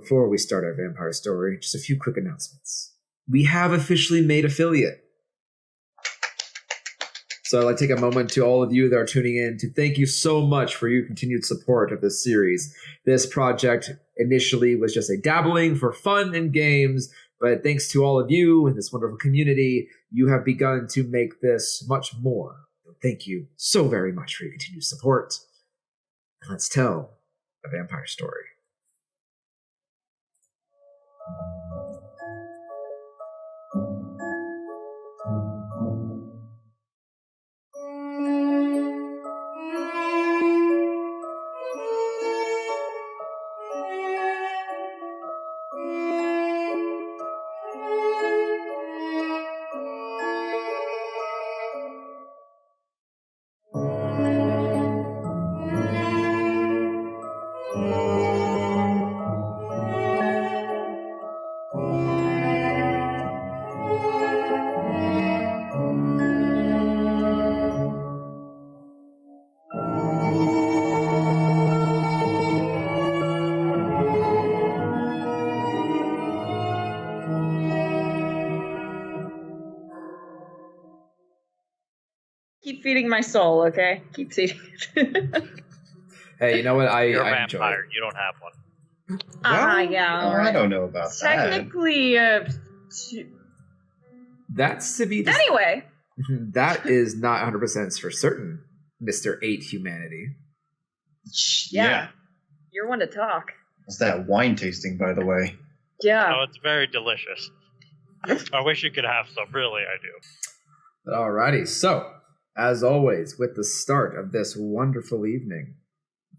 Before we start our vampire story, just a few quick announcements. We have officially made affiliate. So I'd like to take a moment to all of you that are tuning in to thank you so much for your continued support of this series. This project initially was just a dabbling for fun and games, but thanks to all of you and this wonderful community, you have begun to make this much more. Thank you so very much for your continued support. Let's tell a vampire story. Keep feeding my soul, okay? Keep feeding it. Hey, you know what? You're a I enjoy vampire. it. You don't have one. Yeah. Well, I don't know about Technically, That's to be... Anyway. That is not 100% for certain, Mr. 8 Humanity. Yeah. You're one to talk. What's that wine tasting, by the way? Yeah. Oh, it's very delicious. I wish you could have some. Really, I do. Alrighty, so, as always, with the start of this wonderful evening,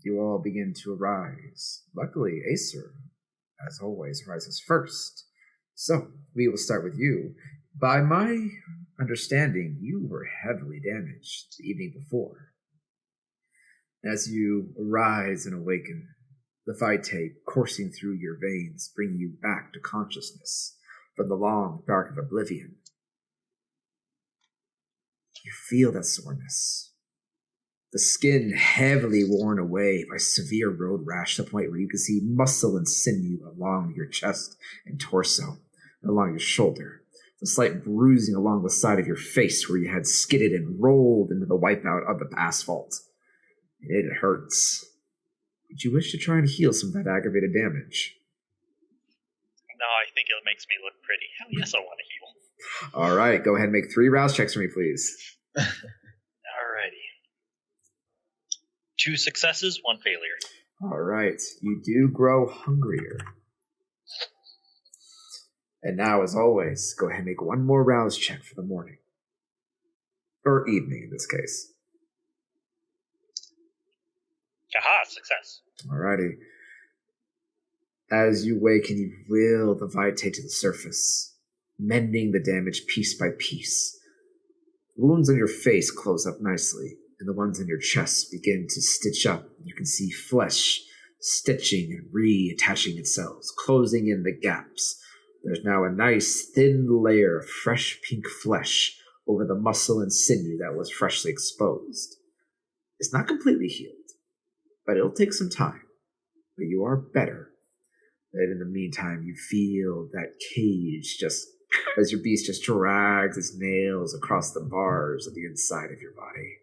you all begin to arise. Luckily, Acer, as always, rises first. So, we will start with you. By my understanding, you were heavily damaged the evening before. As you arise and awaken, the vitae coursing through your veins bring you back to consciousness from the long dark of oblivion. You feel that soreness. The skin heavily worn away by severe road rash to the point where you can see muscle and sinew along your chest and torso, and along your shoulder. The slight bruising along the side of your face where you had skidded and rolled into the wipeout of the asphalt. It hurts. Would you wish to try and heal some of that aggravated damage? No, I think it makes me look pretty. Hell yes, I want to heal. All right, go ahead and make 3 rouse checks for me, please. Alrighty. 2 successes, 1 failure. All right, you do grow hungrier. And now, as always, go ahead and make 1 more rouse check for the morning. Or evening, in this case. Aha, success. Alrighty. As you wake and you will the vitae to the surface, mending the damage piece by piece. The wounds on your face close up nicely, and the ones on your chest begin to stitch up. You can see flesh stitching and reattaching itself, closing in the gaps. There's now a nice thin layer of fresh pink flesh over the muscle and sinew that was freshly exposed. It's not completely healed, but it'll take some time. But you are better. And in the meantime, you feel that cage just as your beast just drags its nails across the bars of the inside of your body.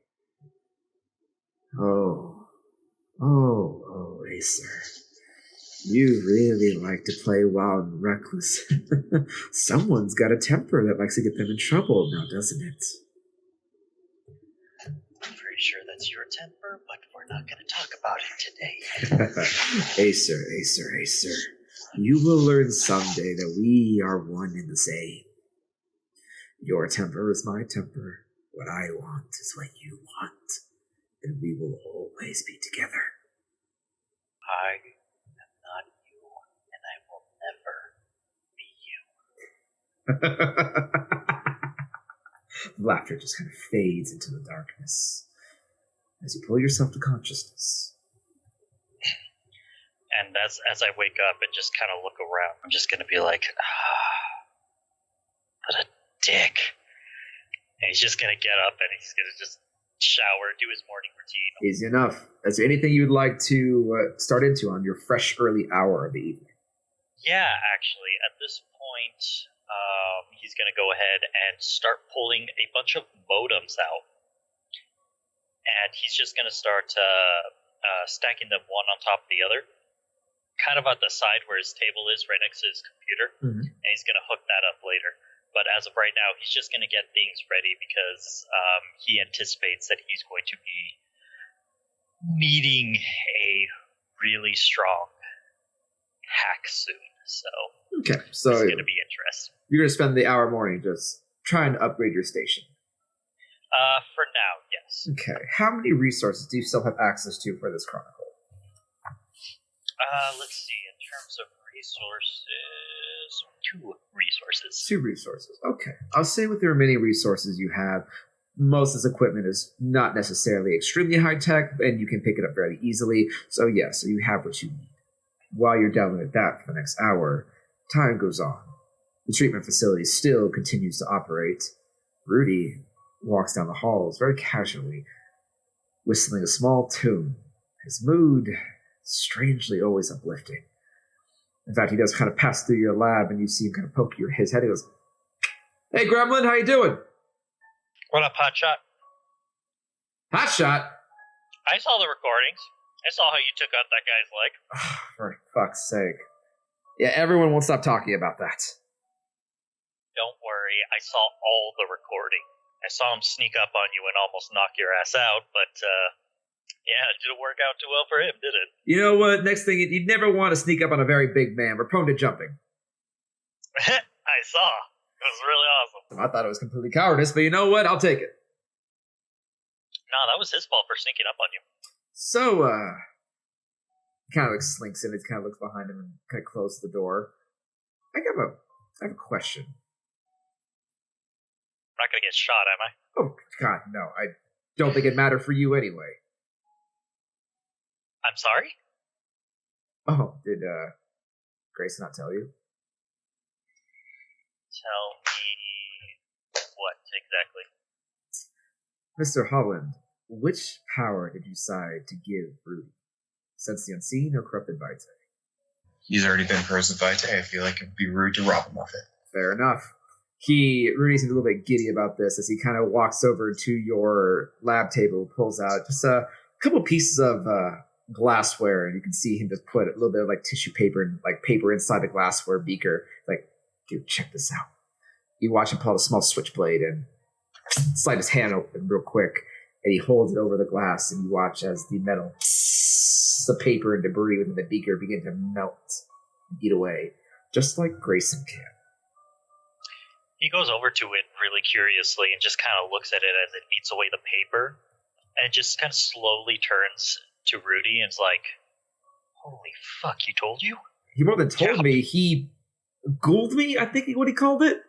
Oh, Acer. You really like to play wild and reckless. Someone's got a temper that likes to get them in trouble now, doesn't it? I'm pretty sure that's your temper, but we're not going to talk about it today. Acer. You will learn someday that we are one and the same. Your temper is my temper. What I want is what you want. And we will always be together. I am not you, and I will never be you. Laughter just kind of fades into the darkness as you pull yourself to consciousness. And as I wake up and just kind of look around, I'm just going to be like, what a dick. And he's just going to get up and he's going to just shower, do his morning routine. Easy enough. Is there anything you'd like to start into on your fresh early hour of the evening? Yeah, actually, at this point, he's going to go ahead and start pulling a bunch of modems out. And he's just going to start stacking them one on top of the other, kind of at the side where his table is, right next to his computer. Mm-hmm. And he's going to hook that up later. But as of right now, he's just going to get things ready because he anticipates that he's going to be meeting a really strong hack soon. So Okay, so it's going to be interesting. You're going to spend the hour morning just trying to upgrade your station. For now, yes. Okay, how many resources do you still have access to for this chronicle? Let's see. In terms of resources, 2 resources. 2 resources. Okay. I'll say with the remaining resources you have, most of this equipment is not necessarily extremely high tech, and you can pick it up fairly easily. So yeah, so you have what you need. While you're delving at that for the next hour, time goes on. The treatment facility still continues to operate. Rudy walks down the halls very casually, whistling a small tune. His mood strangely always uplifting. In fact, he does kind of pass through your lab, and you see him kind of poke his head. He goes, "Hey, Gremlin, how you doing?" What up, Hotshot? Hotshot? I saw the recordings. I saw how you took out that guy's leg. For fuck's sake. Yeah, everyone won't stop talking about that. Don't worry, I saw all the recording. I saw him sneak up on you and almost knock your ass out, but, yeah, it didn't work out too well for him, did it? You know what? Next thing, you'd never want to sneak up on a very big man. We're prone to jumping. I saw. It was really awesome. I thought it was completely cowardice, but you know what? I'll take it. No, that was his fault for sneaking up on you. So, he kind of like slinks in, he kind of looks behind him and kind of closes the door. I have a question. I'm not gonna get shot, am I? Oh, God, no. I don't think it mattered for you anyway. I'm sorry? Oh, did, Grace not tell you? Tell me what exactly? Mr. Holland, which power did you decide to give Rudy? Sense the unseen or corrupted vitae? He's already been frozen vitae. I feel like it'd be rude to rob him of it. Fair enough. Rudy seems a little bit giddy about this as he kind of walks over to your lab table, pulls out just a couple pieces of glassware, and you can see him just put a little bit of like tissue paper and like paper inside the glassware beaker. Like, dude, check this out. You watch him pull out a small switchblade and slide his hand open real quick, and he holds it over the glass, and you watch as the metal, the paper and debris within the beaker begin to melt and eat away, just like Grayson can. He goes over to it really curiously and just kind of looks at it as it eats away the paper, and just kind of slowly turns to Rudy and is like, "Holy fuck, he told you?" He more than told me, he ghouled me, I think what he called it.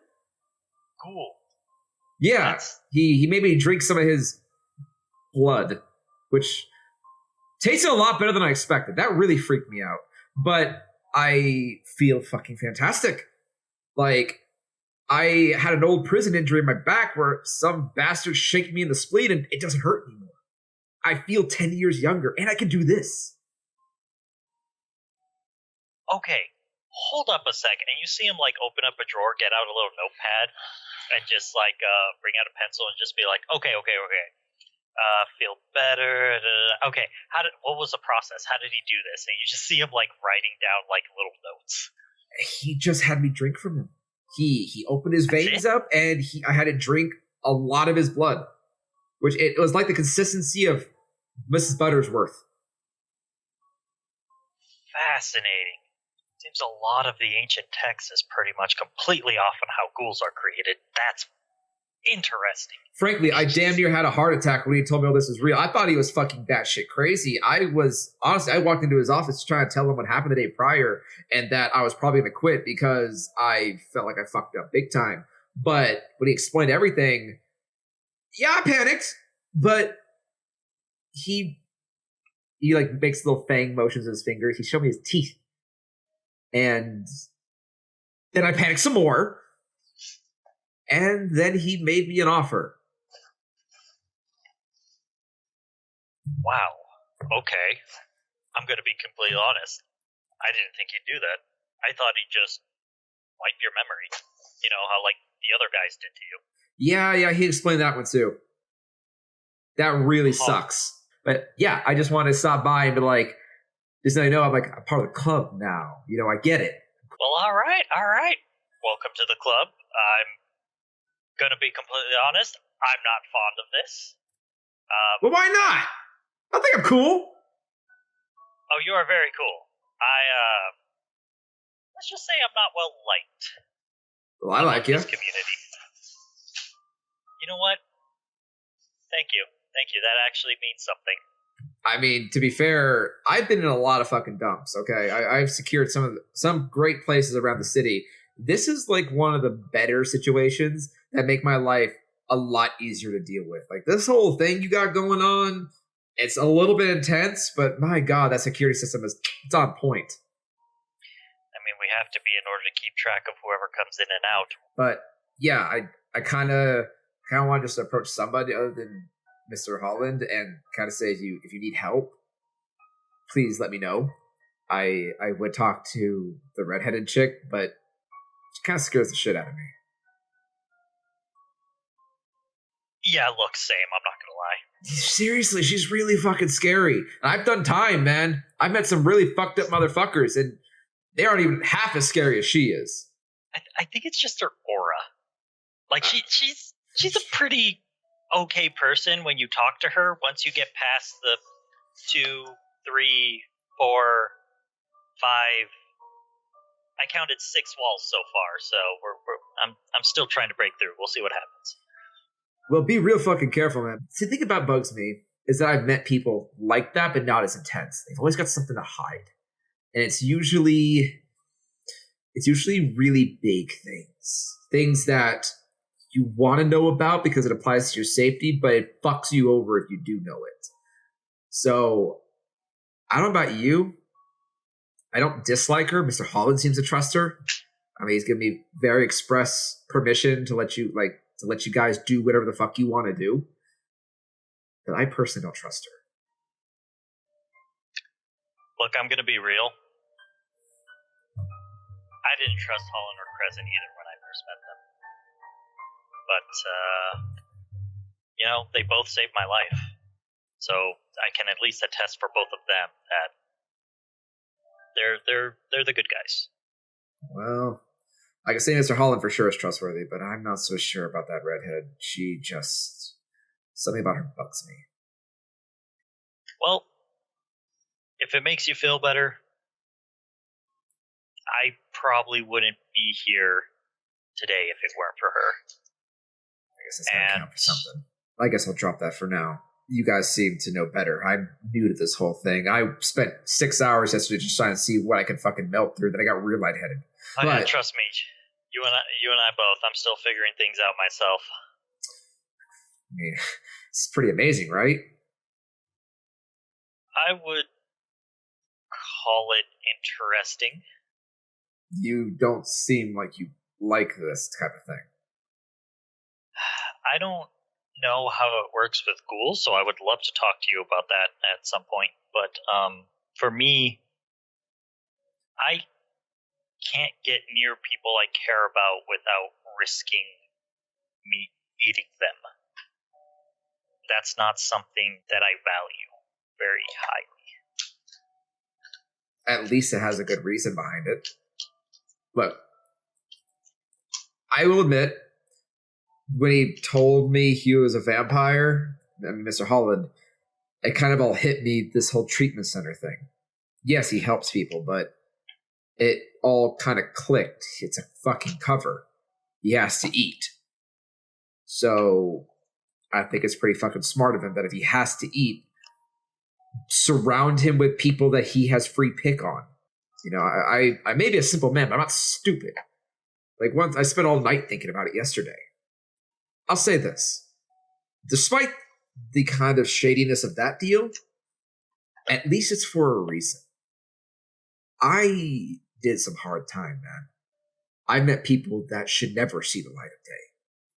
Cool. Yeah, he made me drink some of his blood, which tasted a lot better than I expected. That really freaked me out. But I feel fucking fantastic. Like, I had an old prison injury in my back where some bastard shanked me in the spleen and it doesn't hurt anymore. I feel 10 years younger, and I can do this. Okay, hold up a sec. And you see him, like, open up a drawer, get out a little notepad, and just, like, bring out a pencil and just be like, okay. Feel better. Okay, what was the process? How did he do this? And you just see him, like, writing down, like, little notes. He just had me drink from him. He opened his veins up, and I had to drink a lot of his blood, which it was like the consistency of Mrs. Buttersworth. Fascinating. Seems a lot of the ancient text is pretty much completely off on how ghouls are created. That's interesting. Frankly, I damn near had a heart attack when he told me all this was real. I thought he was fucking batshit crazy. I walked into his office trying to tell him what happened the day prior and that I was probably going to quit because I felt like I fucked up big time. But when he explained everything, yeah, I panicked. But he like makes little fang motions with his fingers. He showed me his teeth. And then I panicked some more. And then he made me an offer. Wow. Okay. I'm going to be completely honest. I didn't think you'd do that. I thought he'd just wipe your memory. You know, how, like, the other guys did to you. Yeah, he explained that one too. That really sucks. But yeah, I just wanted to stop by and be like, just so I know I'm like a part of the club now. You know, I get it. Well, all right. Welcome to the club. I'm gonna be completely honest. I'm not fond of this. Well, why not? I think I'm cool. Oh, you are very cool. Let's just say I'm not well liked. Well, I like you. This community. You know what? Thank you. That actually means something. I mean, to be fair, I've been in a lot of fucking dumps. Okay, I've secured some great places around the city. This is like one of the better situations that make my life a lot easier to deal with. Like this whole thing you got going on, it's a little bit intense, but my god, that security system it's on point. I mean, we have to be in order to keep track of whoever comes in and out. But yeah, I kind of want to just approach somebody other than Mr. Holland and kind of say, if you need help, please let me know. I would talk to the redheaded chick, but she kind of scares the shit out of me. Yeah, look, same. I'm not gonna lie. Seriously, she's really fucking scary. And I've done time, man. I've met some really fucked up motherfuckers, and they aren't even half as scary as she is. I think it's just her aura. Like she's a pretty okay person when you talk to her. Once you get past the 2, 3, 4, 5. I counted 6 walls so far, so I'm still trying to break through. We'll see what happens. Well, be real fucking careful, man. See, the thing about bugs me is that I've met people like that, but not as intense. They've always got something to hide, and it's usually really big things that you want to know about because it applies to your safety, but it fucks you over if you do know it. So, I don't know about you. I don't dislike her. Mr. Holland seems to trust her. I mean, he's given me very express permission to let you guys do whatever the fuck you want to do. But I personally don't trust her. Look, I'm gonna be real. I didn't trust Holland or Crescent either when I first met them. But they both saved my life. So I can at least attest for both of them that they're the good guys. Well, I can say Mr. Holland for sure is trustworthy, but I'm not so sure about that redhead. Something about her bugs me. Well, if it makes you feel better, I probably wouldn't be here today if it weren't for her. I guess that's gotta count for something. I guess I'll drop that for now. You guys seem to know better. I'm new to this whole thing. I spent 6 hours yesterday just trying to see what I could fucking melt through. Then I got real lightheaded. Oh, yeah, trust me, you and I both. I'm still figuring things out myself. I mean, it's pretty amazing, right? I would call it interesting. You don't seem like you like this type of thing. I don't know how it works with ghouls, so I would love to talk to you about that at some point. But for me, I can't get near people I care about without risking me eating them. That's not something that I value very highly. At least it has a good reason behind it. Look, I will admit, when he told me he was a vampire, I mean, Mr. Holland, it kind of all hit me, this whole treatment center thing. Yes, he helps people, but it all kind of clicked. It's a fucking cover. He has to eat. So I think it's pretty fucking smart of him that if he has to eat, surround him with people that he has free pick on. You know, I may be a simple man, but I'm not stupid. Like, once I spent all night thinking about it yesterday. I'll say this. Despite the kind of shadiness of that deal, at least it's for a reason. I did some hard time, man. I met people that should never see the light of day.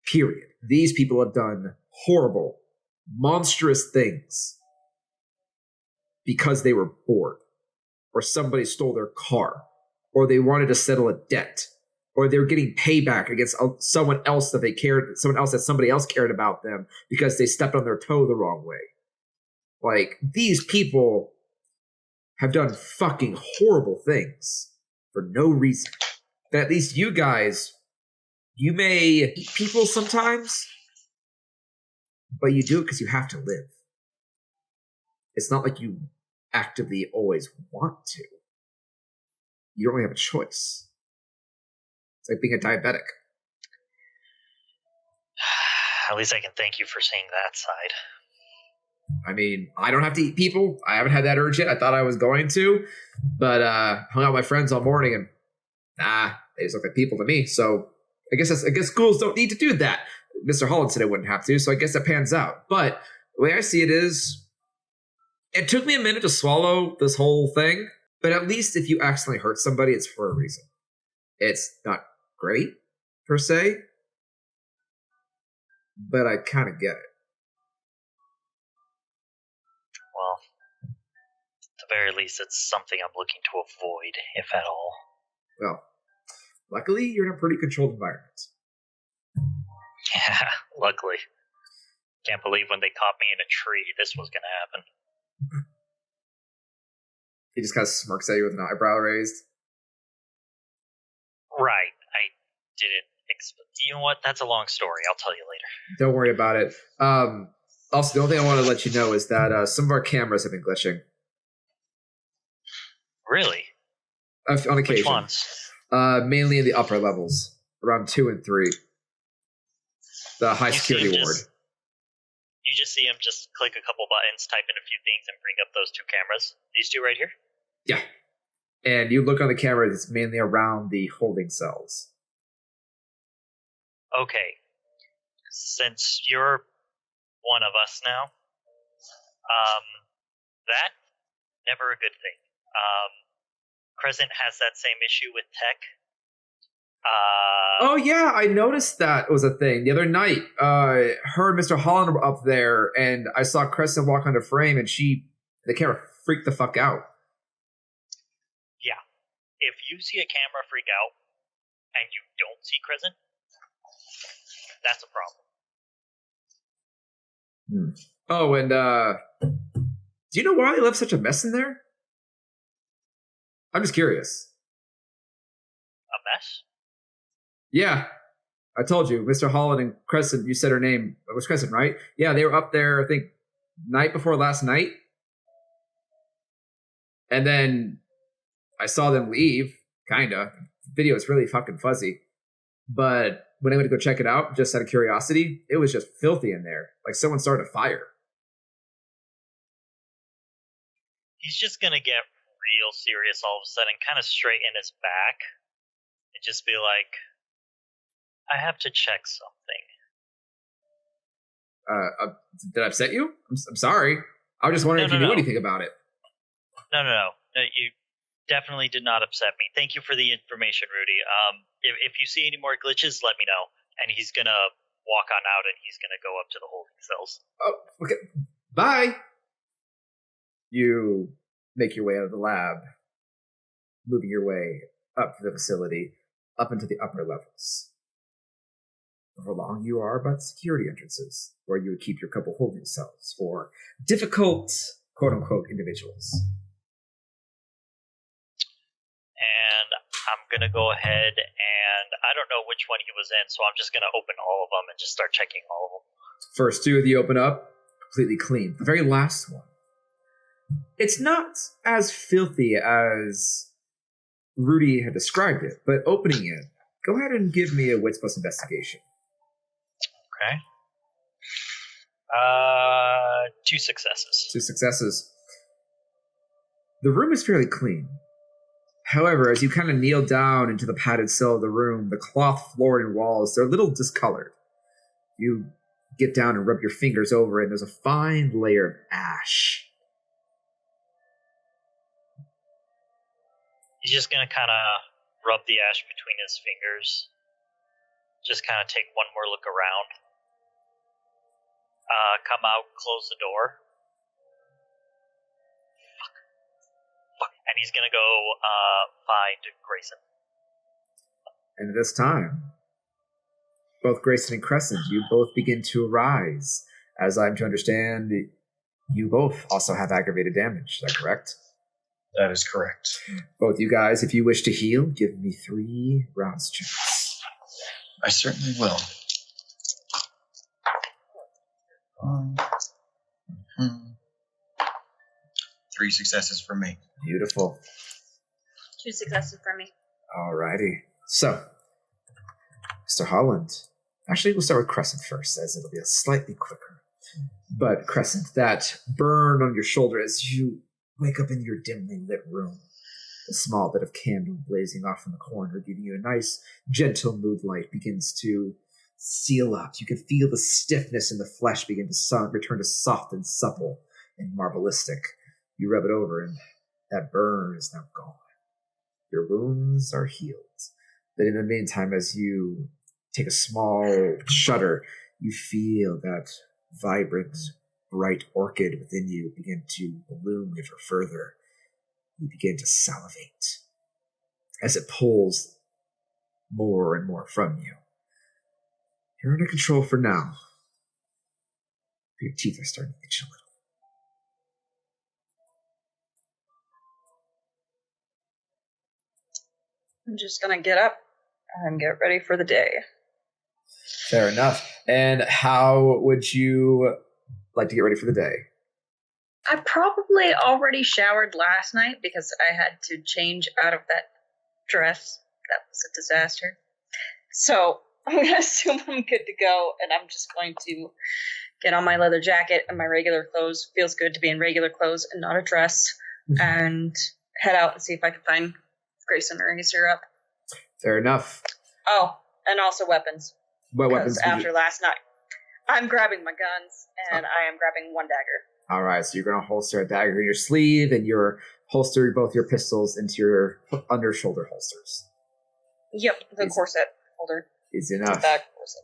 Period. These people have done horrible, monstrous things because they were bored or somebody stole their car or they wanted to settle a debt, or they were getting payback against someone else that somebody else cared about them because they stepped on their toe the wrong way. Like, these people have done fucking horrible things for no reason. But at least you guys, you may eat people sometimes, but you do it because you have to live. It's not like you actively always want to. You don't really have a choice. It's like being a diabetic. At least I can thank you for seeing that side. I mean, I don't have to eat people. I haven't had that urge yet. I thought I was going to, but hung out with my friends all morning, and they just look like people to me. So I guess schools don't need to do that. Mr. Holland said I wouldn't have to, so I guess that pans out. But the way I see it is, it took me a minute to swallow this whole thing, but at least if you accidentally hurt somebody, it's for a reason. It's not great, per se, but I kind of get it. Well, at the very least, it's something I'm looking to avoid, if at all. Well, luckily, you're in a pretty controlled environment. Yeah, luckily. Can't believe when they caught me in a tree, this was going to happen. He just kind of smirks at you with an eyebrow raised. Right. I didn't expect... You know what? That's a long story. I'll tell you later. Don't worry about it. Also, the only thing I want to let you know is that some of our cameras have been glitching. Really? On occasion. Which ones? Mainly in the upper levels, around 2 and 3. The high security ward. You just see him just click a couple buttons, type in a few things, and bring up those 2 cameras. These 2 right here? Yeah. And you look on the camera, it's mainly around the holding cells. Okay. Since you're one of us now, that, never a good thing. Crescent has that same issue with tech. Oh yeah, I noticed that was a thing. The other night, her and Mr. Holland were up there, and I saw Crescent walk onto frame, and the camera freaked the fuck out. Yeah. If you see a camera freak out, and you don't see Crescent, that's a problem. Oh, and do you know why they left such a mess in there? I'm just curious. A mess? Yeah, I told you, Mr. Holland and Crescent, you said her name. It was Crescent, right? Yeah, they were up there, I think, night before last night. And then I saw them leave, kinda. The video is really fucking fuzzy. But when I went to go check it out, just out of curiosity, it was just filthy in there. Like someone started a fire. He's just gonna get real serious all of a sudden, kind of straighten his back, and just be like, I have to check something. Did I upset you? I'm sorry. I was just wondering if you knew anything about it. No, you definitely did not upset me. Thank you for the information, Rudy. If you see any more glitches, let me know. And he's gonna walk on out, and he's gonna go up to the holding cells. Oh, okay. Bye. You make your way out of the lab, moving your way up to the facility, up into the upper levels. How long you are about security entrances, where you would keep your couple holding cells for difficult, quote-unquote, individuals. And I'm going to go ahead and I don't know which one he was in, so I'm just going to open all of them and just start checking all of them. First 2 of you open up, completely clean. The very last one. It's not as filthy as Rudy had described it, but opening it, go ahead and give me a Wits Plus investigation. Okay. 2 successes. 2 successes. The room is fairly clean. However, as you kind of kneel down into the padded cell of the room, the cloth floor and walls, they're a little discolored. You get down and rub your fingers over it, and there's a fine layer of ash. He's just going to kind of rub the ash between his fingers. Just kind of take one more look around. Come out, close the door. Fuck. And he's gonna go find Grayson. And at this time, both Grayson and Crescent, you both begin to arise. As I'm to understand, you both also have aggravated damage. Is that correct? That is correct. Both you guys, if you wish to heal, give me 3 rounds checks. I certainly will. Mhm. 3 successes for me. Beautiful. 2 successes for me. Alrighty. So, Mr. Holland. Actually, we'll start with Crescent first, as it'll be slightly quicker. But Crescent, that burn on your shoulder as you wake up in your dimly lit room. A small bit of candle blazing off in the corner, giving you a nice, gentle moonlight begins to seal up. You can feel the stiffness in the flesh begin to return to soft and supple and marbleistic. You rub it over, and that burn is now gone. Your wounds are healed. But in the meantime, as you take a small shudder, you feel that vibrant, bright orchid within you begin to bloom ever further. You begin to salivate as it pulls more and more from you. You're under control for now. Your teeth are starting to itch a little. I'm just gonna get up and get ready for the day. Fair enough. And how would you like to get ready for the day? I probably already showered last night because I had to change out of that dress. That was a disaster. So I'm going to assume I'm good to go, and I'm just going to get on my leather jacket and my regular clothes. Feels good to be in regular clothes and not a dress. And head out and see if I can find Grayson or Acer up. Fair enough. Oh, and also weapons. What weapons? After last night, I'm grabbing my guns, and I am grabbing one dagger. All right, so you're going to holster a dagger in your sleeve, and you're holstering both your pistols into your under shoulder holsters. Yep, the corset holder. Easy enough. Back corset.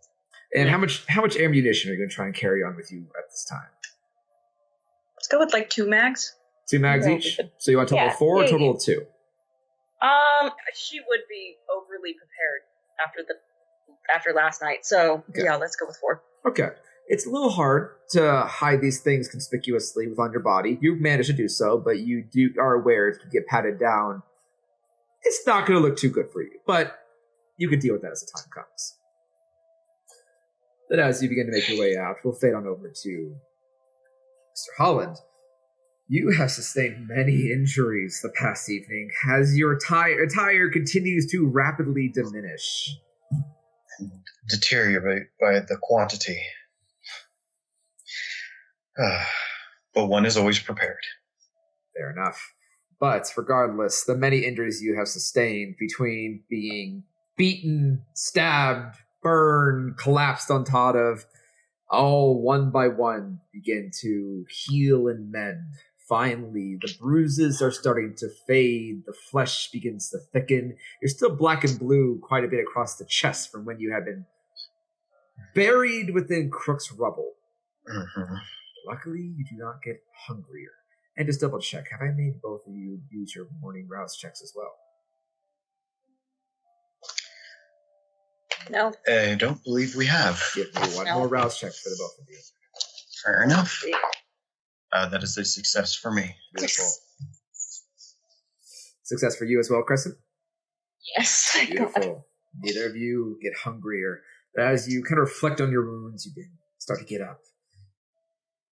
And how much ammunition are you going to try and carry on with you at this time? Let's go with like 2 mags. 2 mags each? So you want a total of 4 or a total of 2? She would be overly prepared after last night. So yeah, let's go with 4. Okay. It's a little hard to hide these things conspicuously on your body. You managed to do so, but you are aware if you get patted down, it's not going to look too good for you. But you can deal with that as the time comes. But as you begin to make your way out, we'll fade on over to Mr. Holland. You have sustained many injuries the past evening as your attire continues to rapidly diminish. Deteriorate by the quantity. But one is always prepared. Fair enough. But regardless, the many injuries you have sustained between being beaten, stabbed, burned, collapsed on top of, all one by one begin to heal and mend. Finally, the bruises are starting to fade, the flesh begins to thicken. You're still black and blue quite a bit across the chest from when you have been buried within Crook's rubble. Mm-hmm. Luckily, you do not get hungrier. And just double check, have I made both of you use your morning rouse checks as well? No. I don't believe we have. Give me one more rouse check for the both of you. Fair enough. That is a success for me. Beautiful. Success for you as well, Crescent? Yes. Beautiful. Neither of you get hungrier. But as you kind of reflect on your wounds, you start to get up.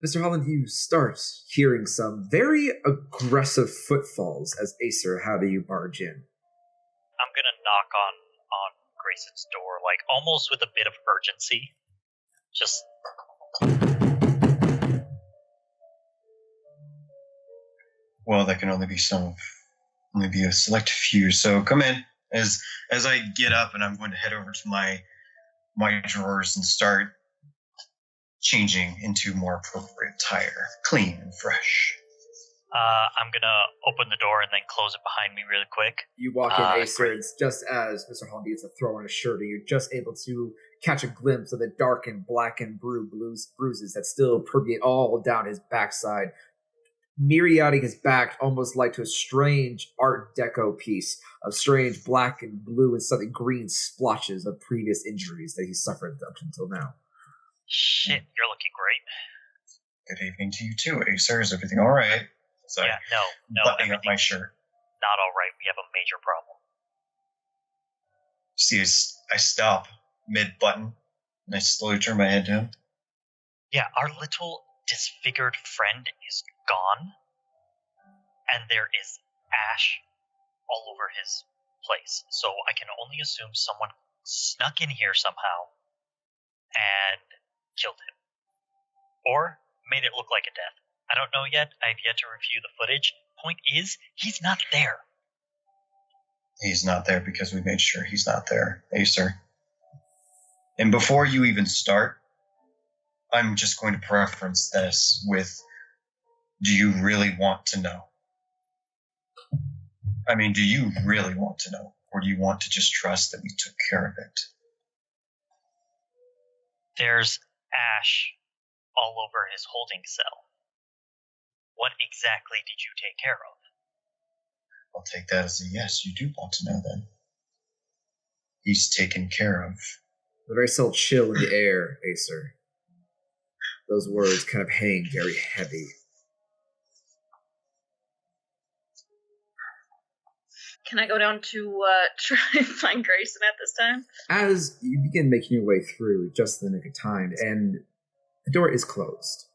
Mr. Holland, you start hearing some very aggressive footfalls as Acer, how do you barge in? I'm going to knock on Grayson's door, like almost with a bit of urgency. Just... Well, that can only be a select few. So come in as I get up, and I'm going to head over to my drawers and start changing into more appropriate attire, clean and fresh. I'm gonna open the door and then close it behind me really quick. You walk in, Acer, and just as Mr. Holland needs to throw on a shirt, you're just able to catch a glimpse of the dark and black and bruises that still permeate all down his backside. myriadic his back almost like to a strange Art Deco piece of strange black and blue and slightly green splotches of previous injuries that he suffered up until now. Shit, you're looking great. Good evening to you too, Acer. Is everything all right? Yeah, no, buttoning up my shirt. Not all right. We have a major problem. See, I stop mid-button, and I slowly turn my head to him. Yeah, our little disfigured friend is gone, and there is ash all over his place. So I can only assume someone snuck in here somehow and killed him. Or made it look like a death. I don't know yet. I have yet to review the footage. Point is, he's not there. He's not there because we made sure he's not there, Acer. And before you even start, I'm just going to preference this with, do you really want to know? I mean, do you really want to know? Or do you want to just trust that we took care of it? There's ash all over his holding cell. What exactly did you take care of? I'll take that as a yes. You do want to know then. He's taken care of. A very subtle chill in the air, Acer. Those words kind of hang very heavy. Can I go down to try and find Grayson at this time? As you begin making your way through, just in the nick of time, and the door is closed.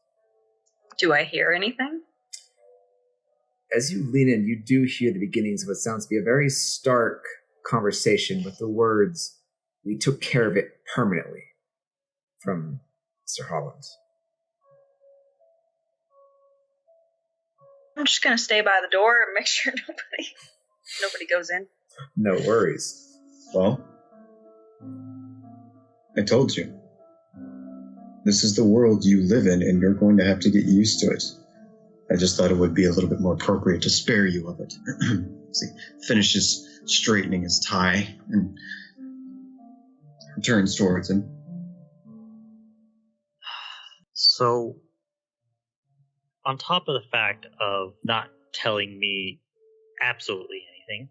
Do I hear anything? As you lean in, you do hear the beginnings of what sounds to be a very stark conversation with the words, "We took care of it permanently," from Mr. Holland. I'm just going to stay by the door and make sure nobody goes in. No worries. Well, I told you. This is the world you live in, and you're going to have to get used to it. I just thought it would be a little bit more appropriate to spare you of it. See, finishes straightening his tie and turns towards him. So, on top of the fact of not telling me absolutely anything,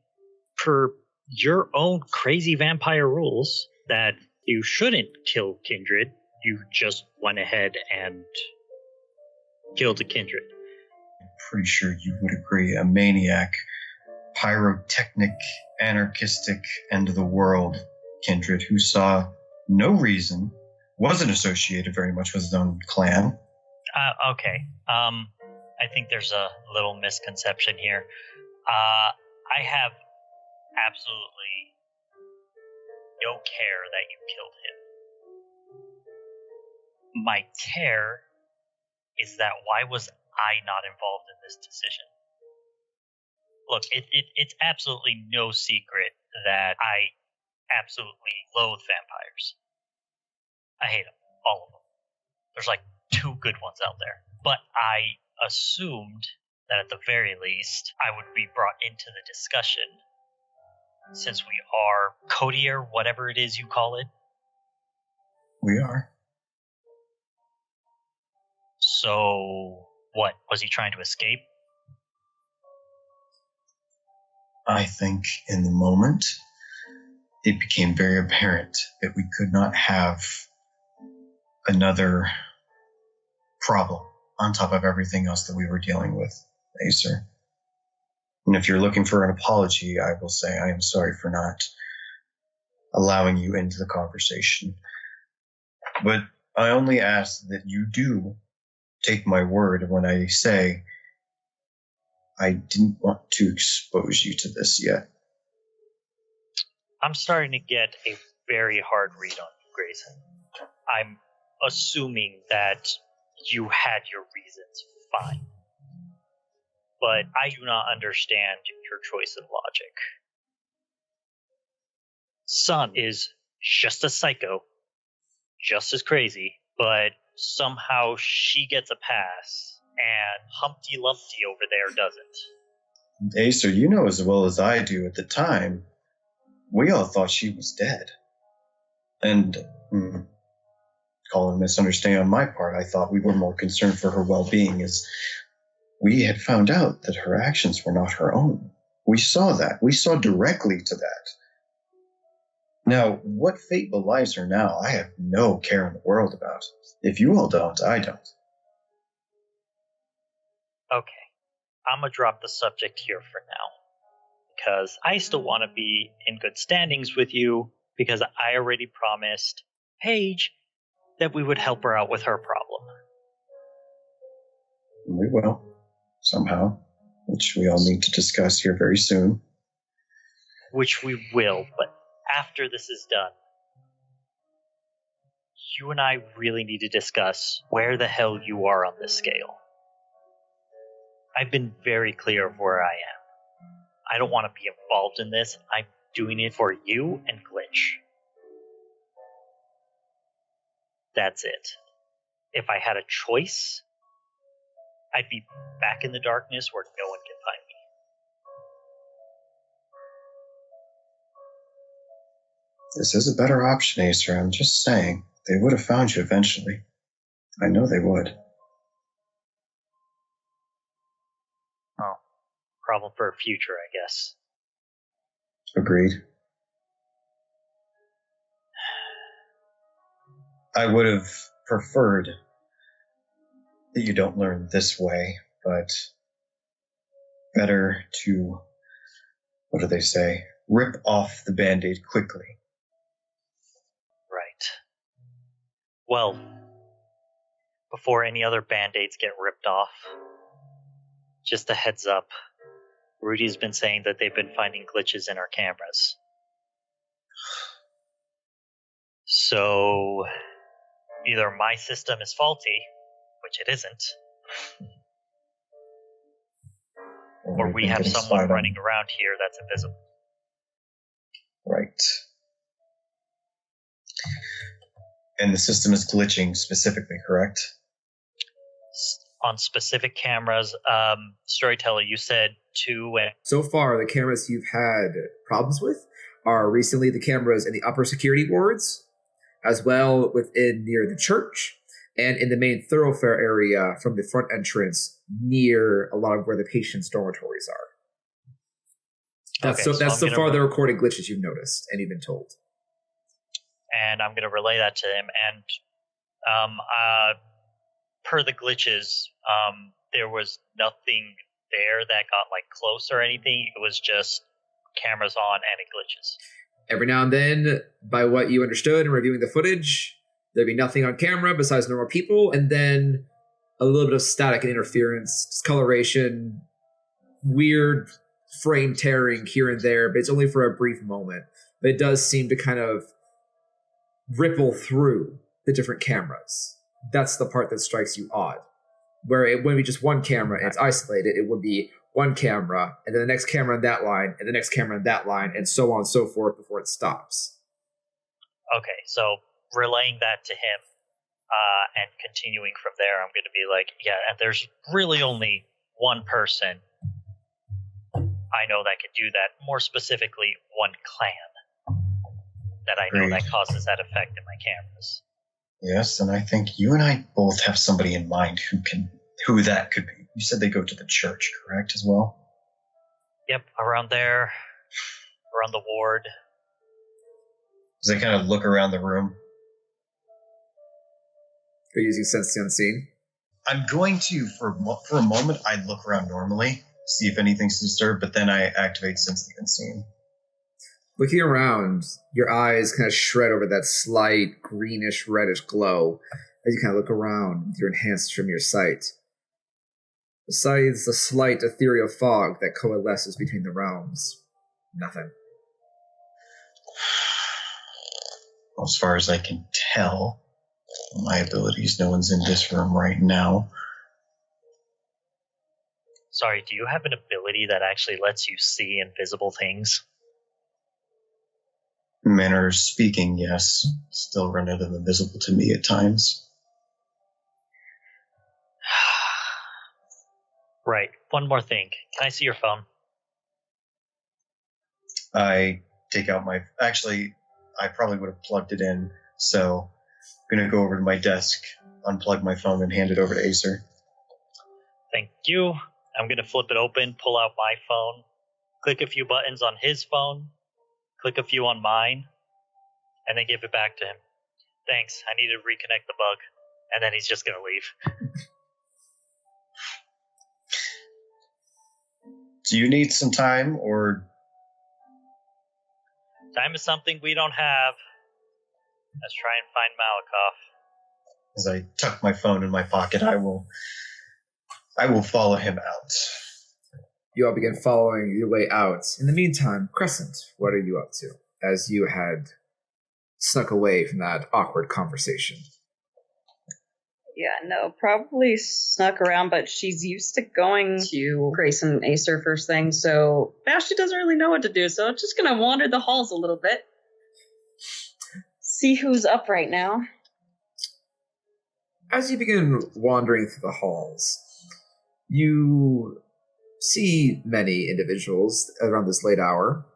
per your own crazy vampire rules that you shouldn't kill kindred, you just went ahead and killed a kindred. I'm pretty sure you would agree, a maniac, pyrotechnic, anarchistic end of the world kindred who saw no reason, wasn't associated very much with his own clan. Okay. I think there's a little misconception here. I have absolutely no care that you killed him. My care is that why was I not involved in this decision? Look, it's absolutely no secret that I absolutely loathe vampires. I hate them, all of them. There's like 2 good ones out there. But I assumed that at the very least, I would be brought into the discussion since we are coterie, whatever it is you call it. We are. So, what? Was he trying to escape? I think in the moment, it became very apparent that we could not have another problem on top of everything else that we were dealing with, Acer. And if you're looking for an apology, I will say I am sorry for not allowing you into the conversation. But I only ask that you do take my word when I say I didn't want to expose you to this yet. I'm starting to get a very hard read on you, Grayson. I'm assuming that you had your reasons, fine. But I do not understand your choice of logic. Sun is just a psycho, just as crazy, but somehow she gets a pass, and Humpty Lumpty over there doesn't. Acer, you know as well as I do at the time, we all thought she was dead. And, call it a misunderstanding on my part, I thought we were more concerned for her well-being as we had found out that her actions were not her own. We saw that. We saw directly to that. Now, what fate belies her now, I have no care in the world about. If you all don't, I don't. Okay, I'm gonna drop the subject here for now. Because I still want to be in good standings with you, because I already promised Paige that we would help her out with her problem. We will, somehow, which we all need to discuss here very soon. Which we will, but after this is done, you and I really need to discuss where the hell you are on this scale. I've been very clear of where I am. I don't want to be involved in this. I'm doing it for you and Glitch. That's it. If I had a choice, I'd be back in the darkness where no one can find me. This is a better option, Acer. I'm just saying. They would have found you eventually. I know they would. Oh, problem for a future, I guess. Agreed. I would have preferred that you don't learn this way, but better to, what do they say, rip off the Band-Aid quickly. Right. Well, before any other Band-Aids get ripped off, just a heads up, Rudy's been saying that they've been finding glitches in our cameras. So, either my system is faulty, which it isn't, or we have someone running around here that's invisible. Right. And the system is glitching specifically, correct? On specific cameras, Storyteller, you said 2 and... So far, the cameras you've had problems with are recently the cameras in the upper security wards, as well within near the church, and in the main thoroughfare area from the front entrance near a lot of where the patients' dormitories are. That's so far the recorded glitches you've noticed and you've been told. And I'm going to relay that to him. And per the glitches, there was nothing there that got like close or anything. It was just cameras on and it glitches. Every now and then, by what you understood in reviewing the footage, there'd be nothing on camera besides normal people, and then a little bit of static and interference, discoloration, weird frame tearing here and there, but it's only for a brief moment. But it does seem to kind of ripple through the different cameras. That's the part that strikes you odd. Where it wouldn't be just one camera and it's isolated, it would be one camera, and then the next camera on that line, and the next camera on that line, and so on and so forth before it stops. Okay, so relaying that to him, and continuing from there, I'm going to be like, yeah, and there's really only one person I know that could do that, more specifically, one clan that I know that causes that effect in my cameras. Yes, and I think you and I both have somebody in mind who that could be. You said they go to the church, correct, as well? Yep, around there, around the ward. Does they kind of look around the room? Are you using Sense the Unseen? I'm going to, for a moment, I look around normally, see if anything's disturbed, but then I activate Sense the Unseen. Looking around, your eyes kind of shred over that slight greenish reddish glow as you kind of look around with your enhanced from your sight. Besides the slight ethereal fog that coalesces between the realms, nothing. Well, as far as I can tell, my abilities, no one's in this room right now. Sorry, do you have an ability that actually lets you see invisible things? Manner of speaking, yes. Still render them invisible to me at times. Right. One more thing. Can I see your phone? I take out my... Actually, I probably would have plugged it in, so I'm going to go over to my desk, unplug my phone, and hand it over to Acer. Thank you. I'm going to flip it open, pull out my phone, click a few buttons on his phone, click a few on mine, and then give it back to him. Thanks, I need to reconnect the bug. And then he's just going to leave. Do you need some time, or... Time is something we don't have. Let's try and find Malakoff. As I tuck my phone in my pocket, I will follow him out. You all begin following your way out. In the meantime, Crescent, what are you up to? As you had snuck away from that awkward conversation. Yeah, no, probably snuck around, but she's used to going to Grace and Acer first thing, so now she doesn't really know what to do, so I'm just gonna wander the halls a little bit. See who's up right now. As you begin wandering through the halls, you see many individuals around this late hour.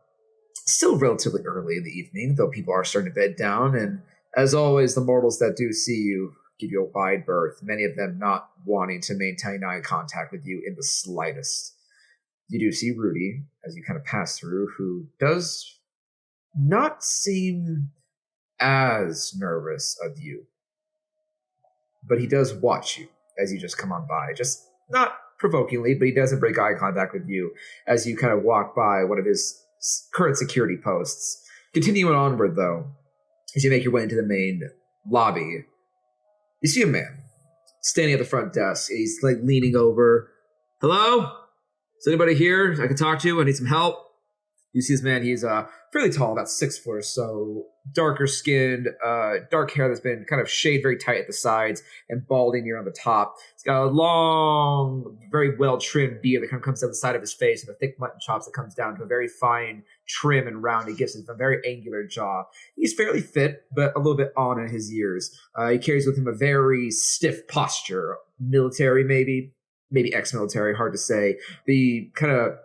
Still relatively early in the evening, though people are starting to bed down, and as always, the mortals that do see you give you a wide berth, many of them not wanting to maintain eye contact with you in the slightest. You do see Rudy, as you kind of pass through, who does not seem as nervous of you. But he does watch you as you just come on by. Just not provokingly, but he doesn't break eye contact with you as you kind of walk by one of his current security posts. Continuing onward, though, as you make your way into the main lobby, you see a man standing at the front desk. He's like leaning over. Hello? Is anybody here I can talk to? I need some help. You see this man. He's fairly tall, about 6 foot or so, darker skinned, dark hair that's been kind of shaved very tight at the sides and balding near on the top. He's got a long, very well trimmed beard that kind of comes down the side of his face, and the thick mutton chops that comes down to a very fine, trim and round. He gives him a very angular jaw. He's fairly fit, but a little bit on in his years. He carries with him a very stiff posture, military maybe ex-military, hard to say. The kind of,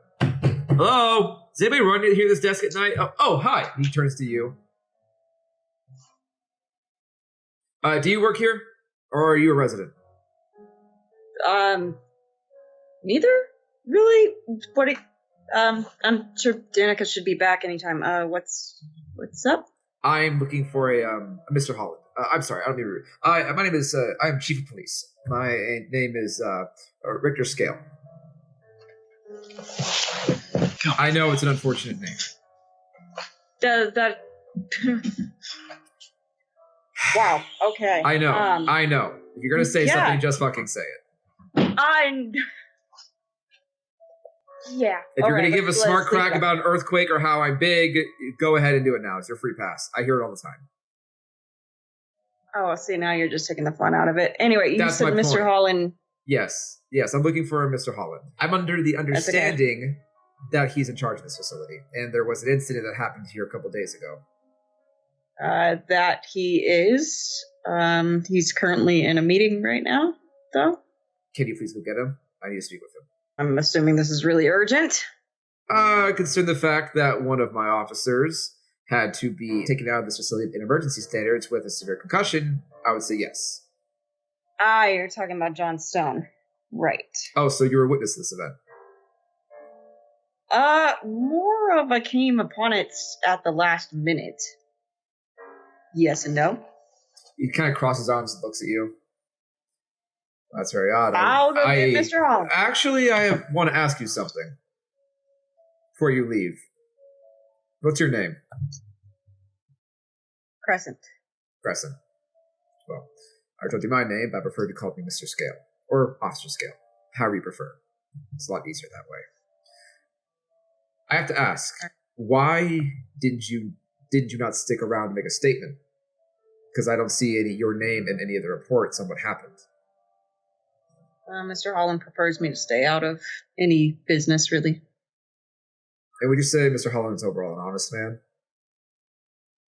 hello? Does anybody run to hear this desk at night? Oh, hi. He turns to you. Do you work here? Or are you a resident? Neither? Really? I'm sure Danica should be back anytime. What's up? I'm looking for a Mr. Holland. I'm sorry, I don't mean rude. My name is, I'm Chief of Police. My name is, Richter Scale. I know it's an unfortunate name. Wow, okay. I know. If you're gonna say something, just fucking say it. Yeah. If you're gonna give a smart crack about an earthquake or how I'm big, go ahead and do it now. It's your free pass. I hear it all the time. Oh, see, now you're just taking the fun out of it. Anyway, you said Mr. Point. Holland. Yes, I'm looking for a Mr. Holland. I'm under the understanding that he's in charge of this facility, and there was an incident that happened here a couple days ago. That he is. He's currently in a meeting right now, though. Can you please go get him? I need to speak with him. I'm assuming this is really urgent. Considering the fact that one of my officers had to be taken out of this facility in emergency standards with a severe concussion, I would say yes. You're talking about John Stone. Right. Oh, so you were a witness to this event? More of I came upon it at the last minute. Yes and no. He kind of crosses his arms and looks at you. That's very odd. I'll go get Mr. Hall. Actually, I want to ask you something before you leave. What's your name? Crescent. Well, I told you my name, but I prefer to call me Mr. Scale. Or Officer Scale. However you prefer. It's a lot easier that way. I have to ask, why did you not stick around to make a statement? Because I don't see your name in any of the reports on what happened. Mr. Holland prefers me to stay out of any business, really. And would you say Mr. Holland is overall an honest man?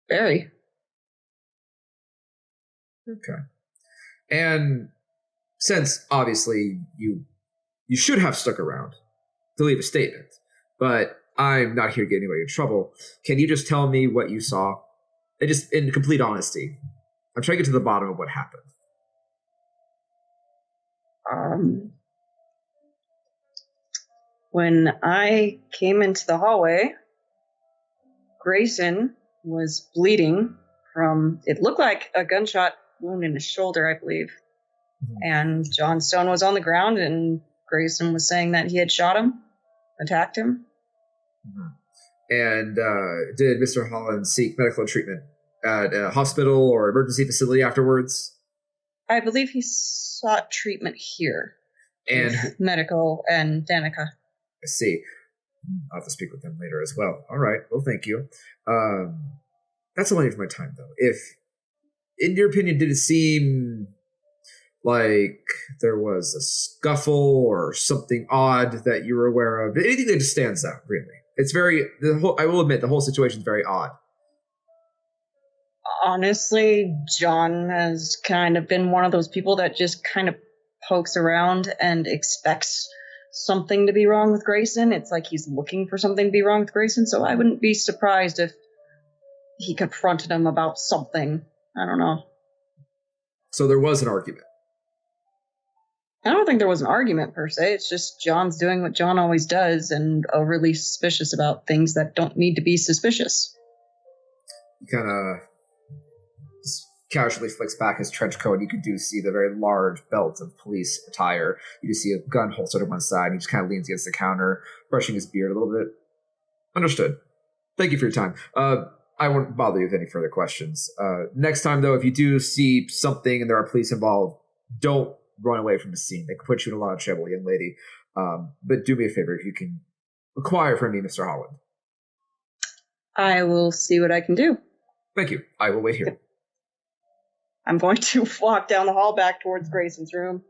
Very. Okay. And since, obviously, you should have stuck around to leave a statement, but I'm not here to get anybody in trouble, can you just tell me what you saw? And just in complete honesty. I'm trying to get to the bottom of what happened. When I came into the hallway, Grayson was bleeding from, it looked like a gunshot wound in his shoulder, I believe. Mhm. And John Stone was on the ground, and Grayson was saying that he had shot him, attacked him. Mhm. And did Mr. Holland seek medical treatment at a hospital or emergency facility afterwards? I believe he sought treatment here. And With medical and Danica. I see. I'll have to speak with them later as well. All right. Well, thank you. That's all I need for my time, though. If, in your opinion, did it seem like there was a scuffle or something odd that you were aware of? Anything that just stands out, really? It's very, I will admit, the whole situation is very odd. Honestly, John has kind of been one of those people that just kind of pokes around and expects something to be wrong with Grayson. It's like he's looking for something to be wrong with Grayson, so I wouldn't be surprised if he confronted him about something. I don't know. So there was an argument. I don't think there was an argument per se. It's just John's doing what John always does and overly suspicious about things that don't need to be suspicious. He kind of just casually flicks back his trench coat. You can see the very large belt of police attire. You just see a gun holstered on one side. He just kind of leans against the counter, brushing his beard a little bit. Understood. Thank you for your time. I won't bother you with any further questions. Next time, though, if you do see something and there are police involved, don't run away from the scene. They can put you in a lot of trouble, young lady. But do me a favor if you can acquire from me, Mr. Holland. I will see what I can do. Thank you. I will wait here. I'm going to walk down the hall back towards Grayson's room.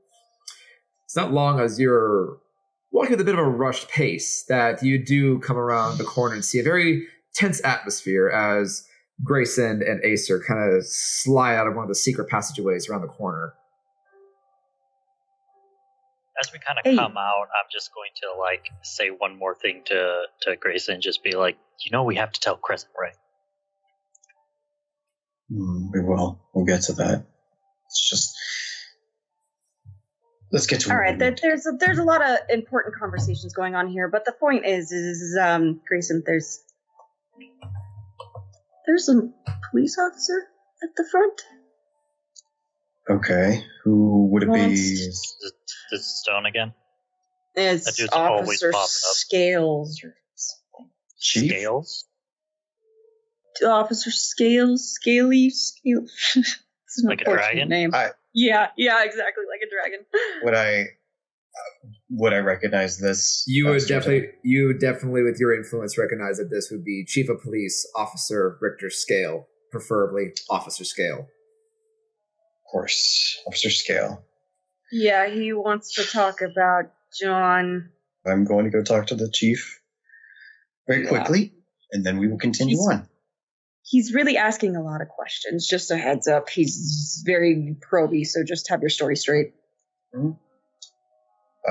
It's not long as you're walking with a bit of a rushed pace that you do come around the corner and see a very tense atmosphere as Grayson and Acer kind of slide out of one of the secret passageways around the corner. As we kind of come out, I'm just going to like say one more thing to Grayson, just be like, we have to tell Crescent, right? We will. We'll get to that. It's just, let's get to it. All right. There's a lot of important conversations going on here, but the point is Grayson, there's a police officer at the front. Okay. Who would it be? Is it Stone again? It's Officer Scales or something. Chief? Scales? Officer Scaly. It's like a dragon? Name. Yeah, exactly, like a dragon. Would I recognize this? You would definitely, with your influence, recognize that this would be Chief of Police Officer Richter Scale, preferably Officer Scale. Of course, Officer Scale. Yeah, he wants to talk about John. I'm going to go talk to the chief very quickly, and then we will continue on. He's really asking a lot of questions. Just a heads up. He's very proby, so just have your story straight. Mm-hmm.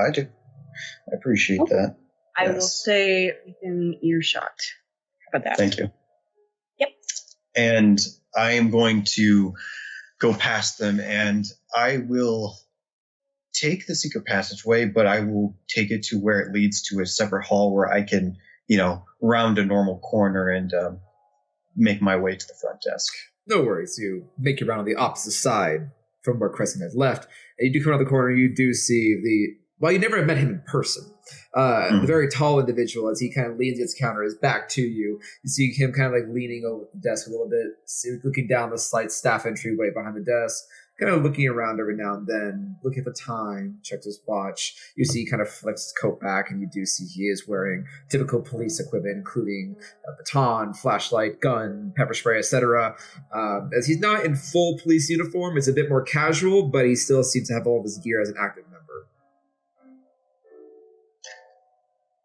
I do. I appreciate that. I will stay within earshot. How about that? Thank you. Yep. And I am going to go past them, and I will take the secret passageway, but I will take it to where it leads to a separate hall where I can, round a normal corner and make my way to the front desk. No worries. You make your round on the opposite side from where Crescent has left, and you do come around the corner. You do see well, you never have met him in person. The very tall individual, as he kind of leans against the counter, his back to you. You see him kind of like leaning over the desk a little bit, looking down the slight staff entryway behind the desk, kind of looking around every now and then, looking at the time, checks his watch. You see he kind of flicks his coat back, and you do see he is wearing typical police equipment, including a baton, flashlight, gun, pepper spray, etc. As he's not in full police uniform, it's a bit more casual, but he still seems to have all of his gear as an active member.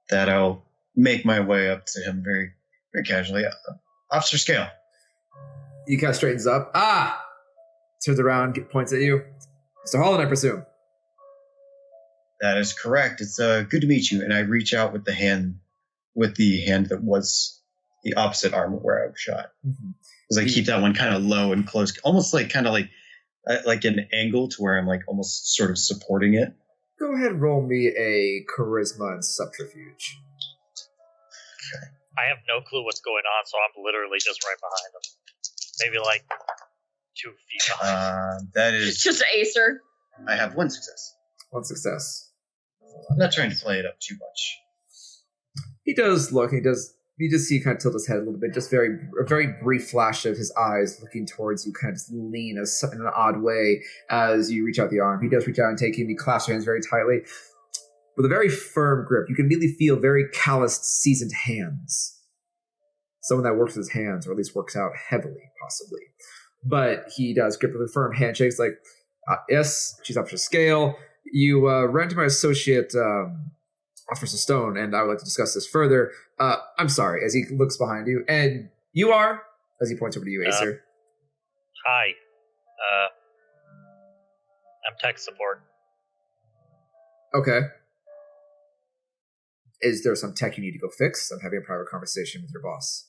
That I'll make my way up to him very, very casually. Officer Scale. He kind of straightens up. Turns around, points at you. Mr. Holland, I presume. That is correct. It's good to meet you. And I reach out with the hand that was the opposite arm where I was shot. Because I keep that one kind of low and close, almost like kind of like an angle to where I'm like almost sort of supporting it. Go ahead and roll me a charisma and subterfuge. I have no clue what's going on, so I'm literally just right behind him. Maybe like 2 feet behind. That is... It's just Acer. I have 1 success. 1 success. I'm not trying to play it up too much. He does look. You just see kind of tilt his head a little bit. Just a very brief flash of his eyes looking towards you, kind of just lean in an odd way as you reach out the arm. He does reach out and take you, and he clasps your hands very tightly. With a very firm grip, you can immediately feel very calloused, seasoned hands. Someone that works with his hands, or at least works out heavily, possibly. But he does grip with a firm handshake. It's like, yes, she's up to scale. You ran to my associate, Officer Stone, and I would like to discuss this further. I'm sorry, as he looks behind you. And you are, as he points over to you, Acer. Hi. I'm tech support. Okay. Is there some tech you need to go fix? I'm having a private conversation with your boss.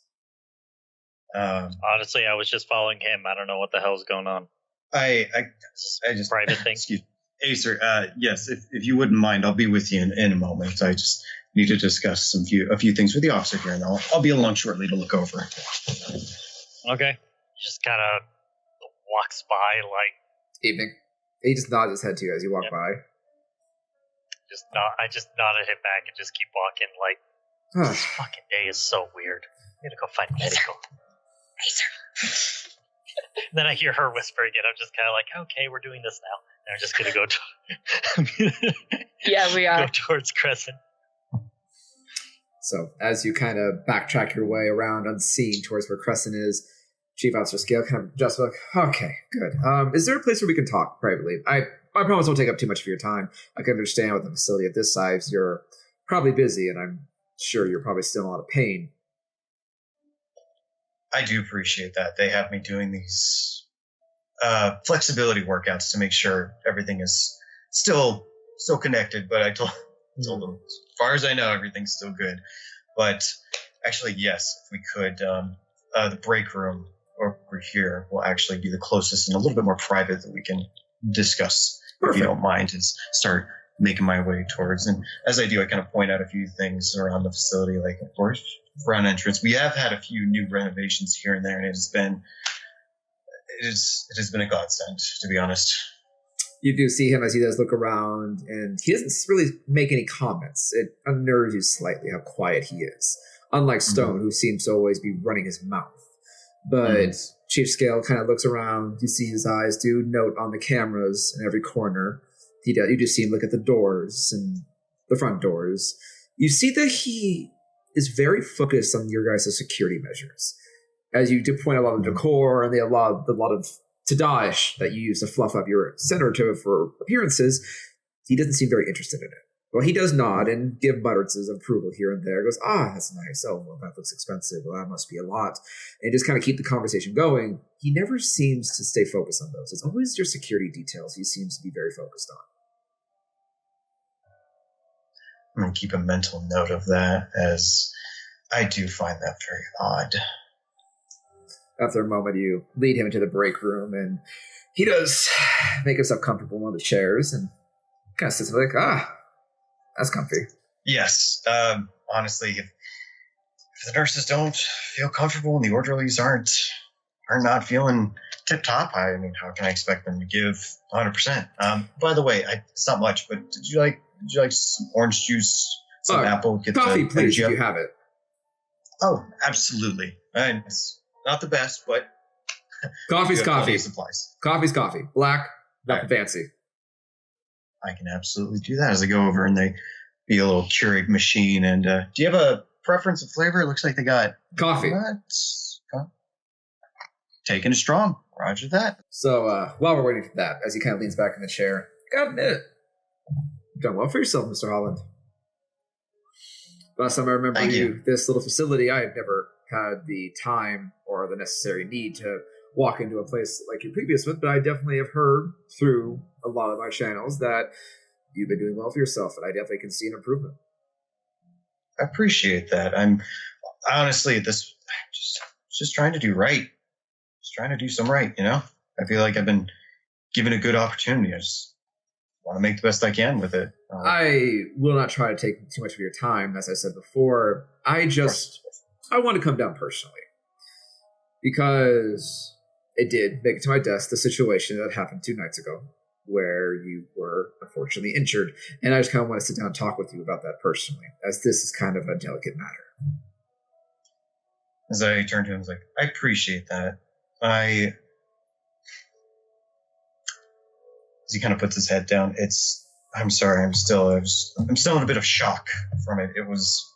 Honestly, I was just following him. I don't know what the hell's going on. I just private thing. Excuse me. Acer, yes, if you wouldn't mind, I'll be with you in a moment. I just need to discuss a few things with the officer here, and I'll be along shortly to look over. Okay. Just kind of walks by like... Evening. He just nods his head to you as you walk by. I just nodded him back and just keep walking like, this fucking day is so weird. I'm gonna go find medical. Acer. Then I hear her whispering and I'm just kind of like, okay, we're doing this now. And I'm just gonna go Yeah, we are. go towards Crescent. So as you kind of backtrack your way around unseen towards where Crescent is, Chief Officer Scale kind of just like, okay, good. Is there a place where we can talk privately? I promise won't take up too much of your time. I can understand with a facility of this size, you're probably busy, and I'm sure you're probably still in a lot of pain. I do appreciate that. They have me doing these flexibility workouts to make sure everything is still connected, but I told them, as far as I know, everything's still good. But actually, yes, if we could, the break room over here will actually be the closest and a little bit more private that we can discuss. Perfect. If you don't mind, and start making my way towards. And as I do, I kind of point out a few things around the facility, like, of course, front entrance. We have had a few new renovations here and there, and it has been a godsend, to be honest. You do see him as he does look around, and he doesn't really make any comments. It unnerves you slightly how quiet he is. Unlike Stone, who seems to always be running his mouth. But Chief Scale kind of looks around. You see his eyes do note on the cameras in every corner. You just see him look at the doors and the front doors. You see that he is very focused on your guys' security measures. As you do point out a lot of decor and a lot of Tadash that you use to fluff up your center for appearances, he doesn't seem very interested in it. Well, he does nod and give mutterances of approval here and there. He goes, that's nice. Oh, well, that looks expensive. Well, that must be a lot. And just kind of keep the conversation going. He never seems to stay focused on those. It's always your security details he seems to be very focused on. I'm going to keep a mental note of that, as I do find that very odd. After a moment, you lead him into the break room, and he does make himself comfortable in one of the chairs and kind of sits there like, that's comfy. Yes. Honestly, if the nurses don't feel comfortable and the orderlies are not feeling tip-top, I mean, how can I expect them to give 100%? By the way, it's not much, but did you like some orange juice, some apple? Get coffee, the please, if up? you have it. Oh, absolutely. And it's not the best, but coffee's coffee. Supplies. Coffee's coffee. Black, nothing fancy. I can absolutely do that as I go over and they be a little Keurig machine. And do you have a preference of flavor? It looks like they got coffee. Taking it strong. Roger that. So while we're waiting for that, as he kind of leans back in the chair, got a minute. You've done well for yourself, Mr. Holland. Last time I remember this little facility, I had never had the time or the necessary need to walk into a place like your previous one, but I definitely have heard through a lot of my channels that you've been doing well for yourself, and I definitely can see an improvement. I appreciate that. I'm honestly just trying to do right. Just trying to do some right, you know? I feel like I've been given a good opportunity. I just want to make the best I can with it. I will not try to take too much of your time, as I said before. I want to come down personally. Because it did make it to my desk, the situation that happened 2 nights ago, where you were unfortunately injured. And I just kind of want to sit down and talk with you about that personally, as this is kind of a delicate matter. As I turned to him, I was like, I appreciate that. As he kind of puts his head down, I'm sorry, I'm still in a bit of shock from it. It was,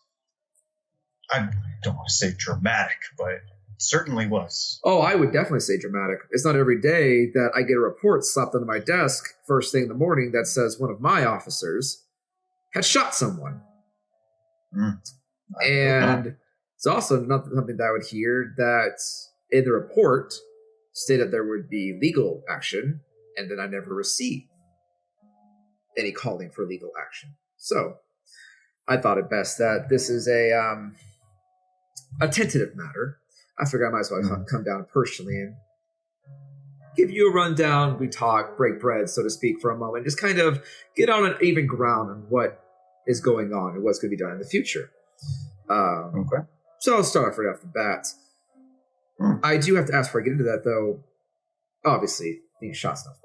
I don't want to say dramatic, but it certainly was. Oh, I would definitely say dramatic. It's not every day that I get a report slapped onto my desk first thing in the morning that says one of my officers had shot someone. And it's also not something that I would hear that in the report stated there would be legal action, and then I never received any calling for legal action. So I thought it best that this is a tentative matter. I figured I might as well come down personally and give you a rundown. We talk, break bread, so to speak, for a moment. Just kind of get on an even ground on what is going on and what's going to be done in the future. Okay. So I'll start off right off the bat. I do have to ask before I get into that, though. Obviously, being shot's no fun.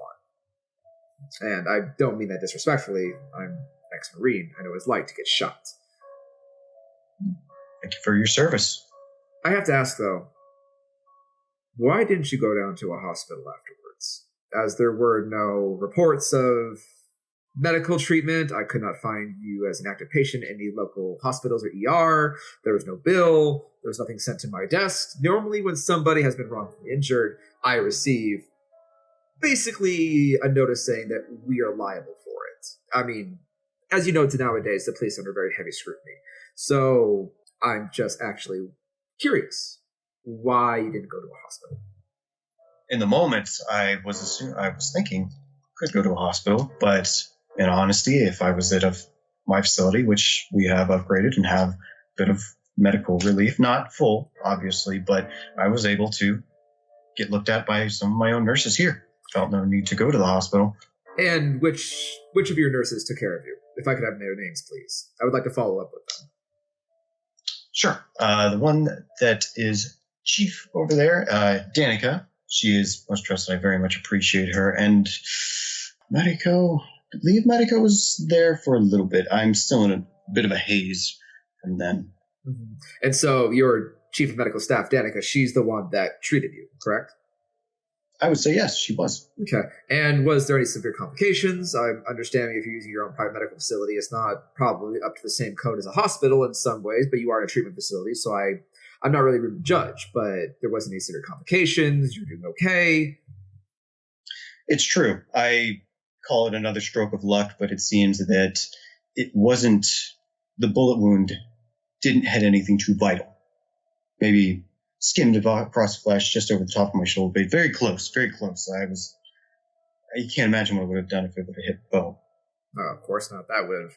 And I don't mean that disrespectfully. I'm ex-Marine. I know what it's like to get shot. Thank you for your service. I have to ask, though, why didn't you go down to a hospital afterwards? As there were no reports of medical treatment, I could not find you as an active patient in any local hospitals or ER. There was no bill. There was nothing sent to my desk. Normally, when somebody has been wrongfully injured, I receive basically a notice saying that we are liable for it. I mean, as you know, nowadays, the police are under very heavy scrutiny. So I'm just actually curious why you didn't go to a hospital. In the moment, I was thinking I could go to a hospital, but in honesty, if I was at my facility, which we have upgraded and have a bit of medical relief, not full, obviously, but I was able to get looked at by some of my own nurses here. Felt no need to go to the hospital. And which of your nurses took care of you? If I could have their names, please. I would like to follow up with them. Sure. The one that is chief over there, Danica. She is most trusted. I very much appreciate her. And Mariko, I believe Mariko was there for a little bit. I'm still in a bit of a haze from then. Mm-hmm. And so your chief of medical staff, Danica, she's the one that treated you, correct? I would say yes, she was. Okay. And was there any severe complications? I'm understanding if you're using your own private medical facility, it's not probably up to the same code as a hospital in some ways, but you are in a treatment facility, so I'm not really room to judge, but there wasn't any severe complications, you're doing okay. It's true. I call it another stroke of luck, but it seems that it wasn't, the bullet wound didn't hit anything too vital. Maybe skimmed across the flesh just over the top of my shoulder, but very close, very close. You can't imagine what I would have done if it would have hit the bow. Oh, of course not. That would have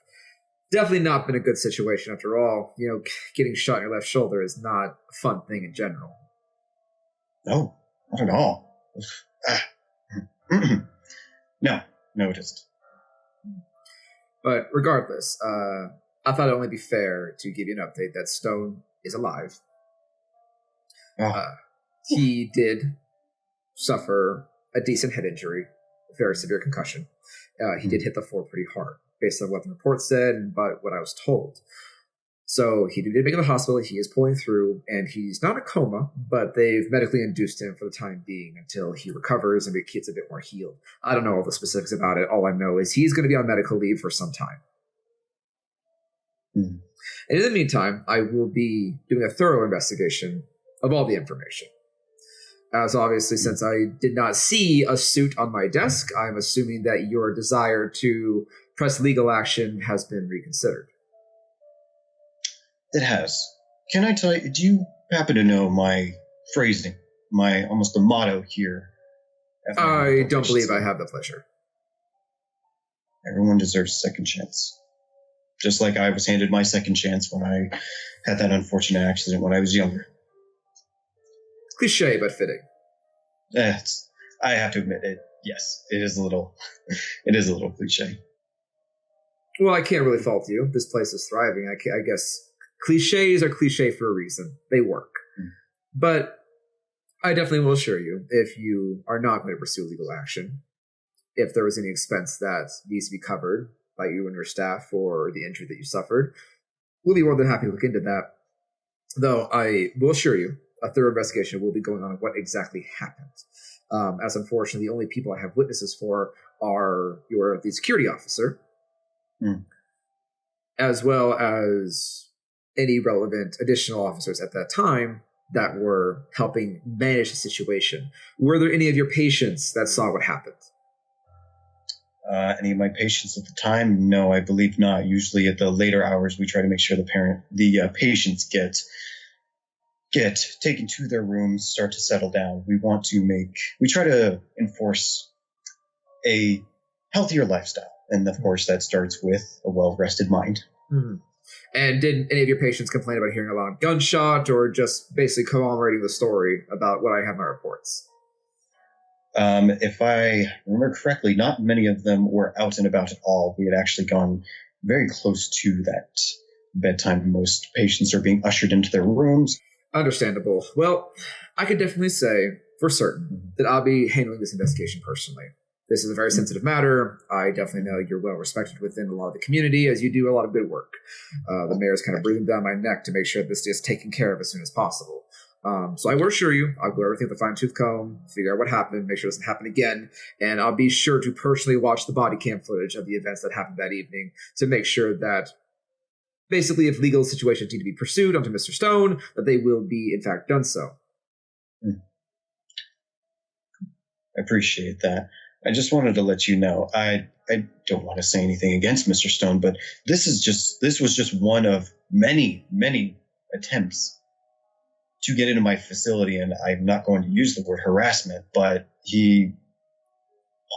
definitely not been a good situation after all. You know, getting shot in your left shoulder is not a fun thing in general. No, not at all. No, it isn't. But regardless, I thought it'd only be fair to give you an update that Stone is alive. He did suffer a decent head injury, a very severe concussion. He did hit the floor pretty hard, based on what the report said and by what I was told. So he did make it to the hospital. He is pulling through, and he's not in a coma, but they've medically induced him for the time being until he recovers and gets a bit more healed. I don't know all the specifics about it. All I know is he's going to be on medical leave for some time. And in the meantime, I will be doing a thorough investigation of all the information. As obviously, since I did not see a suit on my desk, I'm assuming that your desire to press legal action has been reconsidered. It has. Can I tell you, do you happen to know my phrasing, my almost the motto here? I don't believe I have the pleasure. Everyone deserves a second chance. Just like I was handed my second chance when I had that unfortunate accident when I was younger. Cliche, but fitting. I have to admit it. yes, it is a little cliche. Well, I can't really fault you. This place is thriving. I guess cliches are cliche for a reason. They work. But I definitely will assure you, if you are not going to pursue legal action, if there was any expense that needs to be covered by you and your staff for the injury that you suffered, we'll be more than happy to look into that. Though I will assure you, a thorough investigation will be going on what exactly happened. As unfortunately, the only people I have witnesses for are the security officer, as well as any relevant additional officers at that time that were helping manage the situation. Were there any of your patients that saw what happened? Any of my patients at the time? No, I believe not. Usually at the later hours, we try to make sure the patients get taken to their rooms, start to settle down. We try to enforce a healthier lifestyle. And of course, that starts with a well-rested mind. Mm-hmm. And did any of your patients complain about hearing a loud gunshot, or just basically corroborating the story about what I have in my reports? If I remember correctly, not many of them were out and about at all. We had actually gone very close to that bedtime. Most patients are being ushered into their rooms. Understandable. Well, I can definitely say for certain that I'll be handling this investigation personally. This is a very sensitive matter. I definitely know you're well respected within a lot of the community, as you do a lot of good work. The mayor's kind of breathing down my neck to make sure this is taken care of as soon as possible. So I will assure you, I'll go everything with a fine-tooth comb, figure out what happened, make sure it doesn't happen again, and I'll be sure to personally watch the body cam footage of the events that happened that evening to make sure that, basically, if legal situations need to be pursued onto Mr. Stone, that they will be, in fact, done so. I appreciate that. I just wanted to let you know, I don't want to say anything against Mr. Stone, but this was just one of many, many attempts to get into my facility, and I'm not going to use the word harassment, but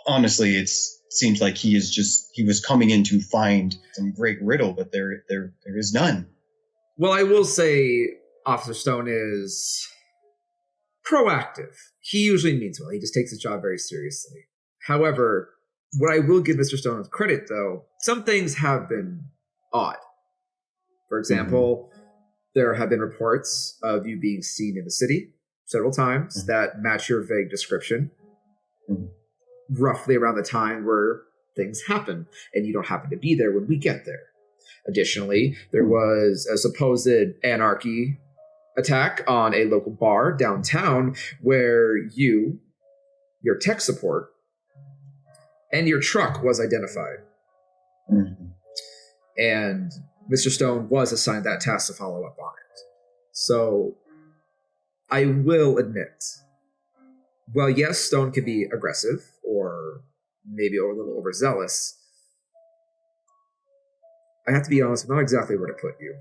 honestly, it seems like he was coming in to find some great riddle, but there is none. Well, I will say Officer Stone is proactive. He usually means well. He just takes his job very seriously. However, what I will give Mr. Stone credit, though, some things have been odd. For example, there have been reports of you being seen in the city several times that match your vague description, roughly around the time where things happen, and you don't happen to be there when we get there. Additionally, there was a supposed anarchy attack on a local bar downtown where your tech support, and your truck was identified. And Mr. Stone was assigned that task to follow up on it. So, I will admit, well, yes, Stone can be aggressive, or maybe a little overzealous. I have to be honest, I'm not exactly where to put you.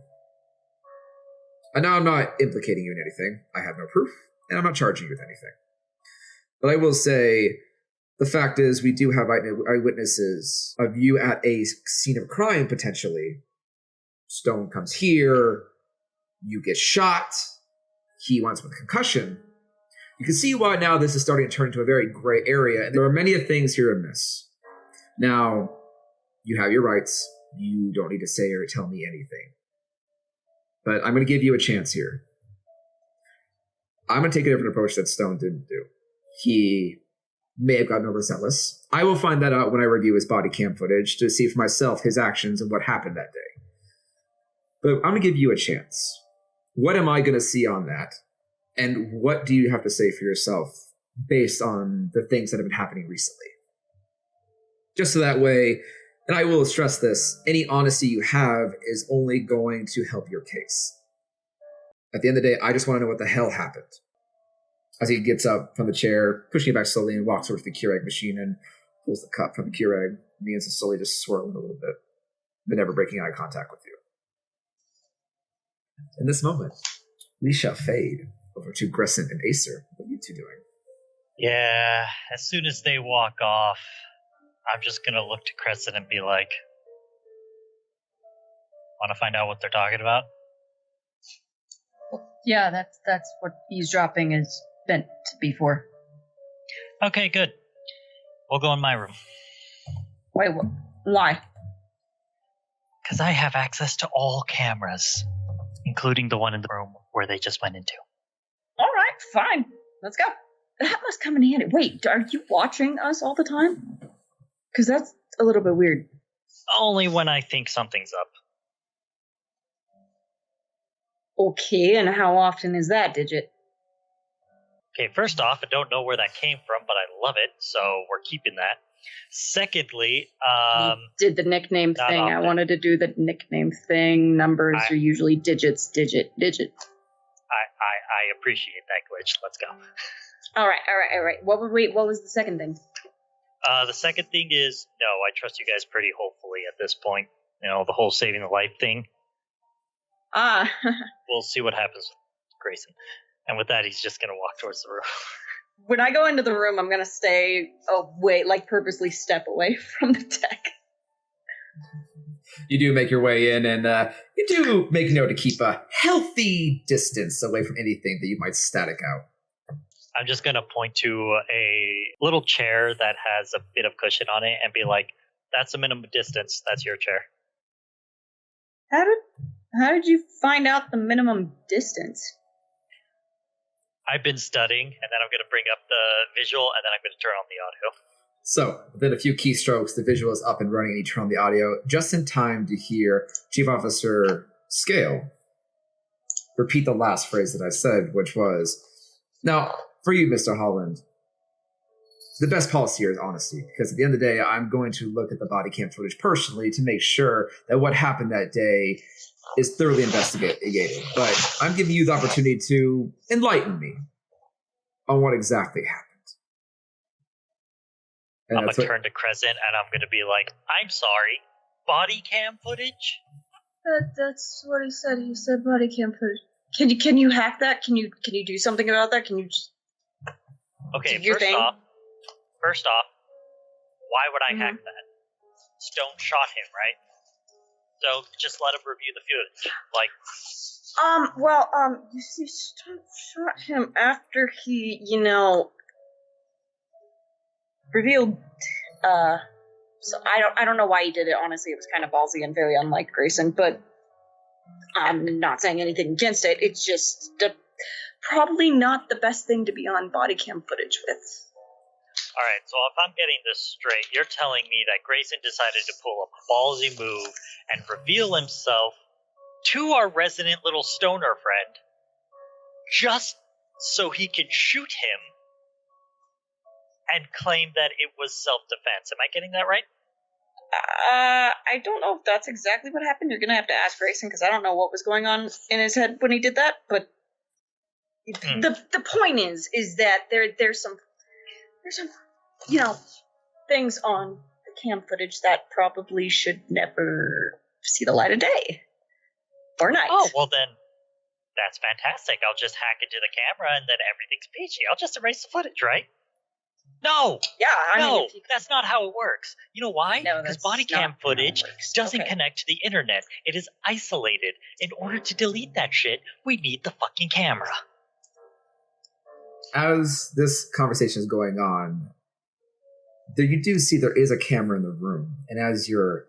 I know I'm not implicating you in anything. I have no proof, and I'm not charging you with anything. But I will say, the fact is, we do have eyewitnesses of you at a scene of crime, potentially. Stone comes here, you get shot, he winds up with a concussion. You can see why now this is starting to turn into a very gray area, and there are many things here amiss. Now, you have your rights. You don't need to say or tell me anything. But I'm going to give you a chance here. I'm going to take a different approach that Stone didn't do. He may have gotten overzealous. I will find that out when I review his body cam footage to see for myself his actions and what happened that day. But I'm going to give you a chance. What am I going to see on that? And what do you have to say for yourself based on the things that have been happening recently? Just so that way, and I will stress this, any honesty you have is only going to help your case. At the end of the day, I just want to know what the hell happened. As he gets up from the chair, pushing it back slowly, and walks over to the Keurig machine and pulls the cup from the Keurig, and begins to slowly just swirl it a little bit, but never breaking eye contact with you. In this moment, we shall fade over to Grescent and Acer. What are you two doing? Yeah, as soon as they walk off, I'm just going to look to Crescent and be like, want to find out what they're talking about? Yeah, that's what eavesdropping is meant to be for. Okay, good. We'll go in my room. Wait, why? Because I have access to all cameras, including the one in the room where they just went into. All right, fine. Let's go. That must come in handy. Wait, are you watching us all the time? Because that's a little bit weird. Only when I think something's up. Okay, and how often is that, Digit? Okay, first off, I don't know where that came from, but I love it, so we're keeping that. Secondly, You did the nickname not thing. I often. wanted to do the nickname thing. Numbers are usually digits, digit. I appreciate that glitch. Let's go. All right. What was the second thing? The second thing is, no, I trust you guys pretty hopefully at this point. You know, the whole saving the life thing. We'll see what happens with Grayson. And with that, he's just going to walk towards the room. When I go into the room, I'm going to stay away, like purposely step away from the deck. You do make your way in, and you do make note to keep a healthy distance away from anything that you might static out. I'm just going to point to a little chair that has a bit of cushion on it and be like, that's the minimum distance. That's your chair. How did you find out the minimum distance? I've been studying, and then I'm going to bring up the visual, and then I'm going to turn on the audio. So, within a few keystrokes, the visual is up and running, and you turn on the audio just in time to hear Chief Officer Scale repeat the last phrase that I said, which was, now, for you, Mr. Holland, the best policy here is honesty, because at the end of the day, I'm going to look at the body cam footage personally to make sure that what happened that day is thoroughly investigated. But I'm giving you the opportunity to enlighten me on what exactly happened. And I'm going to turn to Crescent, and I'm going to be like, I'm sorry, body cam footage? That's what he said. He said body cam footage. Can you hack that? Can you do something about that? Can you just Okay, do your thing? First off, why would I hack that? Stone shot him, right? So just let him review the footage. You see, Stone shot him after he, revealed, so I don't know why he did it, honestly. It was kind of ballsy and very unlike Grayson, but I'm not saying anything against it. It's just probably not the best thing to be on body cam footage with. Alright, so if I'm getting this straight, you're telling me that Grayson decided to pull a ballsy move and reveal himself to our resident little stoner friend just so he can shoot him and claim that it was self-defense. Am I getting that right? I don't know if that's exactly what happened. You're gonna have to ask Grayson, because I don't know what was going on in his head when he did that, but the point is that there's some things on the cam footage that probably should never see the light of day or night. Oh, well then, that's fantastic. I'll just hack into the camera and then everything's peachy. I'll just erase the footage, right? No! Yeah, I mean, That's not how it works. You know why? No, because that's body cam not footage how it works. doesn't Okay. connect to the internet. It is isolated. In order to delete that shit, we need the fucking camera. As this conversation is going on, you do see there is a camera in the room, and as you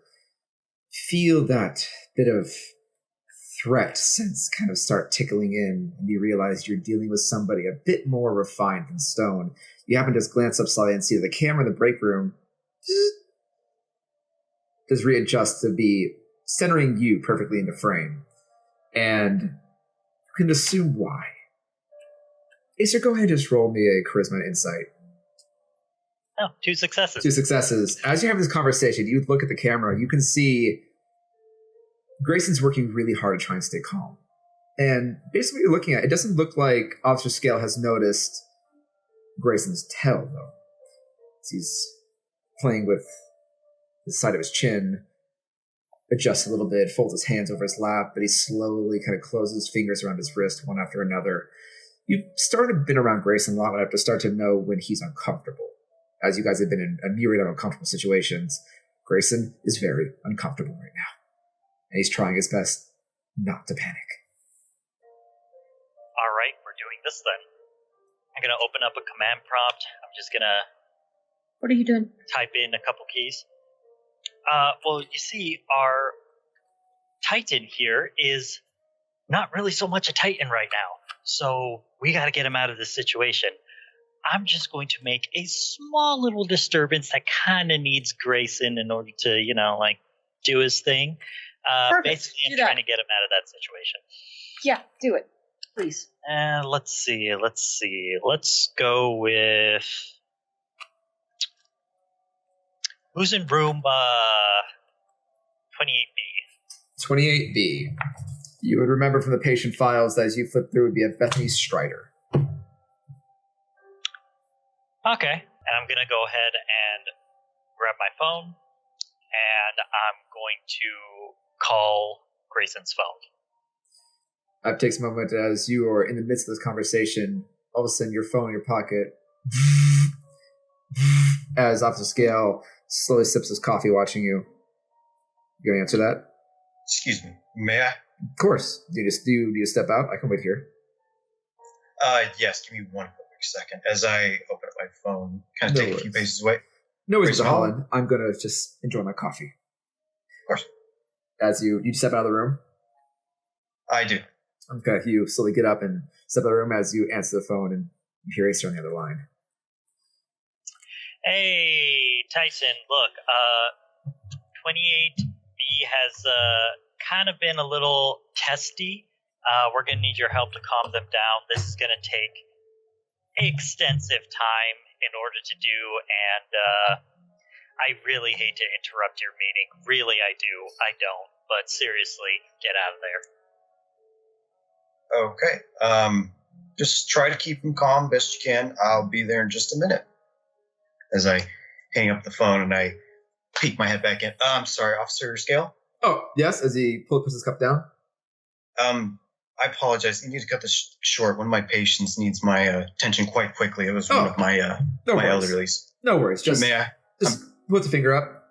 feel that bit of threat sense kind of start tickling in, and you realize you're dealing with somebody a bit more refined than Stone, you happen to just glance up slightly and see that the camera in the break room just readjusts to be centering you perfectly into frame, and you can assume why. Acer, go ahead and just roll me a charisma and insight. Oh, 2 successes. 2 successes. As you have this conversation, you look at the camera, you can see Grayson's working really hard to try and stay calm. And based on what you're looking at, it doesn't look like Officer Scale has noticed Grayson's tail, though. He's playing with the side of his chin, adjusts a little bit, folds his hands over his lap, but he slowly kind of closes his fingers around his wrist one after another. You've started been around Grayson long enough to start to know when he's uncomfortable. As you guys have been in a myriad of uncomfortable situations, Grayson is very uncomfortable right now. And he's trying his best not to panic. Alright, we're doing this then. I'm going to open up a command prompt. I'm just going to What are you doing? Type in a couple keys. Well, you see, our Titan here is not really so much a Titan right now. So we got to get him out of this situation. I'm just going to make a small little disturbance that kind of needs Grayson in order to, do his thing. Basically, I'm trying to get him out of that situation. Yeah, do it. Please. Let's see. Let's go with... Who's in room 28B? 28B. You would remember from the patient files that as you flip through would be a Bethany Strider. Okay. And I'm going to go ahead and grab my phone, and I'm going to call Grayson's phone. It takes a moment as you are in the midst of this conversation. All of a sudden, your phone in your pocket, as Officer Scale slowly sips his coffee watching you. You going to answer that? Excuse me. May I? Of course. Do you step out? I can wait here. Yes, give me one quick second. As I open up my phone, kind of take a few paces away. No worries, Mr. Holland. I'm going to just enjoy my coffee. Of course. As you step out of the room? I do. Okay, you slowly get up and step out of the room as you answer the phone and you hear Acer on the other line. Hey, Tyson, look, 28B has kind of been a little testy. We're going to need your help to calm them down. This is going to take extensive time in order to do, and I really hate to interrupt your meeting. Really, I do. I don't. But seriously, get out of there. Okay. Just try to keep them calm best you can. I'll be there in just a minute. As I hang up the phone and I peek my head back in. I'm sorry, Officer Scale? Oh, yes, as he puts his cup down. I apologize. You need to cut this short. One of my patients needs my attention quite quickly. It was one of my elderlies. No worries. Just Just puts a finger up,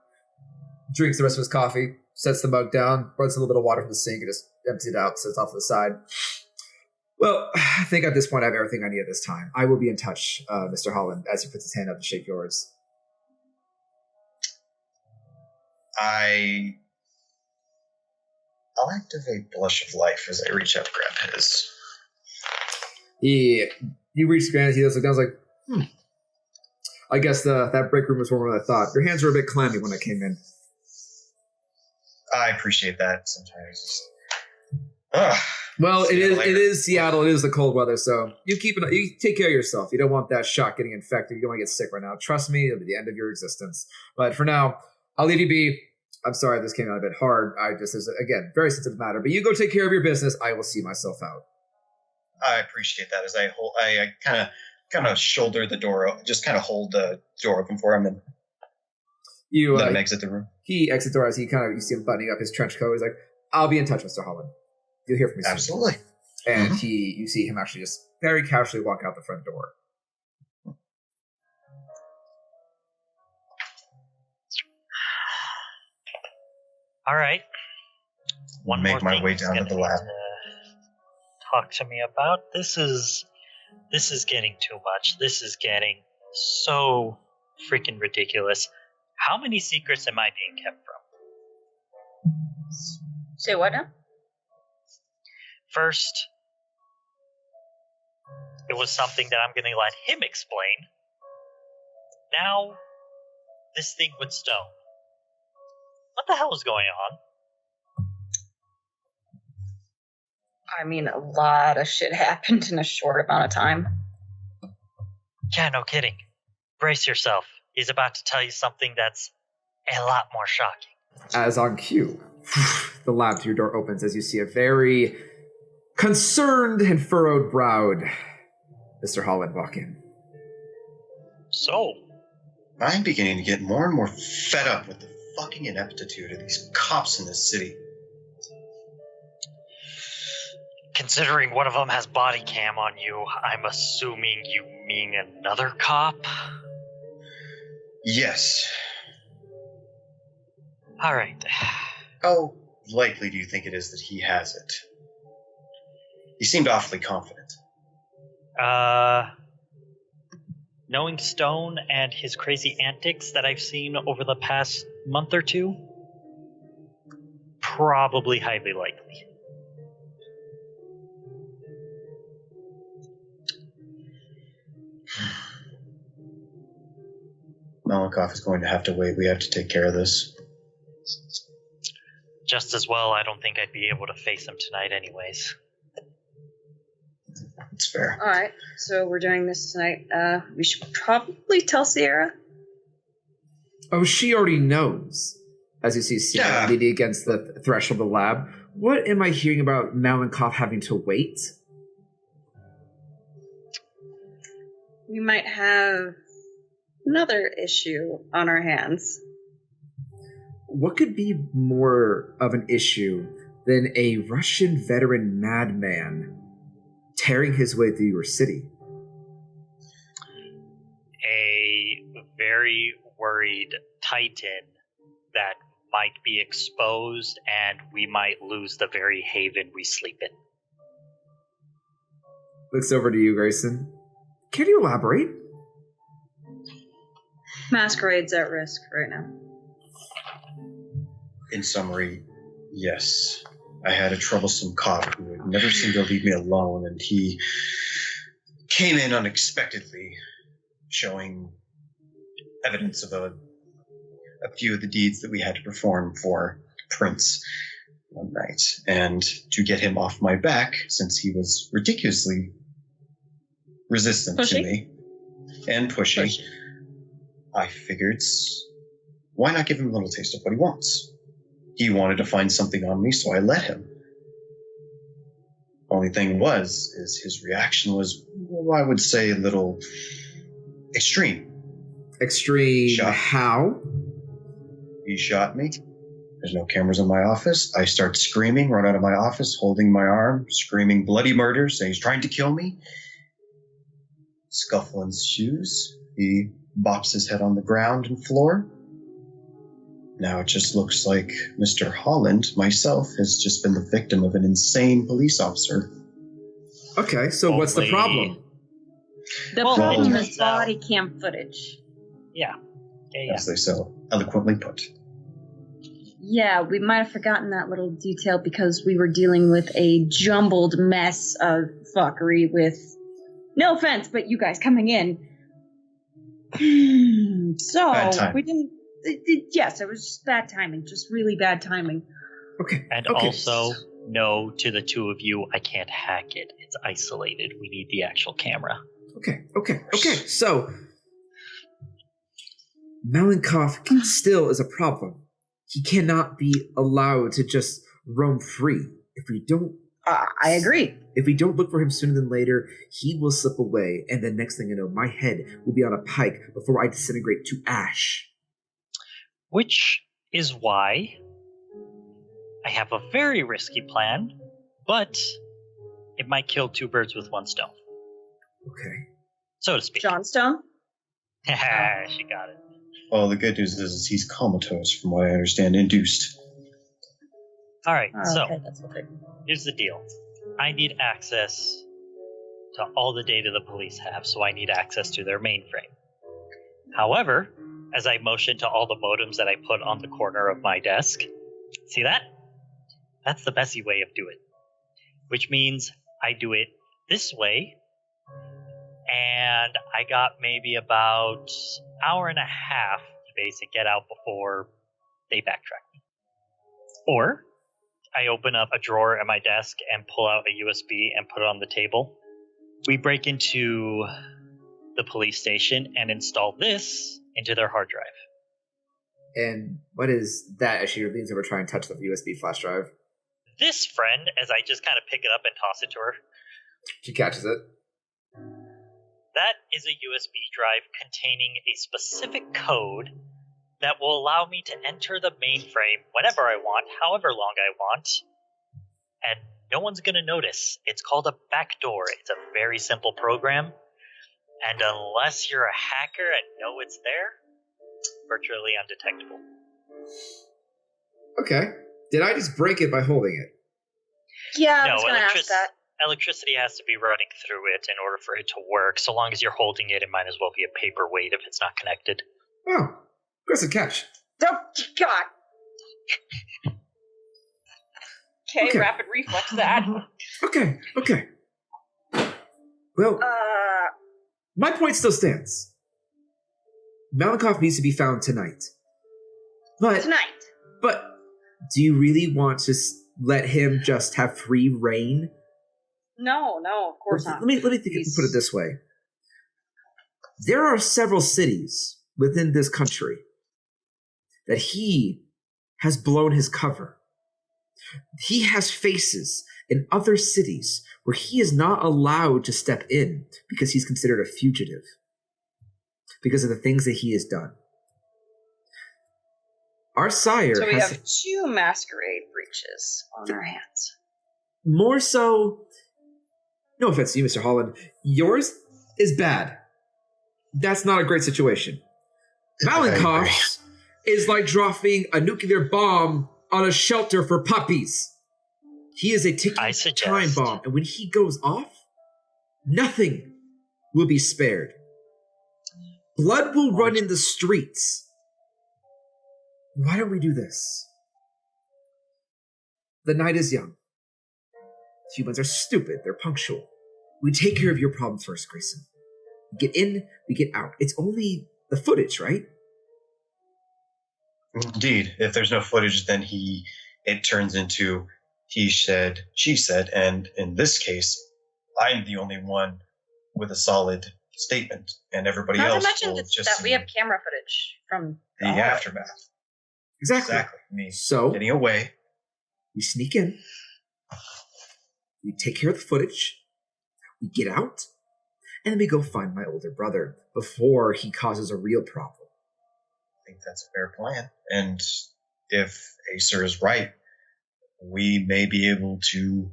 drinks the rest of his coffee, sets the mug down, runs a little bit of water from the sink, and just empties it out, sets off to the side. Well, I think at this point I have everything I need at this time. I will be in touch, Mr. Holland, as he puts his hand up to shake yours. I'll activate Blush of Life as I reach out to grab his. You reach the hand, he does look down, like, I guess that break room was warmer than I thought. Your hands were a bit clammy when I came in. I appreciate that sometimes. Well, it is Seattle. It is the cold weather, so you take care of yourself. You don't want that shot getting infected. You don't want to get sick right now. Trust me, it'll be the end of your existence. But for now, I'll leave you be. I'm sorry this came out a bit hard. Again, very sensitive matter. But you go take care of your business. I will see myself out. I appreciate that. As I kind of shoulder the door, just kind of hold the door open for him, and let him exit the room. He exits the door as you see him buttoning up his trench coat. He's like, "I'll be in touch, Mr. Holland. You'll hear from me soon." Absolutely. And you see him actually just very casually walk out the front door. All right. Make my way down to the lab. Talk to me about this is getting too much. This is getting so freaking ridiculous. How many secrets am I being kept from? Say what now? First, it was something that I'm going to let him explain. Now, this thing with Stone. What the hell is going on? I mean, a lot of shit happened in a short amount of time. Yeah, no kidding. Brace yourself. He's about to tell you something that's a lot more shocking. As on cue, the lab to your door opens as you see a very concerned and furrowed-browed Mr. Holland walk in. So? I'm beginning to get more and more fed up with the fucking ineptitude of these cops in this city. Considering one of them has body cam on you, I'm assuming you mean another cop? Yes. Alright. How likely do you think it is that he has it? He seemed awfully confident. knowing Stone and his crazy antics that I've seen over the past month or two, probably highly likely. Malakoff is going to have to wait. We have to take care of this. Just as well, I don't think I'd be able to face him tonight anyways. It's fair. All right, so we're doing this tonight. We should probably tell Sierra. Oh, she already knows. As you see Sierra leaning against the threshold of the lab. What am I hearing about Malakoff having to wait? We might have another issue on our hands. What could be more of an issue than a Russian veteran madman tearing his way through your city? A very worried Titan that might be exposed, and we might lose the very haven we sleep in. Looks over to you, Grayson. Can you elaborate? Masquerade's at risk right now. In summary, yes. I had a troublesome cop who would never seem to leave me alone, and he came in unexpectedly, showing evidence of a few of the deeds that we had to perform for Prince one night. And to get him off my back, since he was ridiculously resistant to me and pushy, I figured, why not give him a little taste of what he wants? He wanted to find something on me, so I let him. Only thing is his reaction was, well, I would say, a little extreme. Extreme how? He shot me. There's no cameras in my office. I start screaming, run out of my office, holding my arm, screaming bloody murder, saying he's trying to kill me. Scuffle ensues. He bops his head on the ground and floor. Now it just looks like Mr. Holland, myself, has just been the victim of an insane police officer. Okay, so what's the problem? The problem is body cam footage. Yeah. As they so eloquently put. Yeah, we might have forgotten that little detail because we were dealing with a jumbled mess of fuckery with, no offense, but you guys coming in. So, we didn't... Yes, it was just bad timing. Just really bad timing. Okay. And also, no, to the two of you, I can't hack it. It's isolated. We need the actual camera. Okay. So, Malakoff still is a problem. He cannot be allowed to just roam free. If we don't... I agree. If we don't look for him sooner than later, he will slip away, and the next thing I know, my head will be on a pike before I disintegrate to ash. Which is why I have a very risky plan, but it might kill two birds with one stone. Okay. So to speak. Johnstone? She got it. Well, the good news is he's comatose, from what I understand, induced. Alright, so that's okay. Here's the deal. I need access to all the data the police have, so I need access to their mainframe. However, as I motion to all the modems that I put on the corner of my desk, see that? That's the Bessie way of doing it. Which means I do it this way, and I got maybe about an hour and a half to basically get out before they backtrack me. Or I open up a drawer at my desk and pull out a USB and put it on the table. We break into the police station and install this into their hard drive. And what is that as she leans over trying to touch the USB flash drive? This, friend, as I just kind of pick it up and toss it to her. She catches it. That is a USB drive containing a specific code that will allow me to enter the mainframe whenever I want, however long I want, and no one's going to notice. It's called a backdoor. It's a very simple program, and unless you're a hacker and know it's there, virtually undetectable. Okay. Did I just break it by holding it? Yeah, I was going to ask that. electricity has to be running through it in order for it to work. So long as you're holding it, it might as well be a paperweight if it's not connected. Oh, aggressive catch. Oh, God. Okay. Rapid reflex that. Okay. Well, my point still stands. Malakoff needs to be found tonight. But do you really want to let him just have free reign? No, of course not. Let me put it this way. There are several cities within this country that he has blown his cover. He has faces in other cities where he is not allowed to step in because he's considered a fugitive because of the things that he has done. Our sire So we have 2 masquerade breaches on our hands. More so, no offense to you, Mr. Holland, yours is bad. That's not a great situation. Malakoff's is like dropping a nuclear bomb on a shelter for puppies. He is a ticking time bomb, and when he goes off, nothing will be spared. Blood will run in the streets. Why don't we do this? The night is young. Humans are stupid. They're punctual. We take care of your problem first, Grayson. We get in, we get out. It's only the footage, right? Indeed. If there's no footage, then it turns into he said, she said, and in this case, I'm the only one with a solid statement, and everybody else will just that we have camera footage from the aftermath. Exactly. Me so getting away. We sneak in. We take care of the footage. We get out. And then we go find my older brother before he causes a real problem. I think that's a fair plan. And if Acer is right, we may be able to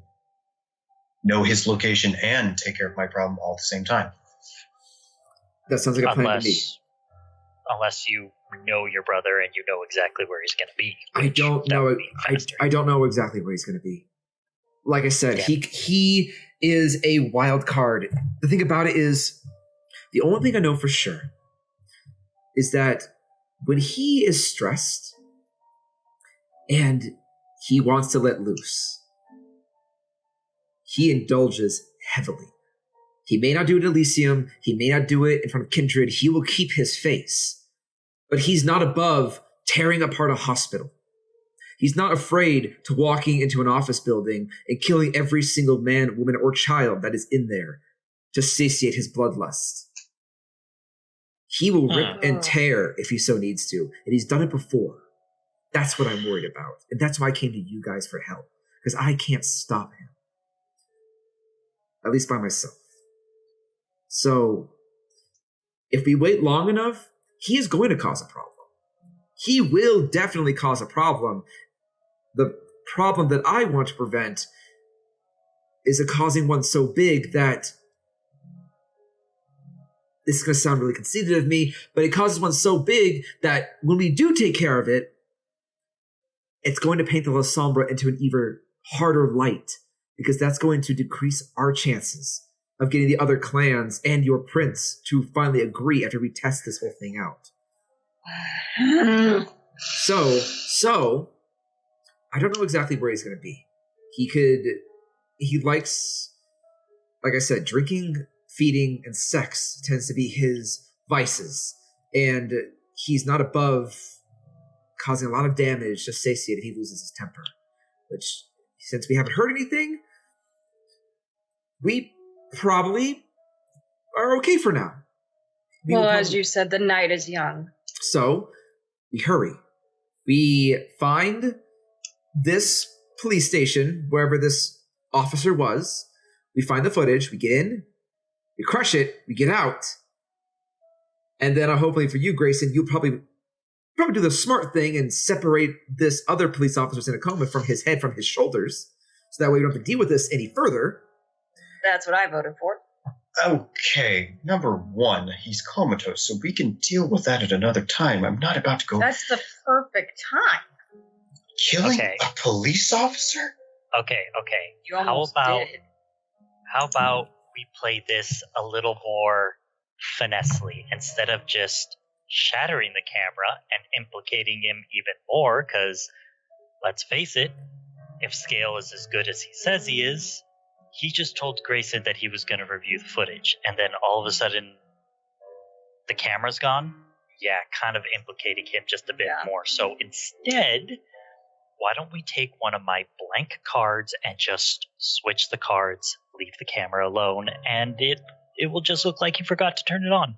know his location and take care of my problem all at the same time. That sounds like a plan to me. Unless you know your brother and you know exactly where he's going to be. I don't know. I don't know exactly where he's going to be. Like I said, he is a wild card. The thing about it is, the only thing I know for sure is that when he is stressed and he wants to let loose, he indulges heavily. He may not do it in Elysium. He may not do it in front of kindred. He will keep his face. But he's not above tearing apart a hospital. He's not afraid to walking into an office building and killing every single man, woman, or child that is in there to satiate his bloodlust. He will rip and tear if he so needs to, and he's done it before. That's what I'm worried about, and that's why I came to you guys for help, because I can't stop him. At least by myself. So, if we wait long enough, he is going to cause a problem. He will definitely cause a problem. The problem that I want to prevent is causing one so big that, this is going to sound really conceited of me, but it causes one so big that when we do take care of it, it's going to paint the La Sombra into an even harder light, because that's going to decrease our chances of getting the other clans and your prince to finally agree after we test this whole thing out. So, I don't know exactly where he's going to be. He likes, like I said, drinking, feeding, and sex tends to be his vices. And he's not above causing a lot of damage to satiate if he loses his temper. Which, since we haven't heard anything, we probably are okay for now. As you said, the night is young. So, we hurry. We find this police station, wherever this officer was. We find the footage. We get in. We crush it. We get out. And then, hopefully for you, Grayson, you'll probably do the smart thing and separate this other police officer's in a coma from his head from his shoulders. So that way we don't have to deal with this any further. That's what I voted for. Okay, number one, he's comatose, so we can deal with that at another time. I'm not about to go... That's the perfect time. Killing a police officer? Okay. You almost did. How about we play this a little more finessely instead of just shattering the camera and implicating him even more? Because let's face it, if Scale is as good as he says he is, he just told Grayson that he was going to review the footage, and then all of a sudden the camera's gone. Yeah, kind of implicating him just a bit more. So instead, why don't we take one of my blank cards and just switch the cards, leave the camera alone, and it will just look like he forgot to turn it on.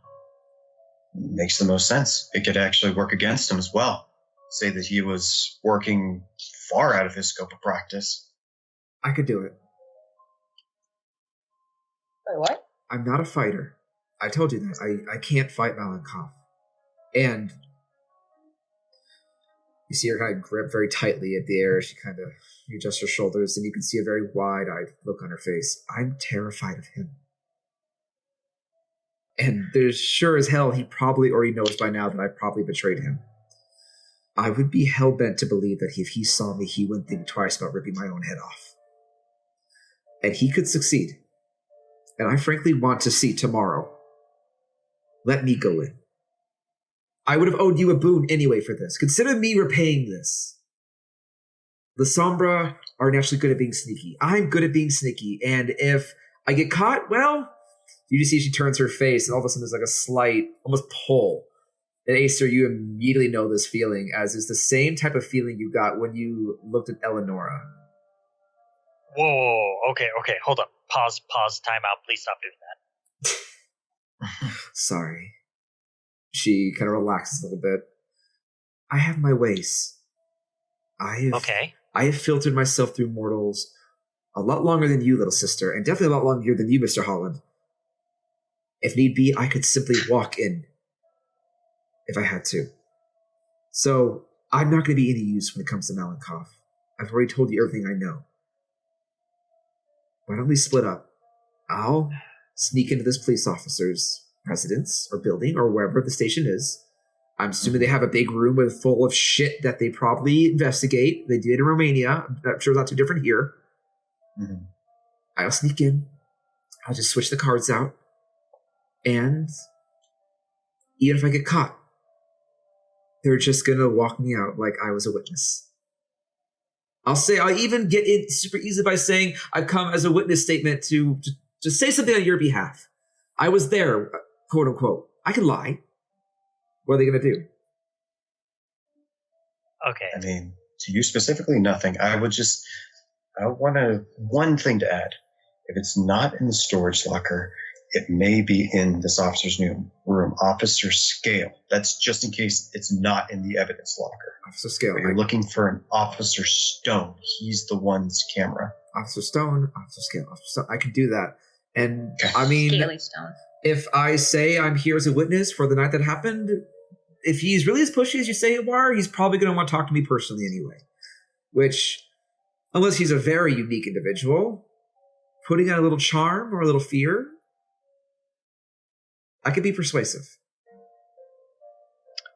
Makes the most sense. It could actually work against him as well. Say that he was working far out of his scope of practice. I could do it. Wait, what? I'm not a fighter. I told you that. I can't fight Malankov. And you see her kind of grip very tightly at the air. She kind of adjusts her shoulders, and you can see a very wide-eyed look on her face. I'm terrified of him. And there's sure as hell he probably already knows by now that I probably betrayed him. I would be hell-bent to believe that if he saw me, he wouldn't think twice about ripping my own head off. And he could succeed. And I frankly want to see tomorrow. Let me go in. I would have owed you a boon anyway for this. Consider me repaying this. The Sombra are naturally good at being sneaky. I'm good at being sneaky. And if I get caught, well, you just see she turns her face, and all of a sudden there's like a slight, almost pull. And Acer, you immediately know this feeling, as is the same type of feeling you got when you looked at Eleonora. Whoa, okay, hold up. Pause, time out. Please stop doing that. Sorry. She kind of relaxes a little bit. I have my ways. I have filtered myself through mortals a lot longer than you, little sister, and definitely a lot longer than you, Mr. Holland. If need be, I could simply walk in if I had to. So, I'm not going to be any use when it comes to Malankov. I've already told you everything I know. Why don't we split up? I'll sneak into this police officer's residence or building or wherever the station is. I'm assuming they have a big room full of shit that they probably investigate. They did in Romania. I'm sure it's not too different here. Mm-hmm. I'll sneak in. I'll just switch the cards out. And even if I get caught, they're just going to walk me out like I was a witness. I'll even get in super easy by saying I've come as a witness statement to say something on your behalf. I was there, quote unquote. I can lie. What are they going to do? Okay. I mean, to you specifically, nothing. I want one thing to add. If it's not in the storage locker, it may be in this officer's new room. Officer Scale. That's just in case it's not in the evidence locker. Officer Scale. But you're looking for an Officer Stone. He's the one's camera. Officer Stone, Officer Scale, Officer Stone. I can do that. And okay. I mean, Scaly Stone. If I say I'm here as a witness for the night that happened, if he's really as pushy as you say you are, he's probably going to want to talk to me personally anyway. Which, unless he's a very unique individual, putting on a little charm or a little fear, I could be persuasive.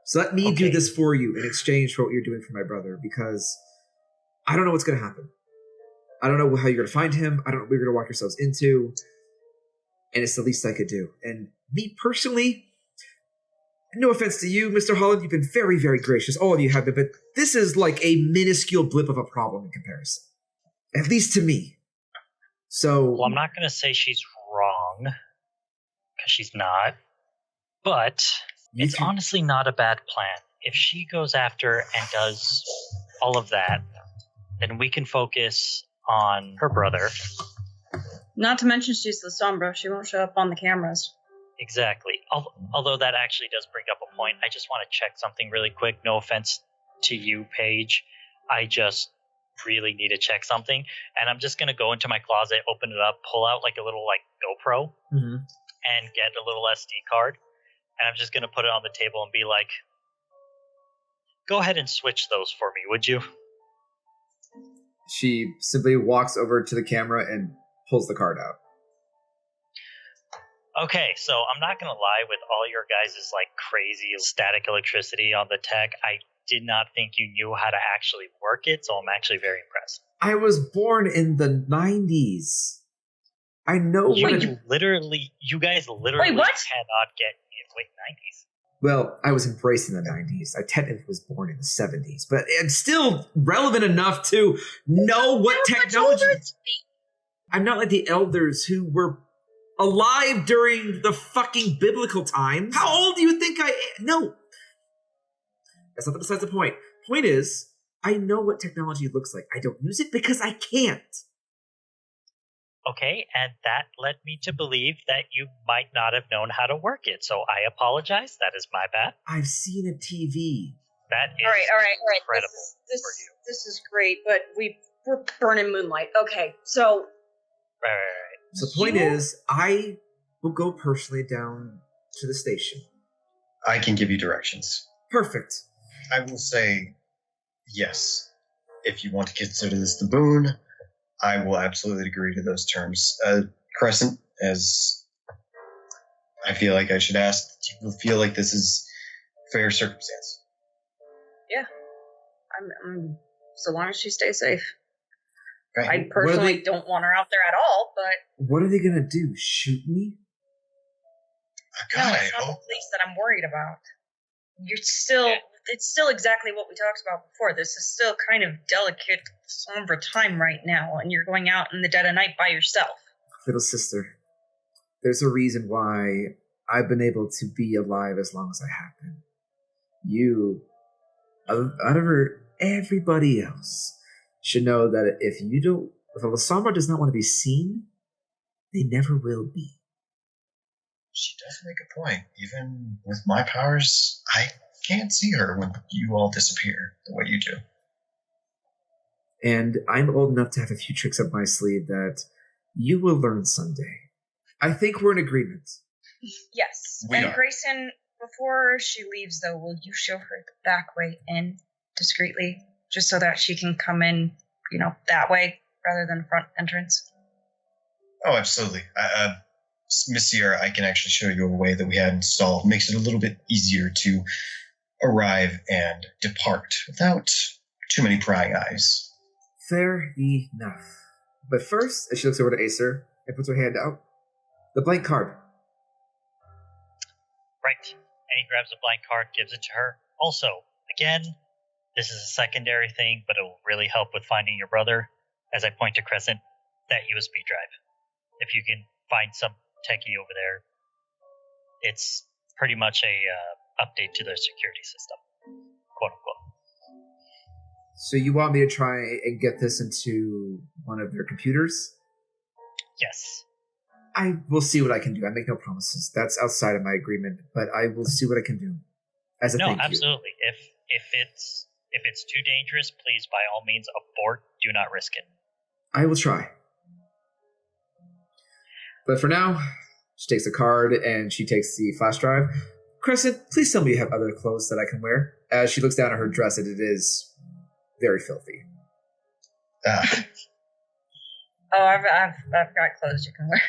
So let me do this for you in exchange for what you're doing for my brother, because I don't know what's going to happen. I don't know how you're going to find him. I don't know what you're going to walk yourselves into. And it's the least I could do. And me personally, no offense to you, Mr. Holland, you've been very, very gracious. All of you have been, but this is like a minuscule blip of a problem in comparison. At least to me. So... Well, I'm not going to say she's wrong, because she's not. But it's honestly not a bad plan. If she goes after and does all of that, then we can focus on her brother. Not to mention she's the Sombra. She won't show up on the cameras. Exactly. Although that actually does bring up a point. I just want to check something really quick. No offense to you, Paige. I just really need to check something. And I'm just going to go into my closet, open it up, pull out like a little GoPro, and get a little SD card. And I'm just going to put it on the table and be like, go ahead and switch those for me, would you? She simply walks over to the camera and pulls the card out. Okay, so I'm not going to lie, with all your guys' crazy static electricity on the tech, I did not think you knew how to actually work it, so I'm actually very impressed. I was born in the 90s. I know You what. you guys literally what? cannot get wait 90s. Well, I was embraced in the 90s. I technically was born in the 70s, but it's still relevant enough to know what technology. I'm not like the elders who were alive during the fucking biblical times. How old do you think I am? No. That's not besides the point. Point is, I know what technology looks like. I don't use it because I can't. Okay, and that led me to believe that you might not have known how to work it. So I apologize. That is my bad. I've seen a TV. That is All right. incredible This is great, but we're burning moonlight. Okay, so Right. So the point is, I will go personally down to the station. I can give you directions. Perfect. I will say yes. If you want to consider this the boon, I will absolutely agree to those terms. Crescent, as I feel like I should ask, do you feel like this is fair circumstance? yeah, I'm so long as she stays safe. Right. I personally don't want her out there at all, but What are they going to do? Shoot me? God, no, I it's not the hope. police that I'm worried about. It's still exactly what we talked about before. This is still kind of delicate, somber time right now, and you're going out in the dead of night by yourself. Little sister, there's a reason why I've been able to be alive as long as I have been. You, out of everybody else, should know that if a Lasama does not want to be seen, they never will be. She does make a point. Even with my powers, I can't see her when you all disappear the way you do. And I'm old enough to have a few tricks up my sleeve that you will learn someday. I think we're in agreement. Yes. We And are. Grayson, before she leaves, though, will you show her the back way in discreetly, just so that she can come in, that way rather than the front entrance? Oh, absolutely. Miss Sierra, I can actually show you a way that we had installed. Makes it a little bit easier to arrive and depart without too many prying eyes. Fair enough. But first, as she looks over to Acer and puts her hand out, the blank card. Right. And he grabs a blank card, gives it to her. Also, again, this is a secondary thing, but it will really help with finding your brother. As I point to Crescent, that USB drive. If you can find some techie over there, it's pretty much a update to their security system, quote unquote. So you want me to try and get this into one of their computers? Yes. I will see what I can do. I make no promises. That's outside of my agreement, but I will see what I can do. As a No, thank you. absolutely. If it's too dangerous, please by all means abort. Do not risk it. I will try. But for now, she takes the card and she takes the flash drive. Crescent, please tell me you have other clothes that I can wear. As she looks down at her dress, and it is very filthy. Oh, I've got clothes you can wear.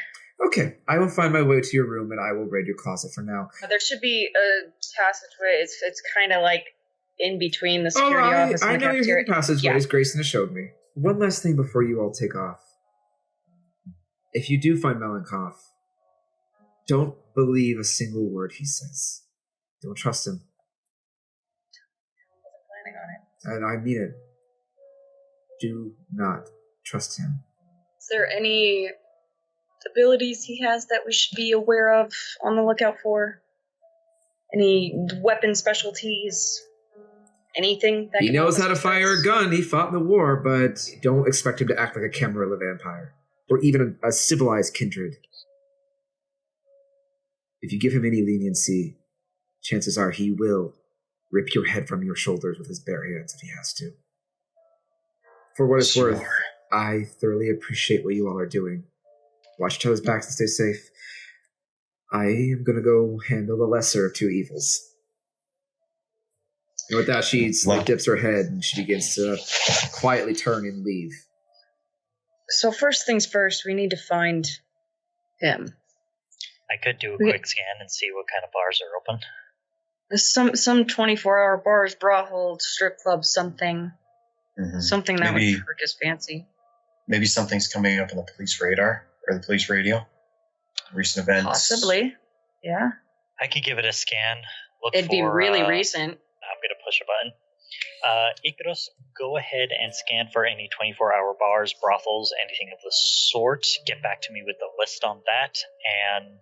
Okay, I will find my way to your room and I will raid your closet for now. There should be a passageway. It's kind of like in between the security office and I the know your cafeteria. hidden passageways. Yeah. Grayson has showed me. One last thing before you all take off. If you do find Melanchoth, don't believe a single word he says. Don't trust him. Planning on it. And I mean it. Do not trust him. Is there any abilities he has that we should be aware of, on the lookout for? Any weapon specialties? Anything that He can knows help how us to fire a defense? gun. He fought in the war, but don't expect him to act like a Camarilla vampire. Or even a civilized kindred. If you give him any leniency, chances are he will rip your head from your shoulders with his bare hands if he has to. For what it's worth, I thoroughly appreciate what you all are doing. Watch each other's backs and stay safe. I am going to go handle the lesser of two evils. And with that, she dips her head and she begins to quietly turn and leave. So first things first, we need to find him. I could do a quick scan and see what kind of bars are open. There's some 24-hour bars, brothel, strip club, something. Mm-hmm. Something that Maybe- would perk his fancy. Maybe something's coming up on the police radar. or the police radio? Recent events? Possibly. Yeah. I could give it a scan. It'd be really recent. I'm going to push a button. Icarus, go ahead and scan for any 24-hour bars, brothels, anything of the sort. Get back to me with the list on that. And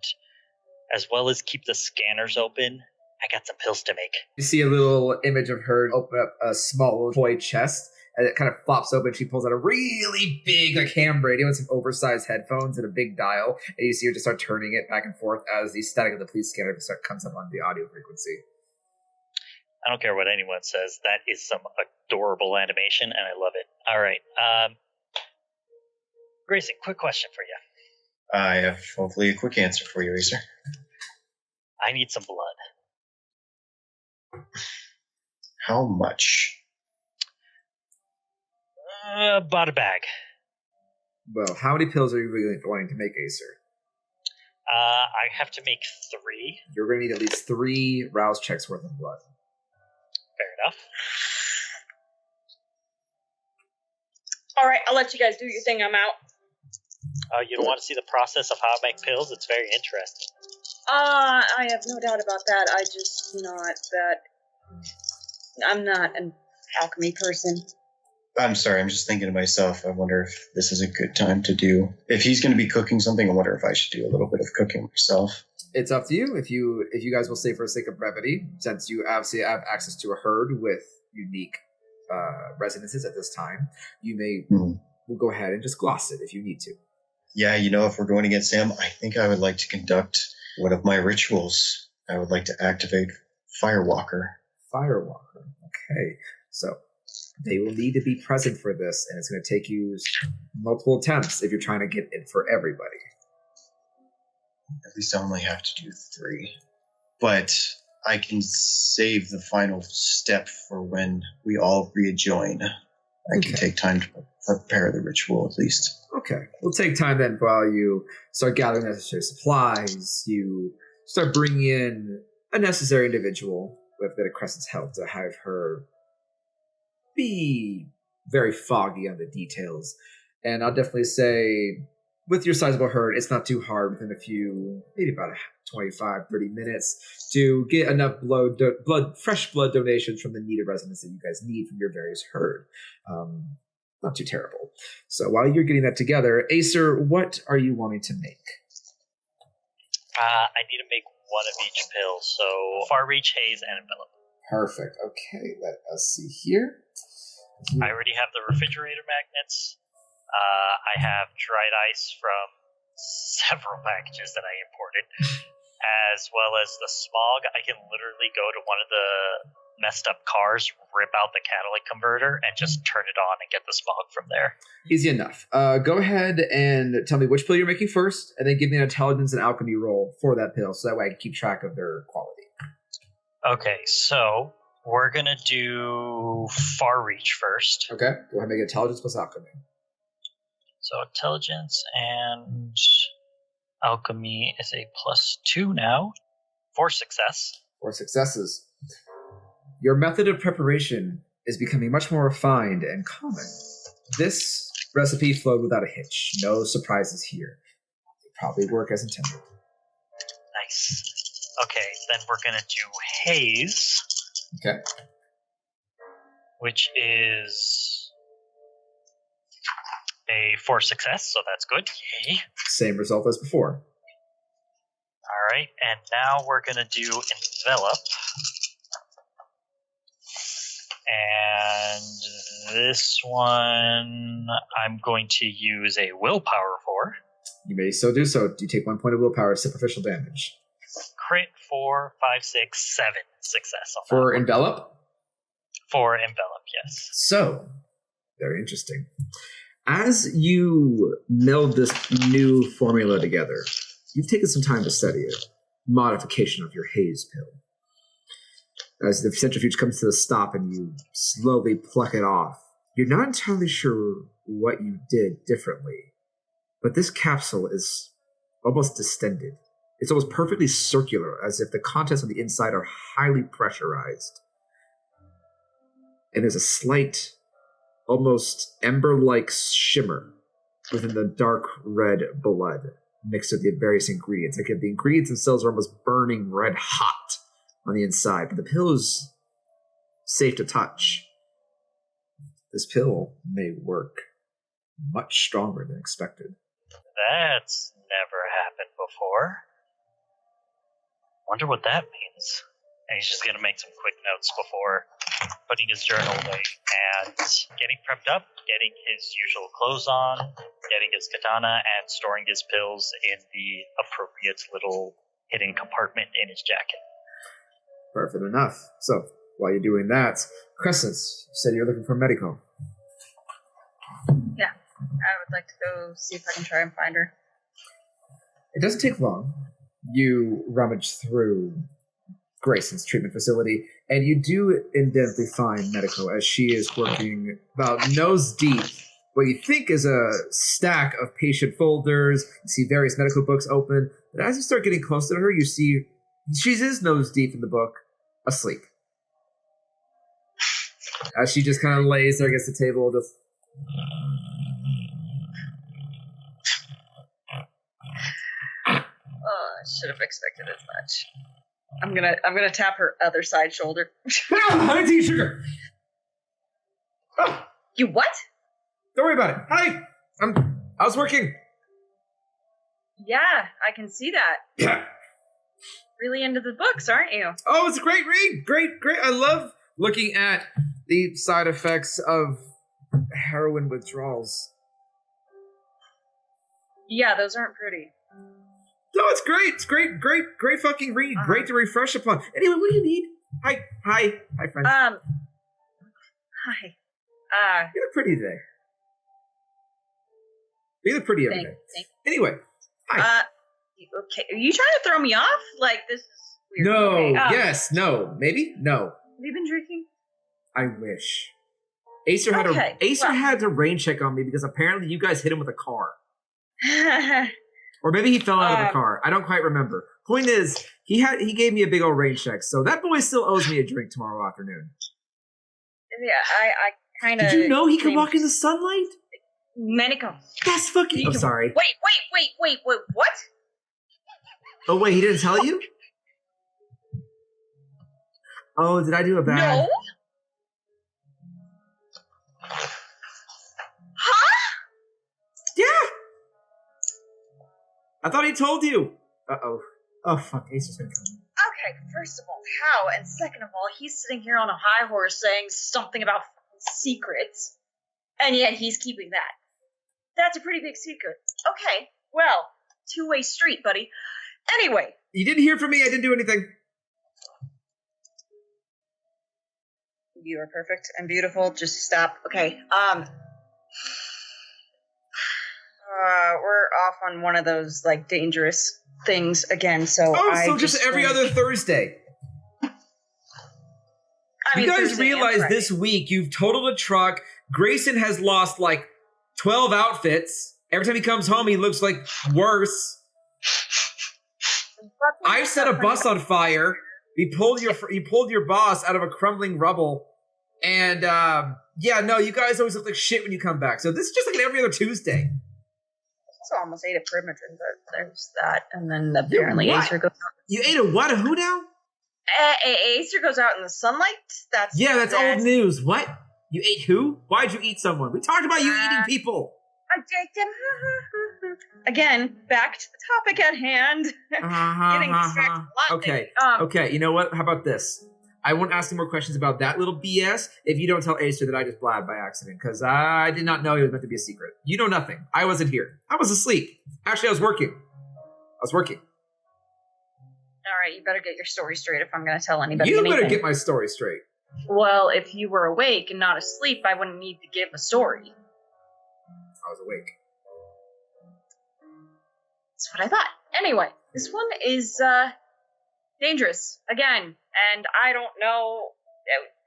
as well as keep the scanners open, I got some pills to make. You see a little image of her open up a small toy chest, and it kind of flops open. She pulls out a really big ham radio with some oversized headphones and a big dial, and you see her just start turning it back and forth as the static of the police scanner comes up on the audio frequency. I don't care what anyone says. That is some adorable animation, and I love it. All right. Grayson, quick question for you. I have hopefully a quick answer for you, Acer. I need some blood. How much? About a bag. Well, how many pills are you really wanting to make, Acer? I have to make 3. You're going to need at least 3 rouse checks worth of blood. Fair enough. All right, I'll let you guys do your thing. I'm out. You don't want to see the process of how I make pills? It's very interesting. I have no doubt about that. I'm not an alchemy person. I'm sorry, I'm just thinking to myself, I wonder if this is a good time to do... If he's going to be cooking something, I wonder if I should do a little bit of cooking myself. It's up to you. If you guys will say for the sake of brevity, since you obviously have access to a herd with unique residences at this time, you may we'll go ahead and just gloss it if you need to. Yeah, if we're going against Sam, I think I would like to conduct one of my rituals. I would like to activate Firewalker. Firewalker. Okay. So they will need to be present for this, and it's going to take you multiple attempts if you're trying to get it for everybody. At least I only have to do 3. But I can save the final step for when we all rejoin. I can take time to prepare the ritual, at least. Okay. We'll take time then while you start gathering necessary supplies. You start bringing in a necessary individual with a bit of Crescent's help to have her be very foggy on the details. And I'll definitely say, with your sizable herd, it's not too hard within maybe about 25, 30 minutes to get enough fresh blood donations from the needed residents that you guys need from your various herd. Not too terrible. So while you're getting that together, Acer, what are you wanting to make? I need to make 1 of each pill, so Far Reach, Haze, and Envelope. Perfect. Okay, let us see here. I already have the refrigerator magnets. I have dried ice from several packages that I imported, as well as the smog. I can literally go to one of the messed up cars, rip out the catalytic converter, and just turn it on and get the smog from there. Easy enough. Go ahead and tell me which pill you're making first, and then give me an intelligence and alchemy roll for that pill, so that way I can keep track of their quality. Okay, so we're going to do Far Reach first. Okay, go ahead and make intelligence plus alchemy. So intelligence and alchemy is a +2 now. 4 success. 4 successes. Your method of preparation is becoming much more refined and common. This recipe flowed without a hitch. No surprises here. They probably work as intended. Nice. Okay, then we're going to do Haze. Okay. Which is a 4 success, so that's good. Yay. Same result as before. All right, and now we're going to do Envelop. And this one I'm going to use a willpower for. You may so do so. You take 1 point of willpower, superficial damage. Crit 4, 5, 6, 7 success. On for envelop? For envelop, yes. So, very interesting. As you meld this new formula together, you've taken some time to study it. Modification of your haze pill. As the centrifuge comes to a stop and you slowly pluck it off, you're not entirely sure what you did differently, but this capsule is almost distended. It's almost perfectly circular, as if the contents on the inside are highly pressurized. And there's a slight, almost ember-like shimmer within the dark red blood mixed with the various ingredients. Like the ingredients themselves are almost burning red hot on the inside, but the pill is safe to touch. This pill may work much stronger than expected. That's never happened before. Wonder what that means. And he's just going to make some quick notes before putting his journal away and getting prepped up, getting his usual clothes on, getting his katana, and storing his pills in the appropriate little hidden compartment in his jacket. Perfect enough. So, while you're doing that, Crescent, you said you're looking for Medico. Yeah, I would like to go see if I can try and find her. It doesn't take long. You rummage through Grayson's treatment facility, and you do indently find Medico as she is working about nose deep. What you think is a stack of patient folders. You see various medical books open, but as you start getting close to her, you see she is nose deep in the book, asleep. As she just kind of lays there against the table, just... I should have expected as much. I'm gonna tap her other side shoulder. Honey tea sugar! Oh, You what? don't worry about it. Hi! I was working. Yeah, I can see that. Yeah. Really into the books, aren't you? Oh, it's a great read. Great. I love looking at the side effects of heroin withdrawals. Yeah, those aren't pretty. No, it's great. It's great fucking read. Uh-huh. Great to refresh upon. Anyway, what do you need? Hi, friend. Hi. You look pretty today. You look pretty every day. Thanks. Anyway, hi. Okay, are you trying to throw me off? Like, this is weird. No, Okay, yes, no, maybe, no. Have you been drinking? I wish. Acer had a rain check on me because apparently you guys hit him with a car. Or maybe he fell out of the car. I don't quite remember. Point is, he gave me a big old rain check, so that boy still owes me a drink tomorrow afternoon. Yeah, I kind of... Did you know he could walk in the sunlight? Medico. That's fucking... I'm sorry. Wait, what? Oh, wait, he didn't tell you? Oh, did I do a bad... No? Huh? Yeah! I thought he told you. Uh-oh. Oh, fuck. Acer's gonna come. Okay, first of all, how? And second of all, he's sitting here on a high horse saying something about secrets, and yet he's keeping that. That's a pretty big secret. Okay, well, two-way street, buddy. Anyway. You didn't hear from me. I didn't do anything. You are perfect and beautiful. Just stop. Okay, we're off on one of those, like, dangerous things again, so so just every other Thursday. You guys Thursday realize this week you've totaled a truck. Grayson has lost like 12 outfits. Every time he comes home, he looks like worse. I set a bus on fire. He pulled your boss out of a crumbling rubble. And you guys always look like shit when you come back. So this is just like every other Tuesday. So almost ate a Primogen, but there's that. And then apparently Acer goes out. You ate a what? A who now? Acer goes out in the sunlight. That's old news. What? You ate who? Why'd you eat someone? We talked about you eating people. I did them. Again, back to the topic at hand. Getting distracted a lot. Okay. You know what? How about this? I won't ask any more questions about that little BS if you don't tell Acer that I just blabbed by accident, because I did not know it was meant to be a secret. You know nothing. I wasn't here. I was asleep. Actually, I was working. All right, you better get your story straight if I'm going to tell anybody You anything. better get my story straight. Well, if you were awake and not asleep, I wouldn't need to give a story. I was awake. That's what I thought. Anyway, this one is dangerous again, and I don't know.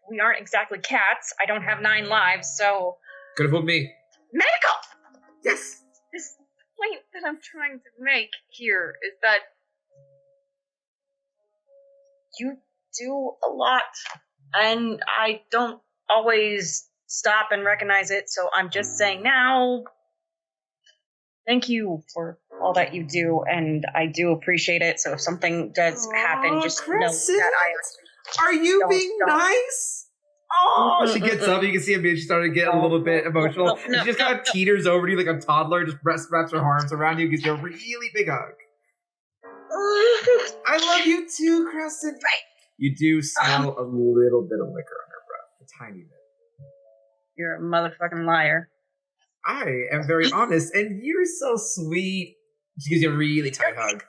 We aren't exactly cats. I don't have 9 lives, so. Could have fooled me. Medical. Yes. This point that I'm trying to make here is that you do a lot, and I don't always stop and recognize it. So I'm just saying now. Thank you for all that you do, and I do appreciate it. So if something does happen, just know Crescent, that I actually are you don't- being don't. nice? Oh, she gets up. You can see immediately she started getting a little bit emotional. And she just kind of teeters over to you like a toddler, just wraps her arms around you, gives you a really big hug. I love you too, Crescent. Right. You do smell a little bit of liquor on her breath, a tiny bit. You're a motherfucking liar. I am very honest, and you're so sweet. She gives you a really tight hug.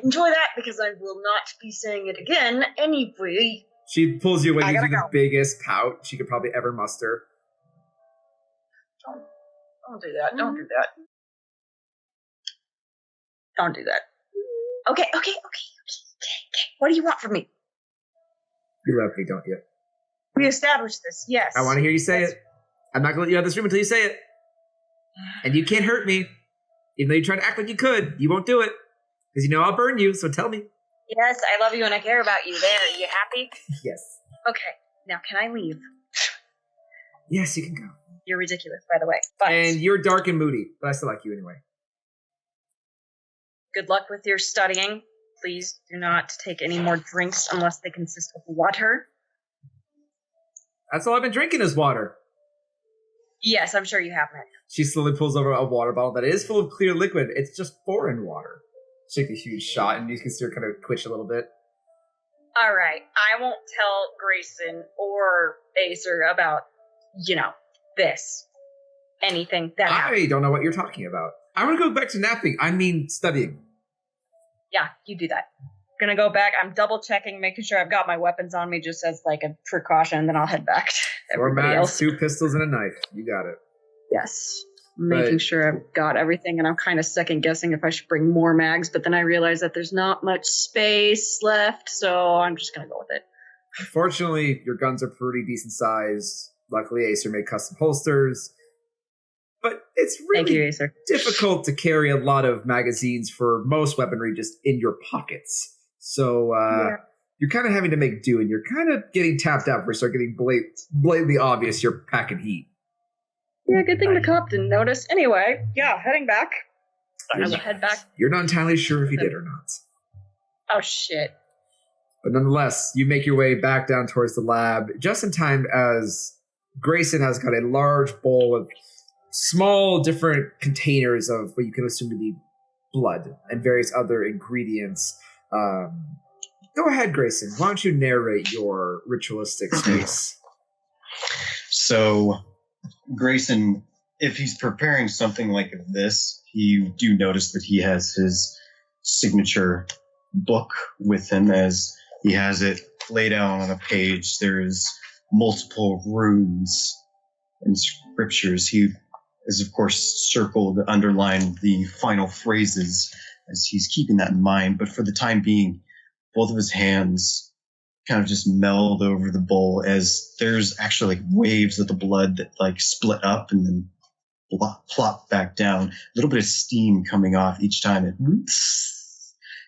Enjoy that, because I will not be saying it again anyway. She pulls you away, I gives you gotta the biggest pout she could probably ever muster. Don't do that. Don't do that. Don't do that. Okay. What do you want from me? You love me, don't you? We established this, yes. I want to hear you say it. I'm not going to let you out of this room until you say it. And you can't hurt me. Even though you try to act like you could, you won't do it. Because you know I'll burn you, so tell me. Yes, I love you and I care about you. There, you happy? Yes. Okay, now can I leave? Yes, you can go. You're ridiculous, by the way. But And you're dark and moody, but I still like you anyway. good luck with your studying. Please do not take any more drinks unless they consist of water. That's all I've been drinking is water. Yes, I'm sure you haven't. She slowly pulls over a water bottle that is full of clear liquid. It's just foreign water. She takes a huge shot, and you can see her kind of twitch a little bit. All right, I won't tell Grayson or Acer about, this. Anything that happens. I don't know what you're talking about. I want to go back to napping. I mean, studying. Yeah, you do that. Gonna go back. I'm double checking, making sure I've got my weapons on me just as like a precaution, then I'll head back to 4 everybody mags, else. 2 pistols, and a knife. You got it. Yes. Making But- sure I've got everything, and I'm kind of second guessing if I should bring more mags, but then I realize that there's not much space left, so I'm just gonna go with it. Unfortunately, your guns are pretty decent sized. Luckily, Acer made custom holsters. But it's Thank you, really Acer. difficult to carry a lot of magazines for most weaponry just in your pockets. So you're kind of having to make do, and you're kind of getting tapped out for start getting blatantly obvious you're packing heat. Yeah, good thing the cop didn't notice. Anyway, yeah, heading back. I will head back. You're not entirely sure if you did or not. Oh, shit. But nonetheless, you make your way back down towards the lab just in time as Grayson has got a large bowl of small different containers of what you can assume to be blood and various other ingredients. Go ahead, Grayson. Why don't you narrate your ritualistic space? So, Grayson, if he's preparing something like this, you do notice that he has his signature book with him as he has it laid out on a page. There's multiple runes and scriptures. He is, of course, circled, underlined the final phrases as he's keeping that in mind. But for the time being, both of his hands kind of just meld over the bowl as there's actually like waves of the blood that like split up and then plop back down. A little bit of steam coming off each time.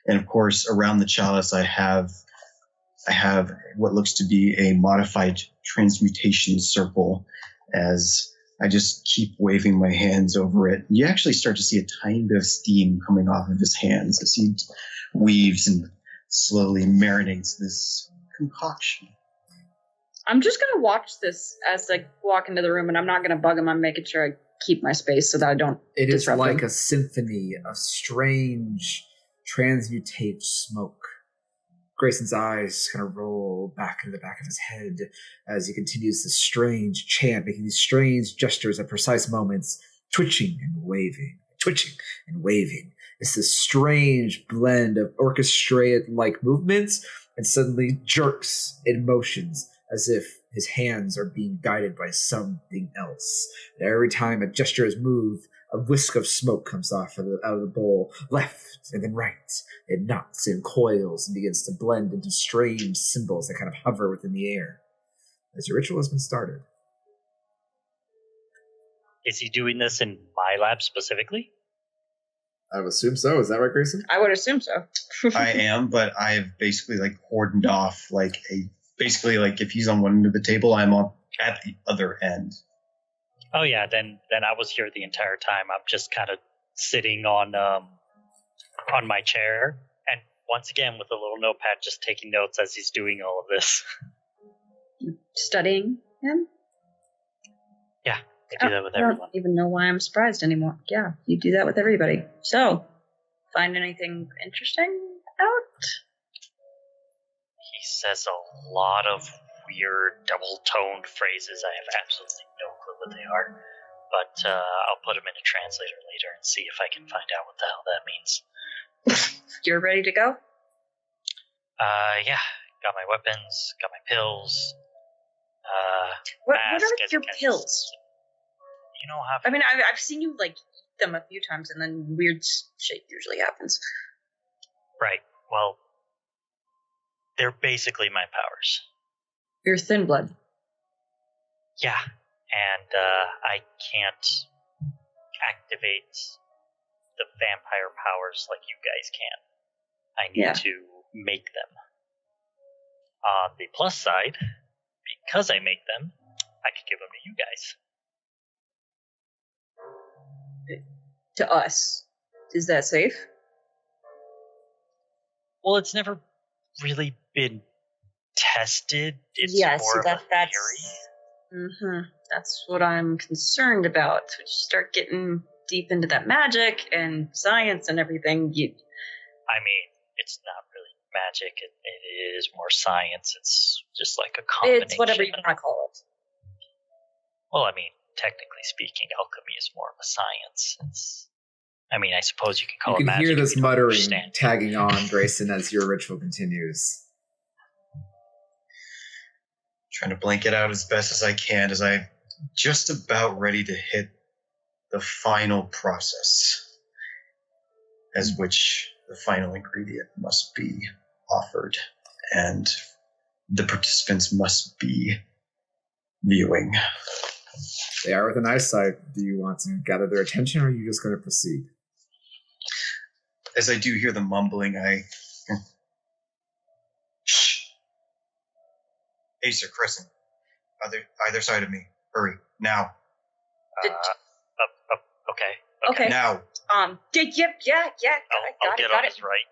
And of course, around the chalice, I have what looks to be a modified transmutation circle as I just keep waving my hands over it. You actually start to see a tiny bit of steam coming off of his hands as he weaves and slowly marinates this concoction. I'm just going to watch this as I walk into the room, and I'm not going to bug him. I'm making sure I keep my space so that I don't It is disrupt like him. a symphony of strange transmutate smoke. Grayson's eyes kind of roll back into the back of his head as he continues this strange chant, making these strange gestures at precise moments, twitching and waving. It's this strange blend of orchestrated-like movements and suddenly jerks in motions as if his hands are being guided by something else. And every time a gesture is moved, a whisk of smoke comes off out of the bowl, left and then right. It knots and coils and begins to blend into strange symbols that kind of hover within the air. As your ritual has been started. Is he doing this in my lab specifically? I would assume so. Is that right, Grayson? I would assume so. I am, but I've basically like cordoned off basically if he's on one end of the table, I'm on at the other end. Oh yeah, then I was here the entire time. I'm just kind of sitting on my chair, and once again with a little notepad, just taking notes as he's doing all of this. Studying him? Yeah, I do that with I everyone. don't even know why I'm surprised anymore. Yeah, you do that with everybody. So, find anything interesting out? He says a lot of weird double-toned phrases. I have absolutely no clue what they are, but I'll put them in a translator later and see if I can find out what the hell that means. You're ready to go? Yeah, got my weapons, got my pills. What mask, are as your you can- pills? You know how? I mean, I've seen you like eat them a few times, and then weird shit usually happens. Right. Well, they're basically my powers. You're thin blood. Yeah, and I can't activate the vampire powers like you guys can. I need to make them. On the plus side, because I make them, I could give them to you guys. To us. Is that safe? Well, it's never really been tested. It's more of a theory. Mm-hmm. That's what I'm concerned about. We start getting deep into that magic and science and everything. I mean, it's not really magic. It is more science. It's just like a combination. It's whatever you want to call it. Well, I mean, technically speaking, alchemy is more of a science. I suppose you can call it magic. You can hear this if you don't muttering understand. tagging on, Grayson, as your ritual continues. Trying to blank it out as best as I can as I'm just about ready to hit the final process, as which the final ingredient must be offered, and the participants must be viewing. They are within eyesight. Do you want to gather their attention, or are you just going to proceed? As I do hear the mumbling, Shh. Acer, Crescent, either side of me. Hurry, now. Okay. Now. Yeah. I'll get on his right.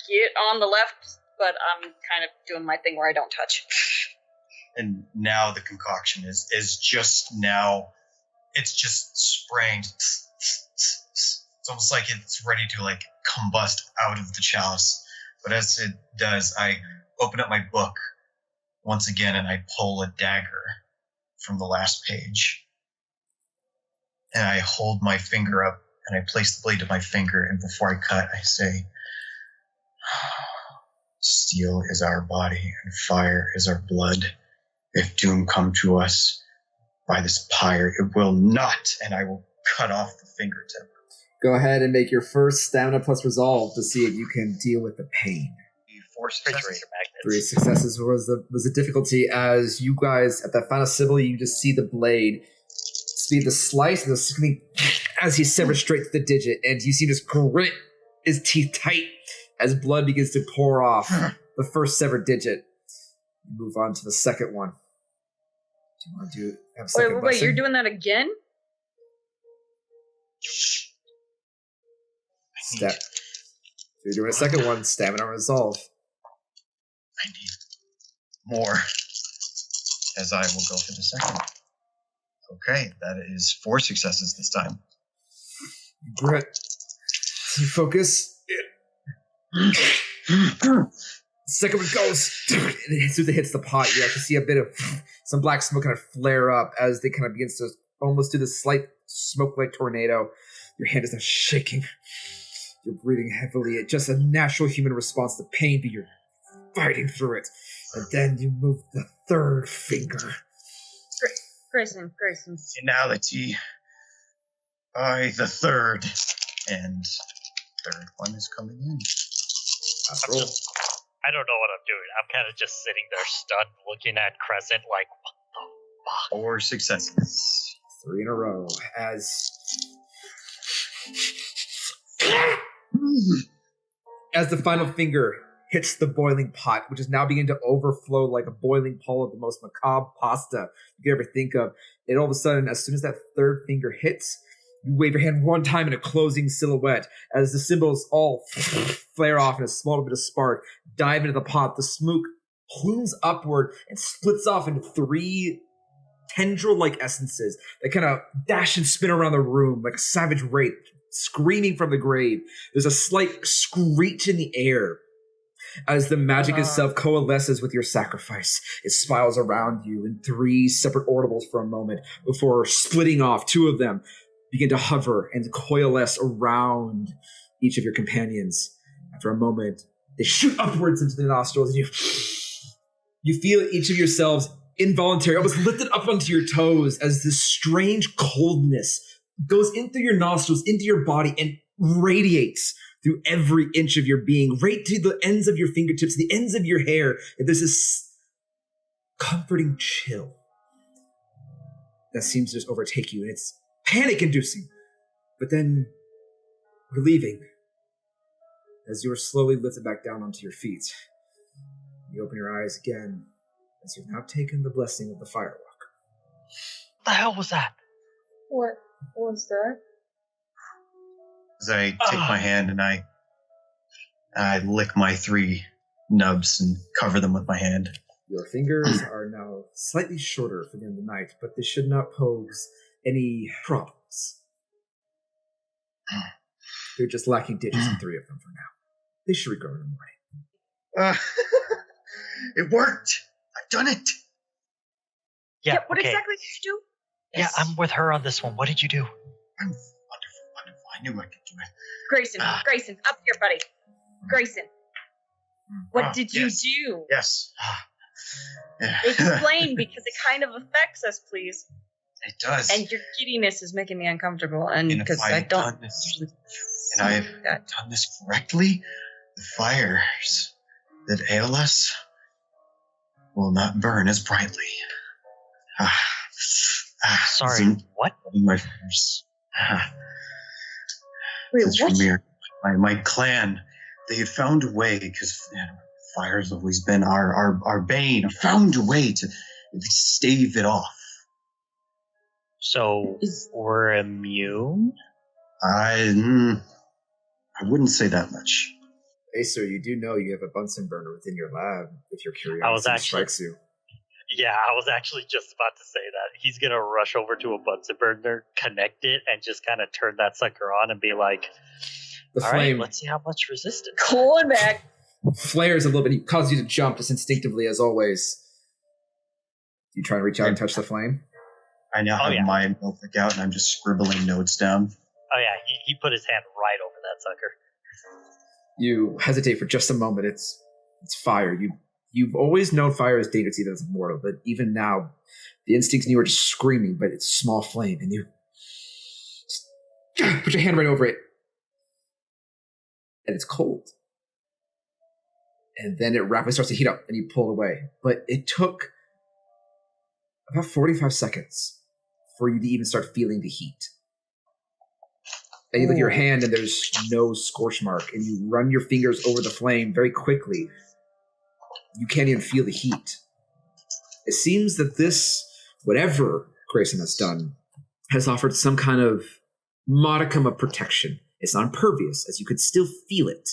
Get on the left, but I'm kind of doing my thing where I don't touch. And now the concoction is just now, it's just spraying. It's almost like it's ready to like combust out of the chalice. But as it does, I open up my book once again and I pull a dagger from the last page. And I hold my finger up and I place the blade to my finger, and before I cut, I say, "Steel is our body and fire is our blood. If doom come to us by this pyre, it will not," and I will cut off the fingertip. Go ahead and make your first stamina plus resolve to see if you can deal with the pain. 4 successes. Refrigerator magnets. 3 successes was the difficulty. As you guys at that final symbol, you just see the blade speed the slice and the scream as he severs straight to the digit, and you see this grit his teeth tight as blood begins to pour off the first severed digit. Move on to the second one. Do you want to have a second Wait, blessing? you're doing that again? So you're doing a second one, stamina resolve. I need more, as I will go for the second. Okay, that is 4 successes this time. Grit. You focus. Second one goes. As soon as it hits the pot, you actually see a bit of some black smoke kind of flare up as they kind of begins to almost do this slight smoke-like tornado. Your hand is now shaking. You're breathing heavily. It's just a natural human response to pain, but you're fighting through it. And then you move the third finger. Grayson. Finality. I, the third. And third one is coming in. Astral. I don't know what I'm doing. I'm kind of just sitting there stunned, looking at Crescent like, what the fuck? 4 successes. 3 in a row. As the final finger hits the boiling pot, which is now beginning to overflow like a boiling pool of the most macabre pasta you could ever think of. And all of a sudden, as soon as that third finger hits, you wave your hand one time in a closing silhouette as the symbols all flare off in a small bit of spark, dive into the pot. The smoke plumes upward and splits off into 3 tendril-like essences that kind of dash and spin around the room like a savage wraith screaming from the grave. There's a slight screech in the air as the magic itself coalesces with your sacrifice. It spirals around you in 3 separate orbitals for a moment before splitting off. 2 of them begin to hover and coalesce around each of your companions. After a moment, they shoot upwards into the nostrils, and you feel each of yourselves involuntary, almost lifted up onto your toes as this strange coldness goes in through your nostrils, into your body, and radiates through every inch of your being, right to the ends of your fingertips, the ends of your hair. And there's this comforting chill that seems to just overtake you, and it's panic-inducing, but then relieving as you are slowly lifted back down onto your feet. You open your eyes again as you've now taken the blessing of the firewalk. What the hell was that? What was that? As I take my hand and I lick my 3 nubs and cover them with my hand. Your fingers are now slightly shorter for the end of the night, but this should not pose any problems. You're just lacking digits in 3 of them for now. They should regrow in the morning. It worked! I've done it! Yeah, what okay. exactly did you do? Yeah, I'm with her on this one. What did you do? I'm wonderful. I knew I could do it. Grayson, up here, buddy. Grayson, what did you yes. do? Yes. Explain, because it kind of affects us, please. It does. And your giddiness is making me uncomfortable, and because I don't usually and I've see that. done this correctly, the fires that ail us will not burn as brightly. Sorry, what? My fingers. Wait, It's what? from my clan. They had found a way, because fire's always been our bane. Found a way to stave it off. So we're immune? I wouldn't say that much. Hey, sir, you do know you have a Bunsen burner within your lab if your curiosity strikes you. Yeah, I was actually just about to say that. He's going to rush over to a Bunsen burner, connect it, and just kind of turn that sucker on and be like, The all flame right, let's see how much resistance. Calling back. flares a little bit. It causes you to jump just instinctively, as always. You try to reach out and touch the flame? I now have my notebook out, and I'm just scribbling notes down. Oh, yeah, he put his hand right over that sucker. You hesitate for just a moment. It's fire. You've always known fire is dangerous, even as mortal, but even now, the instincts in you are just screaming, but it's a small flame, and you put your hand right over it, and it's cold. And then it rapidly starts to heat up, and you pull it away. But it took about 45 seconds for you to even start feeling the heat. And you look at your hand, and there's no scorch mark, and you run your fingers over the flame very quickly. You can't even feel the heat. It seems that this, whatever Grayson has done, has offered some kind of modicum of protection. It's not impervious, as you could still feel it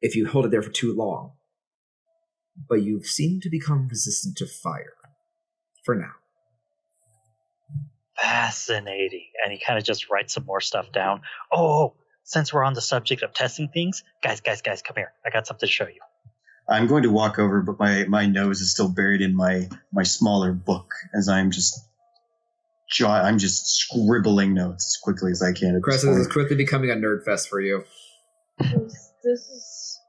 if you hold it there for too long. But you've seemed to become resistant to fire. For now. Fascinating. And he kind of just writes some more stuff down. Oh, since we're on the subject of testing things, guys, come here. I got something to show you. I'm going to walk over, but my nose is still buried in my smaller book as I'm just scribbling notes as quickly as I can. Cress, this is quickly becoming a nerd fest for you. This is...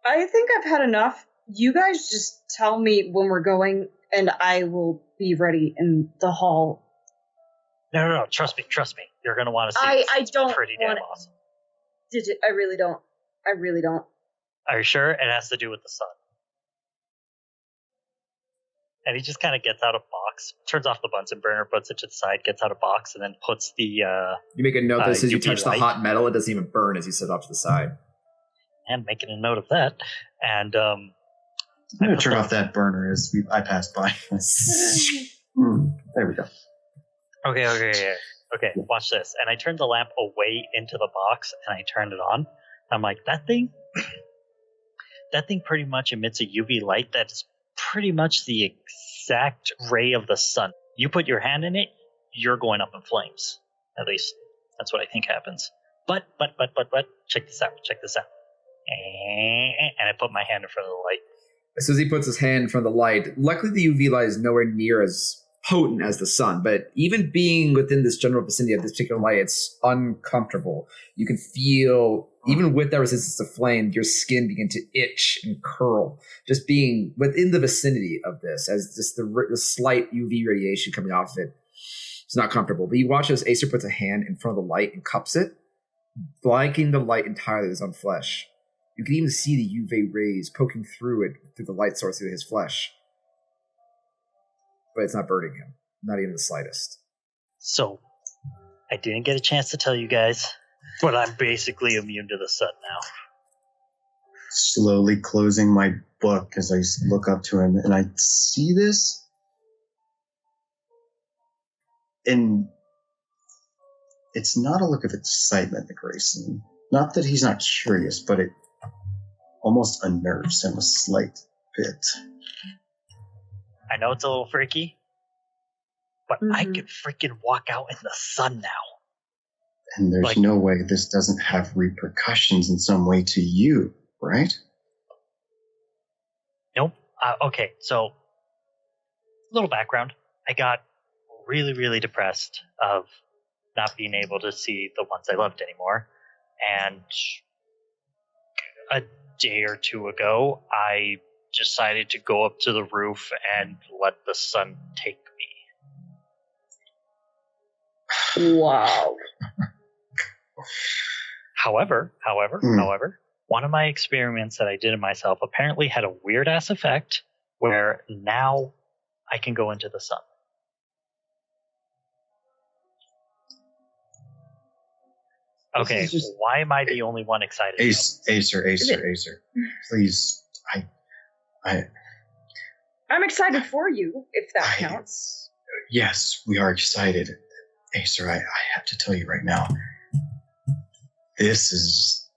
I think I've had enough. You guys just tell me when we're going, and I will be ready in the hall. No. Trust me. You're going to want to see this. I don't pretty damn awesome. I really don't. Are you sure? It has to do with the sun. And he just kind of gets out a box, turns off the Bunsen burner, puts it to the side, gets out a box, and then puts the... You make a note that says you UV touch the light. hot metal, it doesn't even burn as you set it off to the side. And making a note of that. And I'm going to turn off that burner as I pass by. There we go. Okay, watch this. And I turned the lamp away into the box, and I turned it on. I'm like, that thing pretty much emits a UV light that's pretty much the exact ray of the sun. You put your hand in it, you're going up in flames. At least, that's what I think happens. But, check this out. And I put my hand in front of the light. As soon as he puts his hand in front of the light, luckily the UV light is nowhere near as potent as the sun, but even being within this general vicinity of this particular light, it's uncomfortable. You can feel, even with that resistance to flame, your skin begin to itch and curl. Just being within the vicinity of this, as just the slight UV radiation coming off it, it's not comfortable. But you watch as Acer puts a hand in front of the light and cups it, blanking the light entirely with his own flesh. You can even see the UV rays poking through it, through the light source, through his flesh. But it's not burning him. Not even the slightest. So, I didn't get a chance to tell you guys, but I'm basically immune to the sun now. Slowly closing my book as I look up to him, and I see this. And it's not a look of excitement to Grayson. Not that he's not curious, but it almost unnerves him a slight bit. I know it's a little freaky, but I could freaking walk out in the sun now. And there's no way this doesn't have repercussions in some way to you, right? Nope. Okay, so, little background. I got really, really depressed of not being able to see the ones I loved anymore. And a day or two ago, I decided to go up to the roof and let the sun take me. Wow. However, one of my experiments that I did in myself apparently had a weird ass effect where now I can go into the sun. Okay, why am I the only one excited? Acer, please, I'm excited for you, if that counts. Yes, we are excited. Acer, I have to tell you right now, this is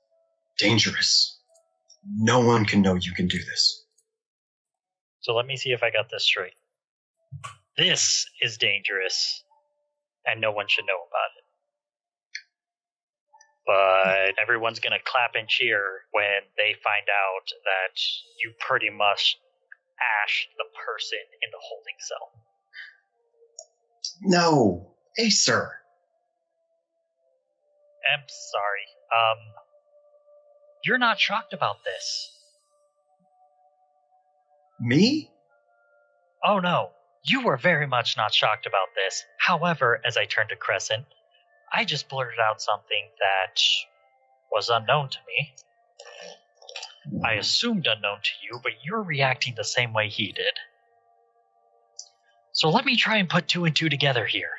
dangerous. No one can know you can do this. So let me see if I got this straight. This is dangerous, and no one should know about it. But everyone's going to clap and cheer when they find out that you pretty much ashed the person in the holding cell. No, Acer. I'm sorry. You're not shocked about this. Me? Oh no, you were very much not shocked about this. However, as I turned to Crescent, I just blurted out something that was unknown to me. I assumed unknown to you, but you're reacting the same way he did. So let me try and put two and two together here.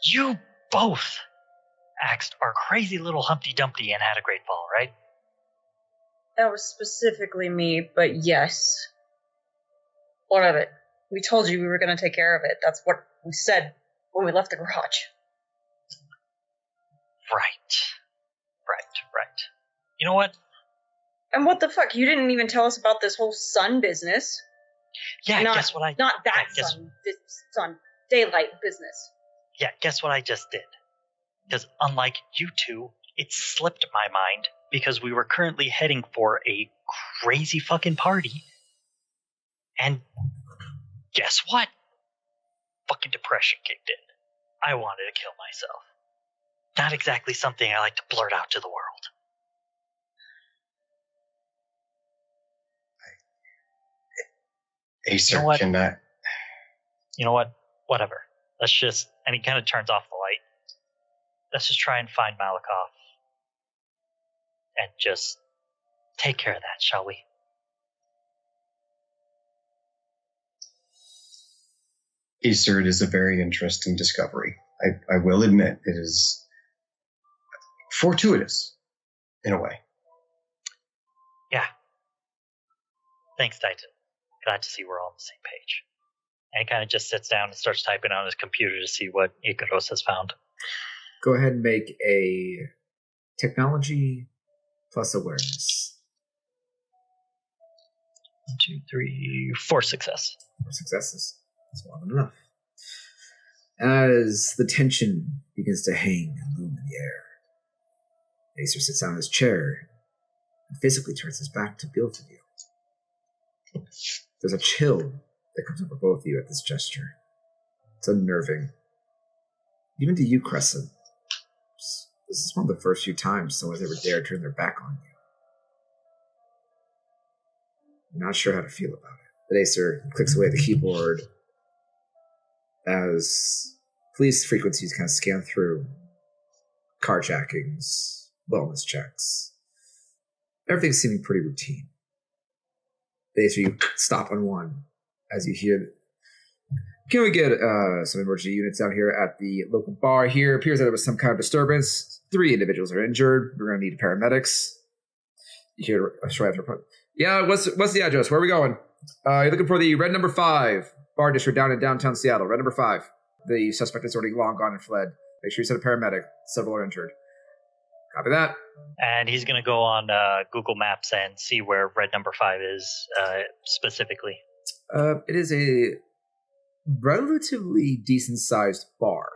You both axed our crazy little Humpty Dumpty and had a great fall, right? That was specifically me, but yes. What of it? We told you we were going to take care of it. That's what we said when we left the garage. Right. You know what? And what the fuck? You didn't even tell us about this whole sun business. Yeah, guess what I... Not that sun. This sun. Daylight business. Yeah, guess what I just did? Because unlike you two, it slipped my mind because we were currently heading for a crazy fucking party. And guess what? Fucking depression kicked in. I wanted to kill myself. Not exactly something I like to blurt out to the world. Acer, you know what? can that... You know what? Whatever. Let's just... And he kind of turns off the light. Let's just try and find Malakoff. And just take care of that, shall we? Acer, it is a very interesting discovery. I will admit, it is fortuitous, in a way. Yeah, Thanks, Titan. Glad to see we're all on the same page. And he kind of just sits down and starts typing on his computer to see what Ikaros has found. Go ahead and make a technology plus awareness. 1, 2, 3, 4 success. 4 successes. That's more than enough. As the tension begins to hang and loom in the air, Acer sits down in his chair and physically turns his back to both of you. There's a chill that comes over both of you at this gesture. It's unnerving. Even to you, Crescent. This is one of the first few times someone's ever dared turn their back on you. I'm not sure how to feel about it. But Acer clicks away at the keyboard as police frequencies kind of scan through carjackings, wellness checks. Everything's seeming pretty routine. Acer, you stop on one as you hear, can we get some emergency units down here at the local bar here? Appears that there was some kind of disturbance. 3 individuals are injured. We're going to need paramedics. You hear a shriek after. Yeah, what's the address? Where are we going? You're looking for the red number 5 bar district down in downtown Seattle. Red number 5. The suspect is already long gone and fled. Make sure you send a paramedic. Several are injured. Copy that. And he's going to go on Google Maps and see where red number 5 is specifically. It is a relatively decent-sized bar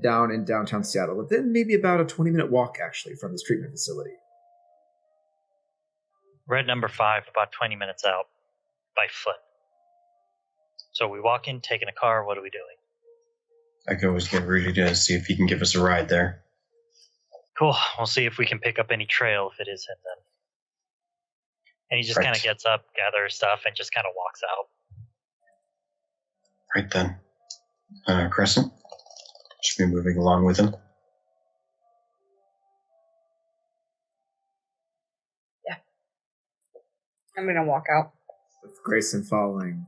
down in downtown Seattle, within maybe about a 20-minute walk, actually, from this treatment facility. Red number 5, about 20 minutes out by foot. So we walk in, taking a car. What are we doing? I could always get Rudy to see if he can give us a ride there. Cool. We'll see if we can pick up any trail if it is him then. And he just kind of gets up, gathers stuff, and just kind of walks out. Right then. Crescent should be moving along with him. Yeah. I'm going to walk out. With Grayson following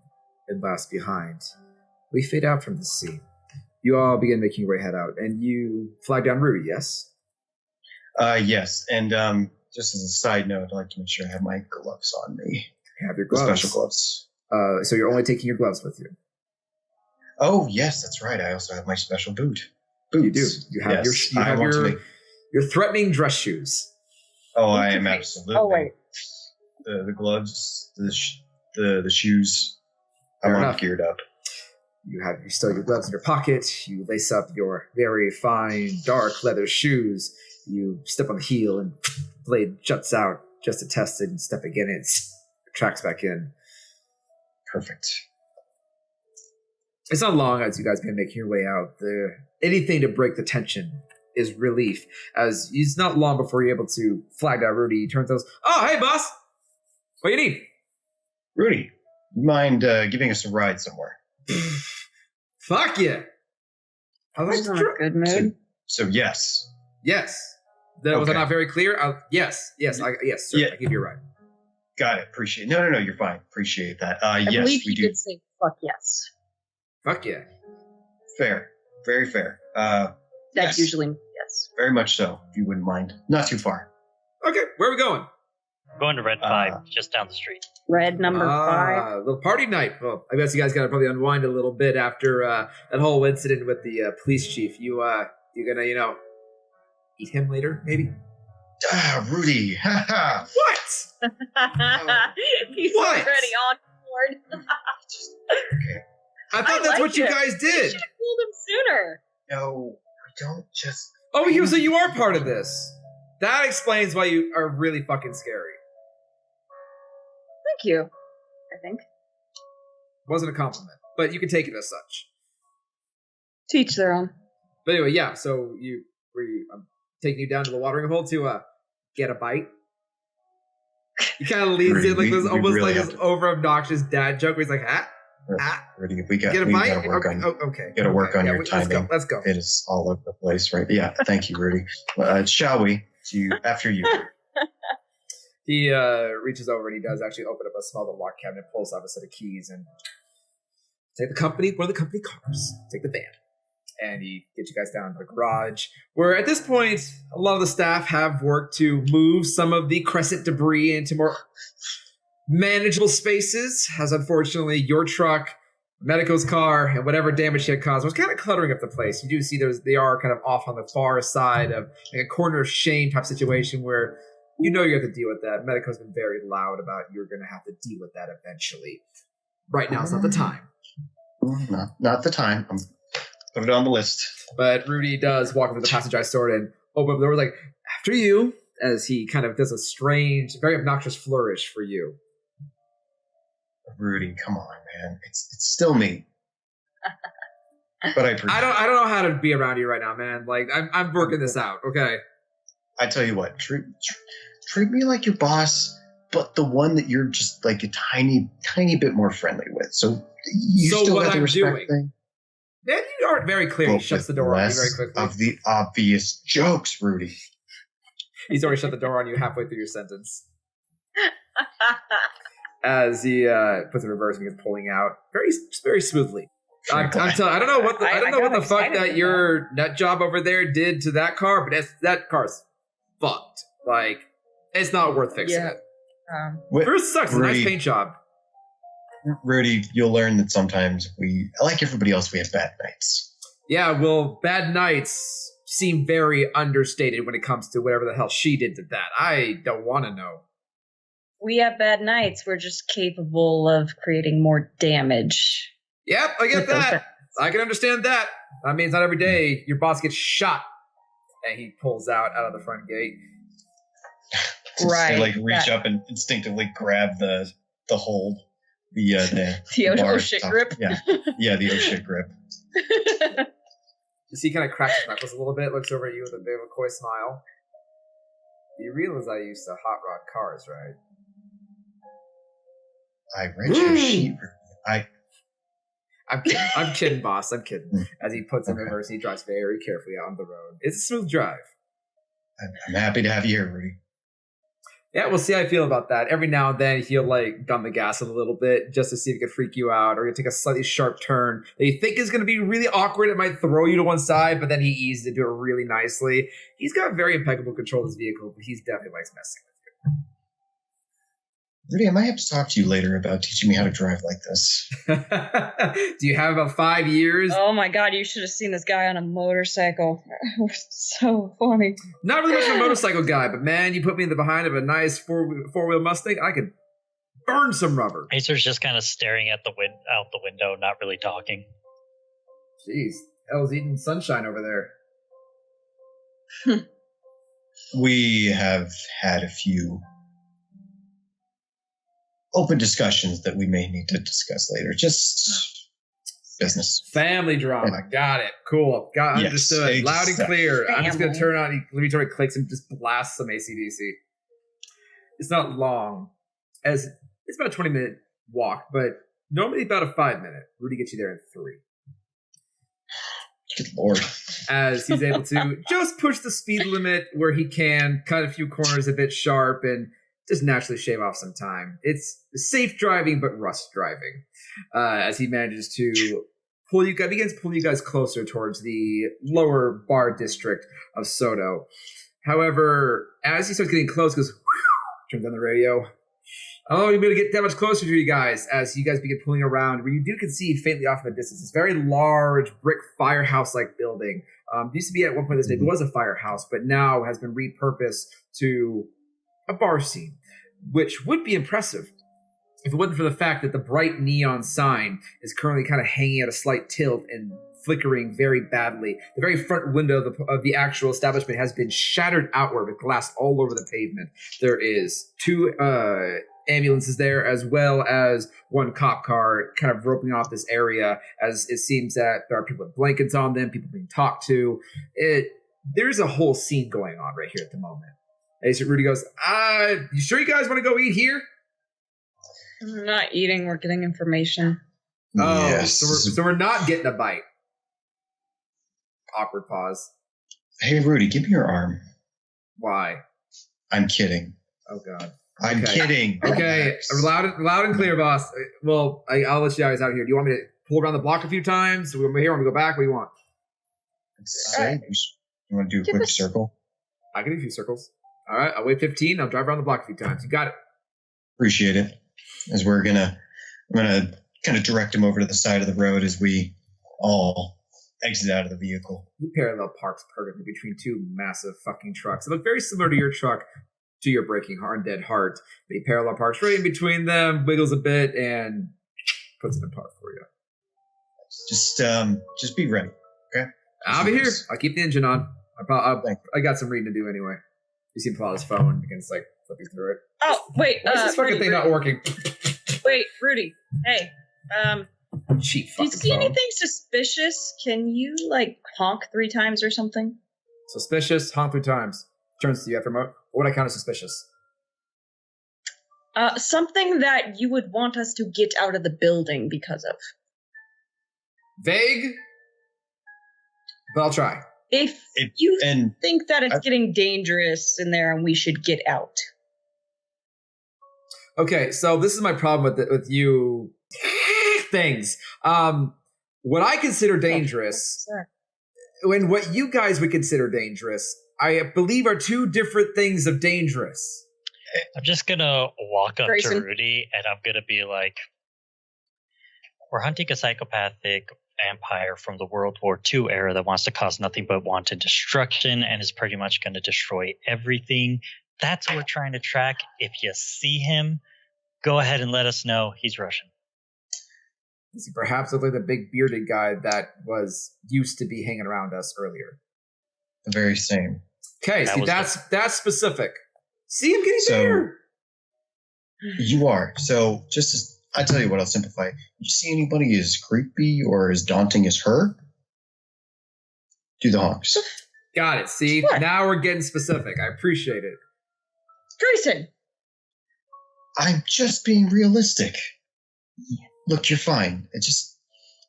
and last behind, we fade out from the scene. You all begin making your way head out, and you flag down Rudy, yes? Yes, and just as a side note, I'd like to make sure I have my gloves on me. You have your gloves. The special gloves. So you're only taking your gloves with you? Oh, yes, that's right. I also have my special boots. You do. You have your threatening dress shoes. Oh, I am absolutely. Oh, wait. The gloves, the shoes. Fair I'm all enough. geared up. You still your gloves in your pocket. You lace up your very fine, dark leather shoes. You step on the heel and blade juts out just to test it and step again. It tracks back in. Perfect. It's not long as you guys begin making your way out. Anything to break the tension is relief, as it's not long before you're able to flag down Rudy. He turns out, oh, hey, boss. What do you need? Rudy, you mind giving us a ride somewhere? Fuck yeah. I like He's in a good mood. So yes. Yes. Was I not very clear? Yes, sir. Yeah. I give you a ride. Got it. Appreciate it. No, you're fine. Appreciate that. I yes, believe we he do. did say fuck yes. Fuck yeah. Fair. Very fair. That's yes. usually yes. Very much so, if you wouldn't mind. Not too far. Okay, where are we going? Going to red 5, just down the street. Red number 5. Little party night. Well, I guess you guys got to probably unwind a little bit after that whole incident with the police chief. You gonna, eat him later, maybe? Rudy. Haha. What? He's What? already on board. Okay. I thought that's what you guys You did. should have told him sooner. No, we don't just. Oh, so you are part of this. That explains why you are really fucking scary. Thank you. I think. Wasn't a compliment, but you can take it as such. Teach their own. But anyway, yeah. So I'm taking you down to the watering hole to get a bite. He kind of leans in like this, almost really like this over obnoxious dad joke. Where he's like, Rudy, we get a bite. gotta work on your timing. Let's go. It is all over the place, right? Yeah. Thank you, Rudy. Shall we? After you. He reaches over and he does actually open up a small little lock cabinet, pulls out a set of keys, and take one of the company cars, take the van, and he gets you guys down to the garage, where at this point, a lot of the staff have worked to move some of the Crescent debris into more manageable spaces, as unfortunately your truck, Medico's car, and whatever damage she had caused was kind of cluttering up the place. You do see they are kind of off on the far side of like a corner of shame type situation where you know you have to deal with that. Medico's been very loud about you're going to have to deal with that eventually. Right now is not the time. Not the time. I'm put it on the list. But Rudy does walk over the passage I stored and open up the door like, after you, as he kind of does a strange, very obnoxious flourish for you. Rudy, come on, man. It's still me. But I don't know how to be around you right now, man. Like I'm working this out, okay? I tell you what, treat me like your boss, but the one that you're just like a tiny bit more friendly with. So you still got the respect thing. Then you aren't very clear. He shuts the door on you very quickly. Of the obvious jokes, Rudy. He's already shut the door on you halfway through your sentence. As he puts it in reverse and he's pulling out very smoothly. I don't know what the fuck that your nut job over there did to that car, but that car's fucked. Like, it's not worth fixing it. First sucks. It's a nice paint job. Rudy, you'll learn that sometimes like everybody else, we have bad nights. Yeah, well, bad nights seem very understated when it comes to whatever the hell she did to that. I don't want to know. We have bad nights. We're just capable of creating more damage. Yep, I get that. I can understand that. That means not every day your boss gets shot. And he pulls out of the front gate. Right. They reach up and instinctively grab the hold. The Oshit grip. Yeah, the Oshit grip. You see, he kind of cracks his knuckles a little bit, looks over at you with a bit of a coy smile. You realize I used to hot rod cars, right? I read your sheet. I'm kidding, boss. I'm kidding. As he puts in reverse, he drives very carefully out on the road. It's a smooth drive. I'm happy to have you here, Rudy. Yeah, we'll see how I feel about that. Every now and then, he'll gun the gas a little bit just to see if it could freak you out, or he'll take a slightly sharp turn that you think is going to be really awkward. It might throw you to one side, but then he eases into it really nicely. He's got very impeccable control of his vehicle, but he definitely likes messing with you. Rudy, I might have to talk to you later about teaching me how to drive like this. Do you have about 5 years? Oh my god, you should have seen this guy on a motorcycle. It was so funny. Not really much of a motorcycle guy, but man, you put me in the behind of a nice four-wheel Mustang, I could burn some rubber. Acer's just kind of staring at out the window, not really talking. Jeez, hell's eating sunshine over there. We have had a few open discussions that we may need to discuss later. Just business. Family drama. Got it. Cool. Understood. Loud and clear. Family. I'm just going to turn on, let me turn clicks and just blast some AC/DC. It's not long. It's about a 20-minute walk, but normally about a 5-minute. Rudy gets you there in 3. Good Lord. As he's able to just push the speed limit where he can, cut a few corners a bit sharp, and just naturally shave off some time. It's safe driving, but rust driving. As he manages to begins pulling you guys closer towards the lower bar district of Soto. However, as he starts getting close, goes, turns on the radio. I don't know if you're going to get that much closer to you guys as you guys begin pulling around, where you can see faintly off in the distance this very large brick firehouse-like building. Used to be at one point this day, it was a firehouse, but now has been repurposed to a bar scene, which would be impressive if it wasn't for the fact that the bright neon sign is currently kind of hanging at a slight tilt and flickering very badly. The very front window of the actual establishment has been shattered outward with glass all over the pavement. There is 2 ambulances there, as well as 1 cop car kind of roping off this area, as it seems that there are people with blankets on them, people being talked to. There's a whole scene going on right here at the moment. Rudy goes, you sure you guys want to go eat here? We're not eating, we're getting information. Oh, yes. So we're not getting a bite. Awkward pause. Hey, Rudy, give me your arm. Why? I'm kidding. Oh, God. I'm kidding. Okay, loud and clear, boss. Well, I'll let you guys out here. Do you want me to pull around the block a few times? We're here, want me to go back? What do you want? You want to do a quick circle? I can do a few circles. All right, I'll wait 15. I'll drive around the block a few times. You got it. Appreciate it. As I'm gonna kind of direct him over to the side of the road as we all exit out of the vehicle. You parallel parks perfectly between two massive fucking trucks. They look very similar to your truck, to your breaking dead heart. But he parallel parks right in between them, wiggles a bit, and puts it apart for you. Just be ready, okay? I'll be here. I'll keep the engine on. I got some reading to do anyway. You see him pull out his phone and begins like flipping through it. Oh, wait. Why is this fucking thing not working? Wait, Rudy. Hey. Cheap Do fucking you see phone. anything suspicious? Can you, like, honk 3 times or something? Suspicious, honk 3 times. Turns to you after a moment. What would I count as suspicious? Something that you would want us to get out of the building because of. Vague, but I'll try. If you think that it's getting dangerous in there and we should get out. Okay, so this is my problem with you things. What I consider dangerous, and what you guys would consider dangerous, I believe are 2 different things of dangerous. I'm just gonna walk up Grayson. to Rudy and I'm gonna be like, we're hunting a psychopathic vampire from the World War II era that wants to cause nothing but wanton destruction and is pretty much going to destroy everything. That's what we're trying to track. If you see him, go ahead and let us know. He's Russian. Does he perhaps look like the big bearded guy that was used to be hanging around us earlier? The very same. Okay, see, that's specific. See him getting there. You are. So just as I tell you what, I'll simplify. You see anybody as creepy or as daunting as her? Do the honks. Got it. See, now we're getting specific. I appreciate it. Grayson! I'm just being realistic. Look, you're fine. It's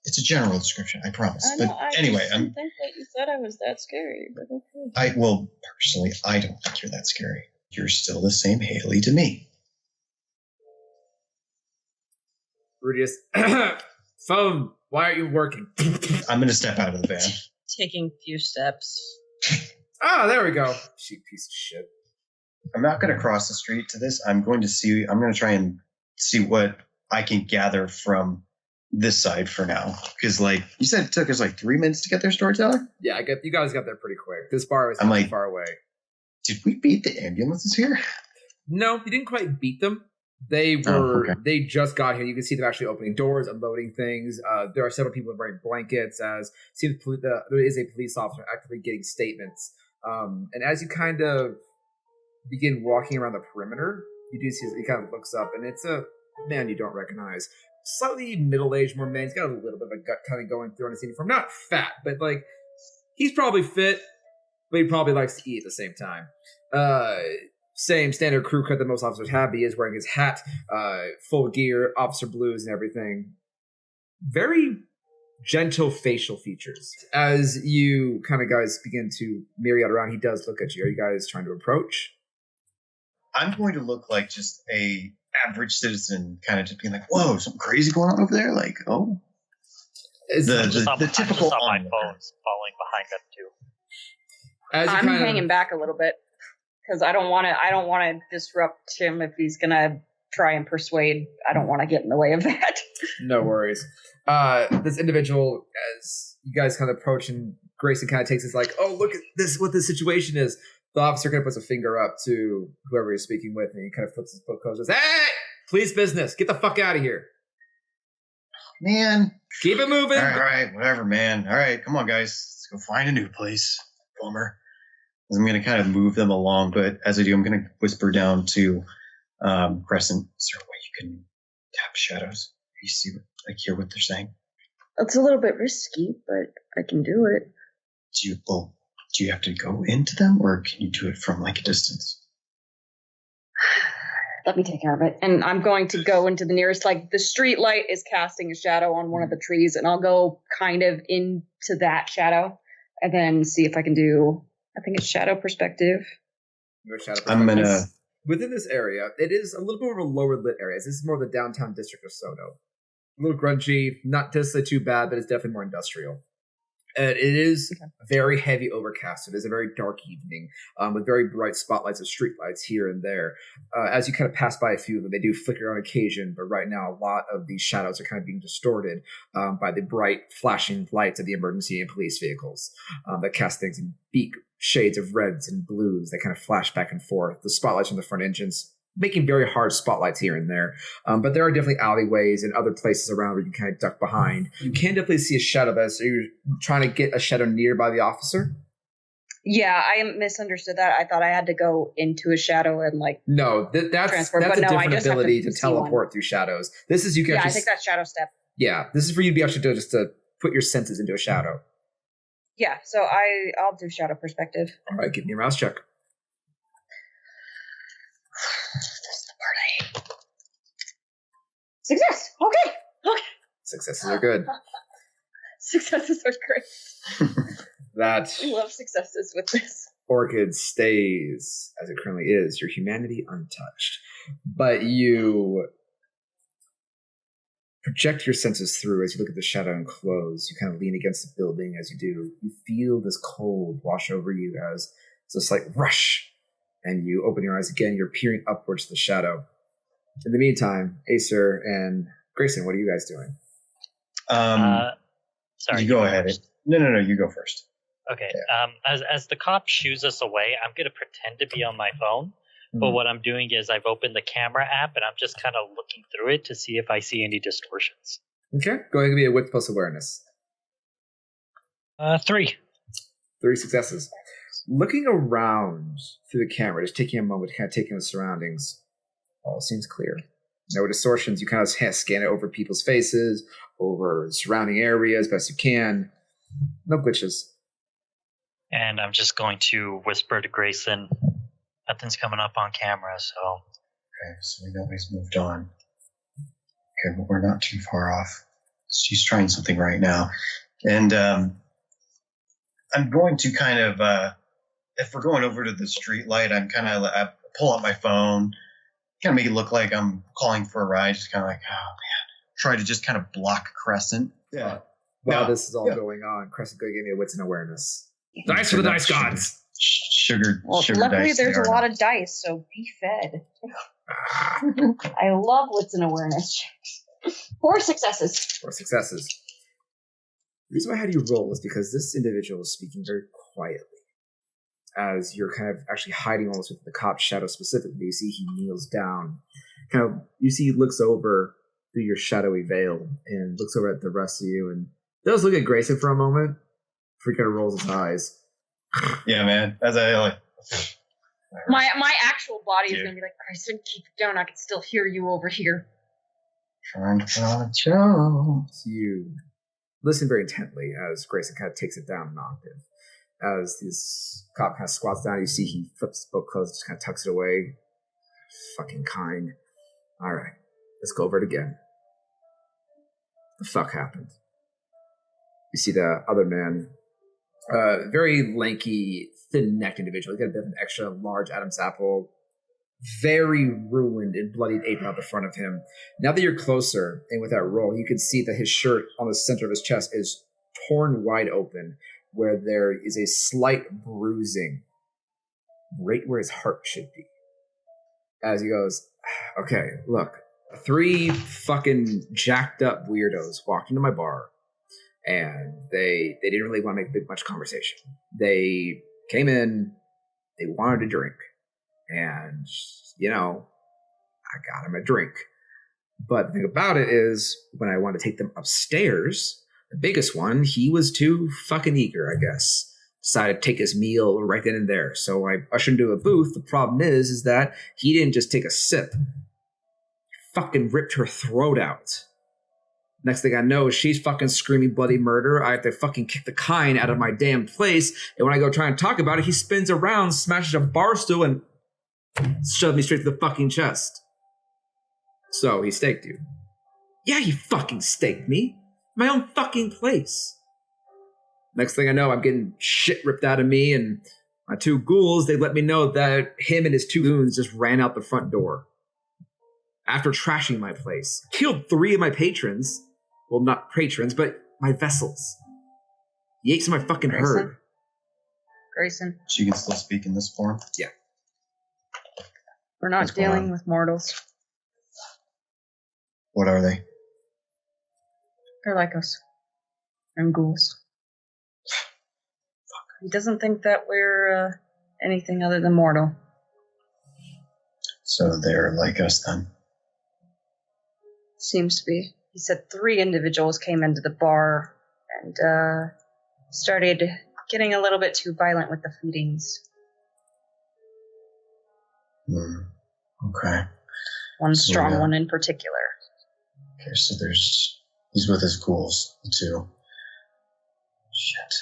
a general description, I promise. I know, but anyway, I didn't think that you said I was that scary, but okay. Personally, I don't think you're that scary. You're still the same Haley to me. Rudius, phone, why aren't you working? I'm going to step out of the van. Taking a few steps. Ah, there we go. Cheap piece of shit. I'm not going to cross the street to this. I'm going to try and see what I can gather from this side for now. Because, like, you said it took us, 3 minutes to get there, Storyteller? Yeah, you guys got there pretty quick. This bar was I'm not too far away. Did we beat the ambulances here? No, you didn't quite beat them. They just got here. You can see them actually opening doors, unloading things. There are several people wearing blankets. As seems there is a police officer actively getting statements. And as you kind of begin walking around the perimeter, you do see he kind of looks up, and it's a man you don't recognize. Slightly middle-aged, more man. He's got a little bit of a gut kind of going through on his uniform. Not fat, but he's probably fit, but he probably likes to eat at the same time. Same standard crew cut that most officers have. He is wearing his hat, full gear, officer blues and everything. Very gentle facial features. As you kind of guys begin to myriad around, he does look at you. Are you guys trying to approach? I'm going to look like just a average citizen, kind of just being like, whoa, something crazy going on over there? Like, oh. The typical on my phone's falling behind them too. I'm hanging back a little bit. Because I don't want to disrupt him if he's gonna try and persuade. I don't want to get in the way of that. No worries. This individual, as you guys kind of approach, and Grayson kind of takes this oh, look at this, what this situation is. The officer kind of puts a finger up to whoever he's speaking with, and he kind of flips his book closed and says, "Hey, police business, get the fuck out of here, man. Keep it moving." All right, whatever, man. All right, come on, guys, let's go find a new place. Bummer. I'm going to kind of move them along, but as I do, I'm going to whisper down to Crescent. Is there a way you can tap shadows? You see hear what they're saying? It's a little bit risky, but I can do it. Do you have to go into them, or can you do it from a distance? Let me take care of it. And I'm going to go into the nearest, the street light is casting a shadow on one of the trees, and I'll go kind of into that shadow and then see if I can do... I think it's shadow perspective. Your shadow perspective. Within this area, it is a little bit of a lower lit area. This is more of the downtown district of Soto. A little grungy, not necessarily too bad, but it's definitely more industrial. It is very heavy overcast. It is a very dark evening with very bright spotlights of streetlights here and there. As you kind of pass by a few of them, they do flicker on occasion, but right now a lot of these shadows are kind of being distorted by the bright flashing lights of the emergency and police vehicles that cast things in beak shades of reds and blues that kind of flash back and forth. The spotlights from the front engines making very hard spotlights here and there. But there are definitely alleyways and other places around where you can kind of duck behind. You can definitely see a shadow there, so you're trying to get a shadow nearby the officer? Yeah, I misunderstood that. I thought I had to go into a shadow and No, that's transport, a but no, I different just have ability to see teleport through shadows. This is you can Yeah, actually, I think that's shadow step. Yeah, this is for you to be actually just to put your senses into a shadow. Yeah, so I'll do shadow perspective. All right, give me a mouse check. Success! Okay! Successes are good. Successes are great. That We love successes with this. orchid stays as it currently is, your humanity untouched. But you project your senses through as you look at the shadow enclosed. You kind of lean against the building as you do. You feel this cold wash over you as it's a slight rush. And you open your eyes again. You're peering upwards to the shadow. In the meantime, Acer and Grayson, what are you guys doing? Sorry. You go ahead. No, you go first. Okay. Yeah. As the cop shoos us away, I'm gonna pretend to be on my phone. But what I'm doing is I've opened the camera app and I'm just kind of looking through it to see if I see any distortions. Okay, go ahead and give me a wit plus awareness. 3. 3 successes. Looking around through the camera, just taking a moment to kind of take in the surroundings, all seems clear. No distortions. You kind of scan it over people's faces, over surrounding areas best you can. No glitches. And I'm just going to whisper to Grayson, nothing's coming up on camera, so... Okay, so we know he's moved on. Okay, but we're not too far off. She's trying something right now. And I'm going to kind of, if we're going over to the street light, I pull out my phone, kind of make it look like I'm calling for a ride, just kind of like, oh man. Try to just kind of block Crescent. Yeah. While this is all going on, Crescent, go give me a wits and awareness. Dice for the dice gods! Sugar Luckily dice. there's a lot of dice, so be fed. I love wits and awareness checks. 4 successes. 4 successes. The reason why I had you roll is because this individual is speaking very quietly. As you're kind of actually hiding almost with the cop's shadow specifically, you see he kneels down. You see he looks over through your shadowy veil and looks over at the rest of you and does look at Grayson for a moment before he kind of rolls his eyes. Yeah, man. As I like... My actual body is going to be like, Grayson, keep it down. I can still hear you over here. Trying to put on a show. So you listen very intently as Grayson kind of takes it down an octave. As this cop kind of squats down, you see he flips the book closed, just kind of tucks it away. Fucking kind. All right, let's go over it again. The fuck happened? You see the other man, very lanky, thin-necked individual. He's got a bit of an extra large Adam's apple, very ruined and bloodied apron out the front of him. Now that you're closer, and with that roll, you can see that his shirt on the center of his chest is torn wide open, where there is a slight bruising right where his heart should be. As he goes, okay, look, 3 fucking jacked up weirdos walked into my bar, and they didn't really want to make much conversation. They came in, they wanted a drink, and, I got them a drink. But the thing about it is, when I wanted to take them upstairs, the biggest one, he was too fucking eager, I guess. Decided to take his meal right then and there. So I ushered him to a booth. The problem is that he didn't just take a sip. He fucking ripped her throat out. Next thing I know, she's fucking screaming bloody murder. I have to fucking kick the kind out of my damn place. And when I go try and talk about it, he spins around, smashes a bar stool, and shoves me straight to the fucking chest. So he staked you. Yeah, he fucking staked me. My own fucking place. Next thing I know, I'm getting shit ripped out of me, and my 2 ghouls, they let me know that him and his 2 goons just ran out the front door. After trashing my place. Killed 3 of my patrons. Well, not patrons, but my vessels. He ate some of my fucking herd. Grayson. She can still speak in this form? Yeah. We're not What's going dealing on? with mortals. What are they? They're like us. And ghouls. He doesn't think that we're anything other than mortal. So they're like us then. Seems to be. He said 3 individuals came into the bar and started getting a little bit too violent with the feedings. Okay. One So, strong yeah. one in particular. Okay, so he's with his ghouls, too. Shit.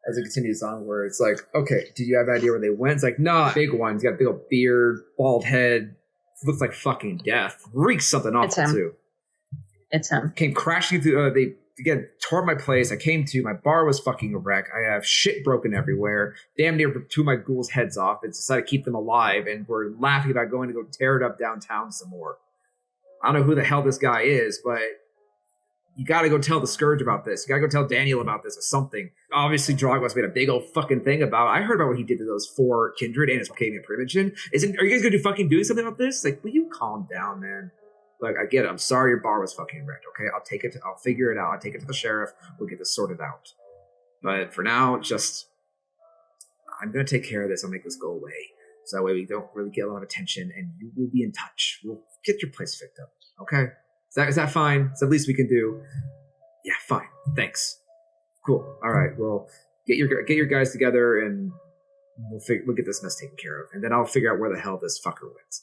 As it continues on, where it's like, okay, did you have an idea where they went? It's like, nah, big one. He's got a big old beard, bald head, looks like fucking death. Reeks something It's awful, him. too. It's him. Came crashing through, they, again, tore my place. I came to, my bar was fucking a wreck. I have shit broken everywhere. Damn near 2 of my ghouls' heads off. It's decided to keep them alive, and we're laughing about going to go tear it up downtown some more. I don't know who the hell this guy is, but you gotta go tell the Scourge about this. You gotta go tell Daniel about this or something. Obviously, Dragos made a big old fucking thing about it. I heard about what he did to those 4 kindred and his Arcadian Primogen. Are you guys gonna do fucking doing something about this? Like, will you calm down, man? Like, I get it. I'm sorry your bar was fucking wrecked, okay? I'll figure it out. I'll take it to the sheriff. We'll get this sorted out. But for now, I'm gonna take care of this. I'll make this go away. So that way we don't really get a lot of attention, and you will be in touch. We'll get your place fixed up, okay? Is that fine? It's the least we can do. Yeah, fine. Thanks. Cool. All right. Well, get your guys together, and we'll get this mess taken care of, and then I'll figure out where the hell this fucker went.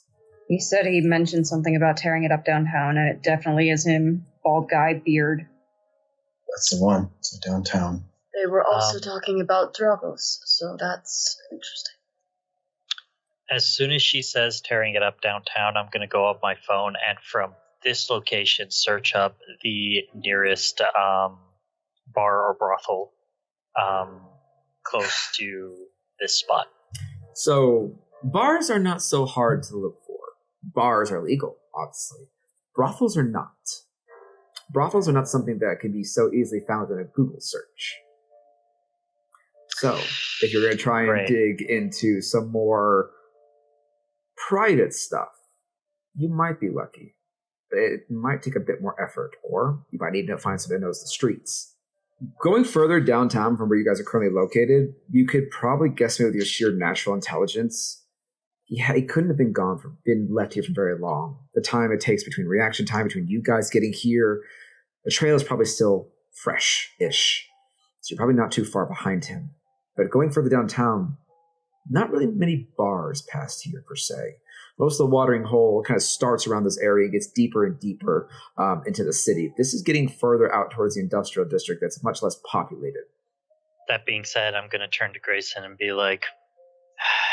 He said he mentioned something about tearing it up downtown, and it definitely is him. Bald guy, beard. That's the one. It's downtown. They were also talking about Dragos, so that's interesting. As soon as she says tearing it up downtown, I'm going to go up my phone and from this location search up the nearest bar or brothel close to this spot. So bars are not so hard to look for. Bars are legal, obviously. Brothels are not. Brothels are not something that can be so easily found in a Google search. So, if you're going to try and dig into some more private stuff, you might be lucky. It might take a bit more effort, or you might need to find someone that knows the streets. Going further downtown from where you guys are currently located, you could probably guesstimate with your sheer natural intelligence. He couldn't have been left here for very long. The time it takes between reaction time, between you guys getting here, the trail is probably still fresh-ish. So you're probably not too far behind him. But going further downtown, not really many bars past here, per se. Most of the watering hole kind of starts around this area and gets deeper and deeper into the city. This is getting further out towards the industrial district that's much less populated. That being said, I'm going to turn to Grayson and be like,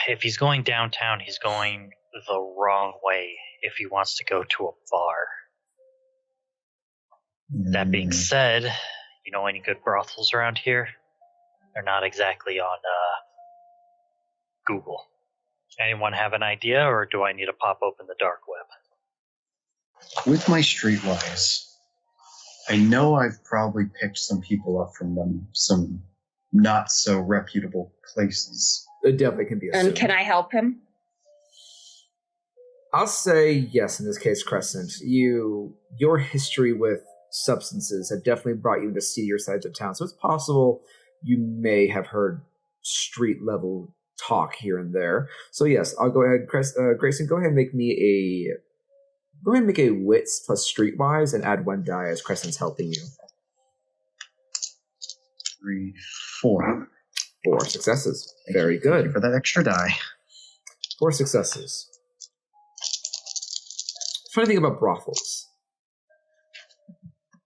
if he's going downtown, he's going the wrong way if he wants to go to a bar. That being said, you know any good brothels around here? They're not exactly on Google. Anyone have an idea, or do I need to pop open the dark web? With my streetwise, I know I've probably picked some people up from some not so reputable places. It definitely can be assumed. And can I help him? I'll say yes in this case, Crescent. Your history with substances had definitely brought you into seedier sides of town, so it's possible you may have heard street-level talk here and there. So yes, I'll go ahead, Grayson, go ahead and make a wits plus streetwise and add 1 die as Crescent's helping you. 3, 4. 4 successes. Very Thank you good. for that extra die. 4 successes. Funny thing about brothels,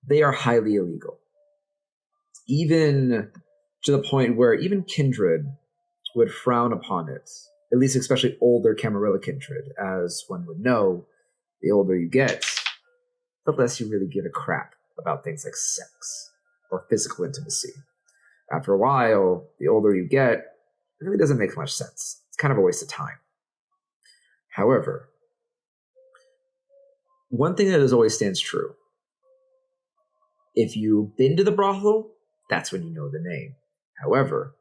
they are highly illegal. Even to the point where even kindred would frown upon it, at least especially older Camarilla kindred, as one would know, the older you get, the less you really give a crap about things like sex or physical intimacy. After a while, the older you get, it really doesn't make much sense. It's kind of a waste of time. However, one thing that always stands true, if you've been to the brothel That's when you know the name. However,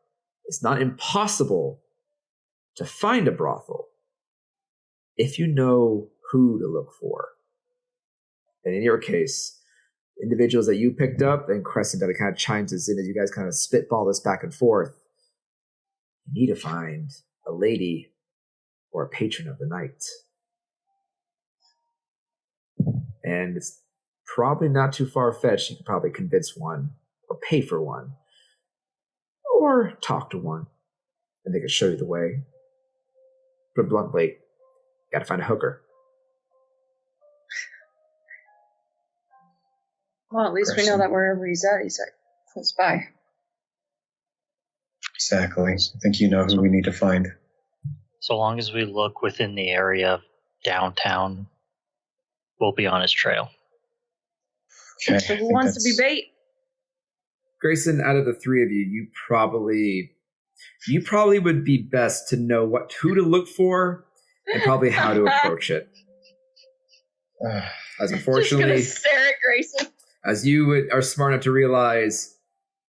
it's not impossible to find a brothel if you know who to look for. And in your case, individuals that you picked up, and Crescent that it kind of chimes us in as you guys kind of spitball this back and forth, you need to find a lady or a patron of the night. And it's probably not too far-fetched. You can probably convince one or pay for one or talk to one, and they can show you the way. Put it bluntly, you gotta find a hooker. Well, at least we know that wherever he's at close by. Exactly. I think you know who we need to find. So long as we look within the area of downtown, we'll be on his trail. Okay. So who wants to be bait? Grayson, out of the three of you, you probably would be best to know who to look for and probably how to approach it. As unfortunately, Just gonna stare at Grayson. as you are smart enough to realize,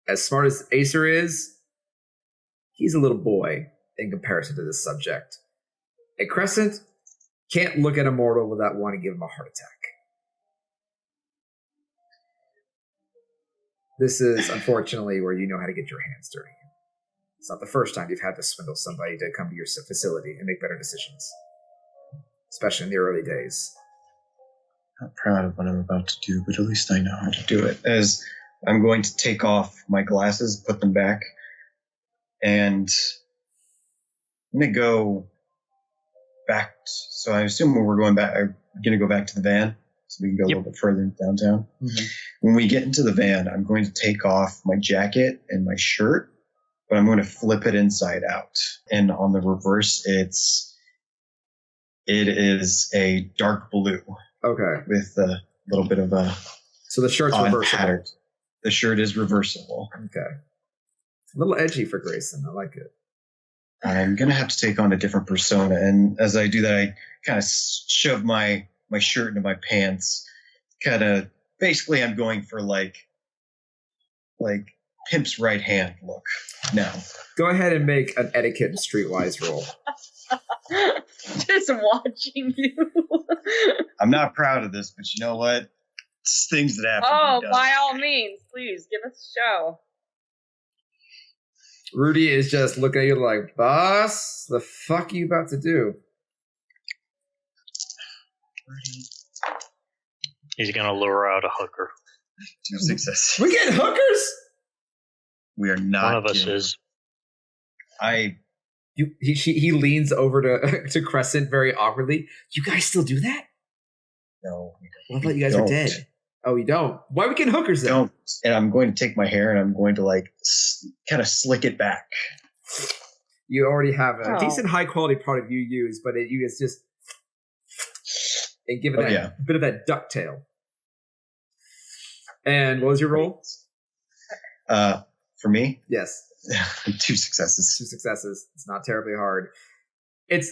as smart as Acer is, he's a little boy in comparison to this subject. And Crescent can't look at a mortal without wanting to give him a heart attack. This is, unfortunately, where you know how to get your hands dirty. It's not the first time you've had to swindle somebody to come to your facility and make better decisions. Especially in the early days. Not proud of what I'm about to do, but at least I know how to do it. As I'm going to take off my glasses, put them back, and I'm going to go back. So I assume we're going back. I'm going to go back to the van so we can go a little bit further downtown. Mm-hmm. When we get into the van, I'm going to take off my jacket and my shirt, but I'm going to flip it inside out. And on the reverse, it is a dark blue. Okay. With a little bit of a... So the shirt's reversible. Pattern. The shirt is reversible. Okay. A little edgy for Grayson. I like it. I'm going to have to take on a different persona. And as I do that, I kind of shove my shirt into my pants. Kind of... Basically, I'm going for like Pimp's right hand look now. Go ahead and make an etiquette and streetwise roll. Just watching you. I'm not proud of this, but you know what? It's things that happen. Oh, by all means, please give us a show. Rudy is just looking at you like, boss, the fuck are you about to do? Rudy. He's gonna lure out a hooker. 2 successes. We get hookers? We are not. One of us is. He leans over to Crescent very awkwardly. You guys still do that? No. Well, I thought you guys are dead. Oh, you don't? Why are we getting hookers then? Don't. And I'm going to take my hair and I'm going to kind of slick it back. You already have a decent high quality product you use, but it's just and give it a bit of that ducktail. And what was your roll? For me? Yes. 2 successes. 2 successes. It's not terribly hard. It's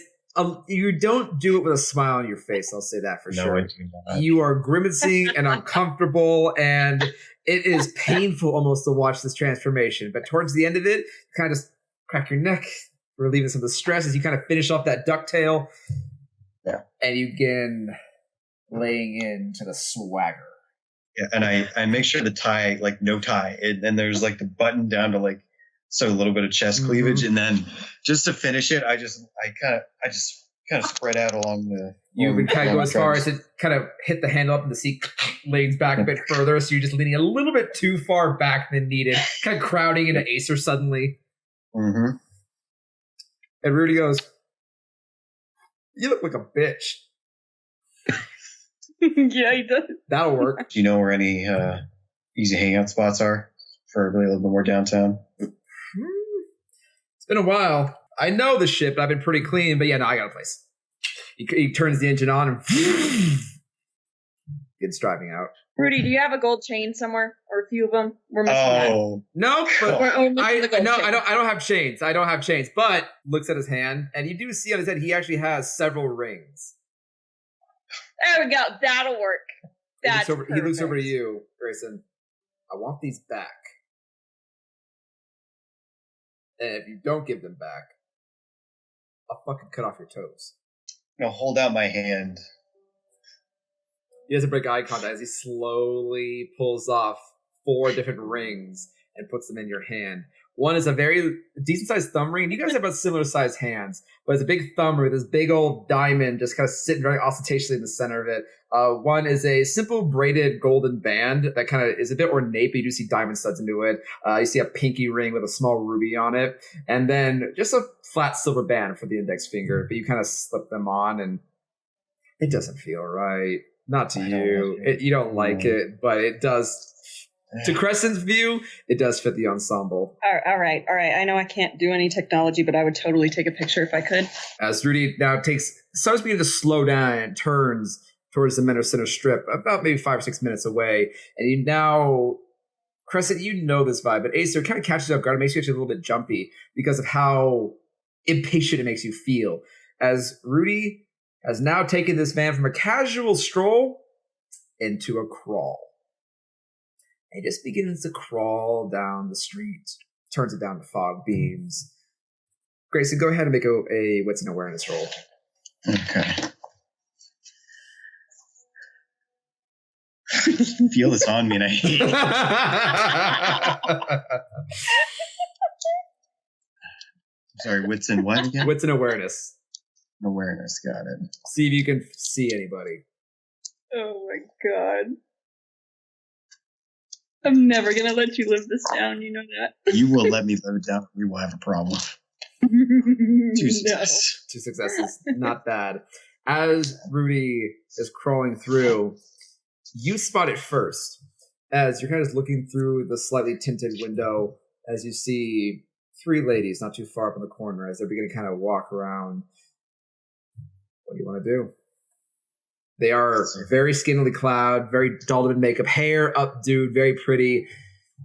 you don't do it with a smile on your face. I'll say that for sure. I do not. You are grimacing and uncomfortable, and it is painful almost to watch this transformation. But towards the end of it, you kind of just crack your neck, relieving some of the stress as you kind of finish off that ducktail. Yeah. And you begin laying into the swagger. Yeah, and I make sure the tie, no tie. And then there's the button down to so a little bit of chest cleavage, and then just to finish it, I just kind of spread out along the. You would kind of go as far as it kind of hit the handle up and the seat leans back a bit further, so you're just leaning a little bit too far back than needed, kind of crowding into Acer suddenly. Mm-hmm. And Rudy goes, "You look like a bitch." Yeah, he does. That'll work. Do you know where any easy hangout spots are for really a little bit more downtown? It's been a while. I know the shit, but I've been pretty clean. But yeah, no, I got a place. He turns the engine on and gets driving out. Rudy, do you have a gold chain somewhere or a few of them? We're missing that. No, but I don't have chains. I don't have chains. But looks at his hand, and you do see on his head he actually has several rings. There we go. That'll work. He looks over to you, Grayson. I want these back. And if you don't give them back, I'll fucking cut off your toes. I'll hold out my hand. He has to break eye contact as he slowly pulls off 4 different rings and puts them in your hand. One is a very decent-sized thumb ring. You guys have about similar-sized hands, but it's a big thumb ring with this big old diamond just kind of sitting very ostentatiously in the center of it. One is a simple braided golden band that kind of is a bit ornate, but you do see diamond studs into it. You see a pinky ring with a small ruby on it, and then just a flat silver band for the index finger. But you kind of slip them on, and it doesn't feel right. Not to you. You don't like it, but it does. To Crescent's view, it does fit the ensemble. All right. I know I can't do any technology, but I would totally take a picture if I could. As Rudy now starts beginning to slow down and turns towards the Menor Center Strip, about maybe 5 or 6 minutes away, and you now, Crescent, you know this vibe, but Acer kind of catches you off guard. It makes you actually a little bit jumpy because of how impatient it makes you feel. As Rudy has now taken this van from a casual stroll into a crawl. He just begins to crawl down the street, turns it down to fog beams. Grayson, go ahead and make a wits and awareness roll. Okay. Feel this on me, and I hate it. Sorry, wits and what again? Wits and awareness. Awareness, got it. See if you can see anybody. Oh my god. I'm never gonna let you live this down, you know that. You will let me live it down, we will have a problem. 2 successes. 2 successes, not bad. As Rudy is crawling through, you spot it first. As you're kind of just looking through the slightly tinted window, as you see 3 ladies not too far from the corner, as they're beginning to kind of walk around. What do you want to do? They are very skinnily clad, very dolled in makeup, hair updoed, very pretty,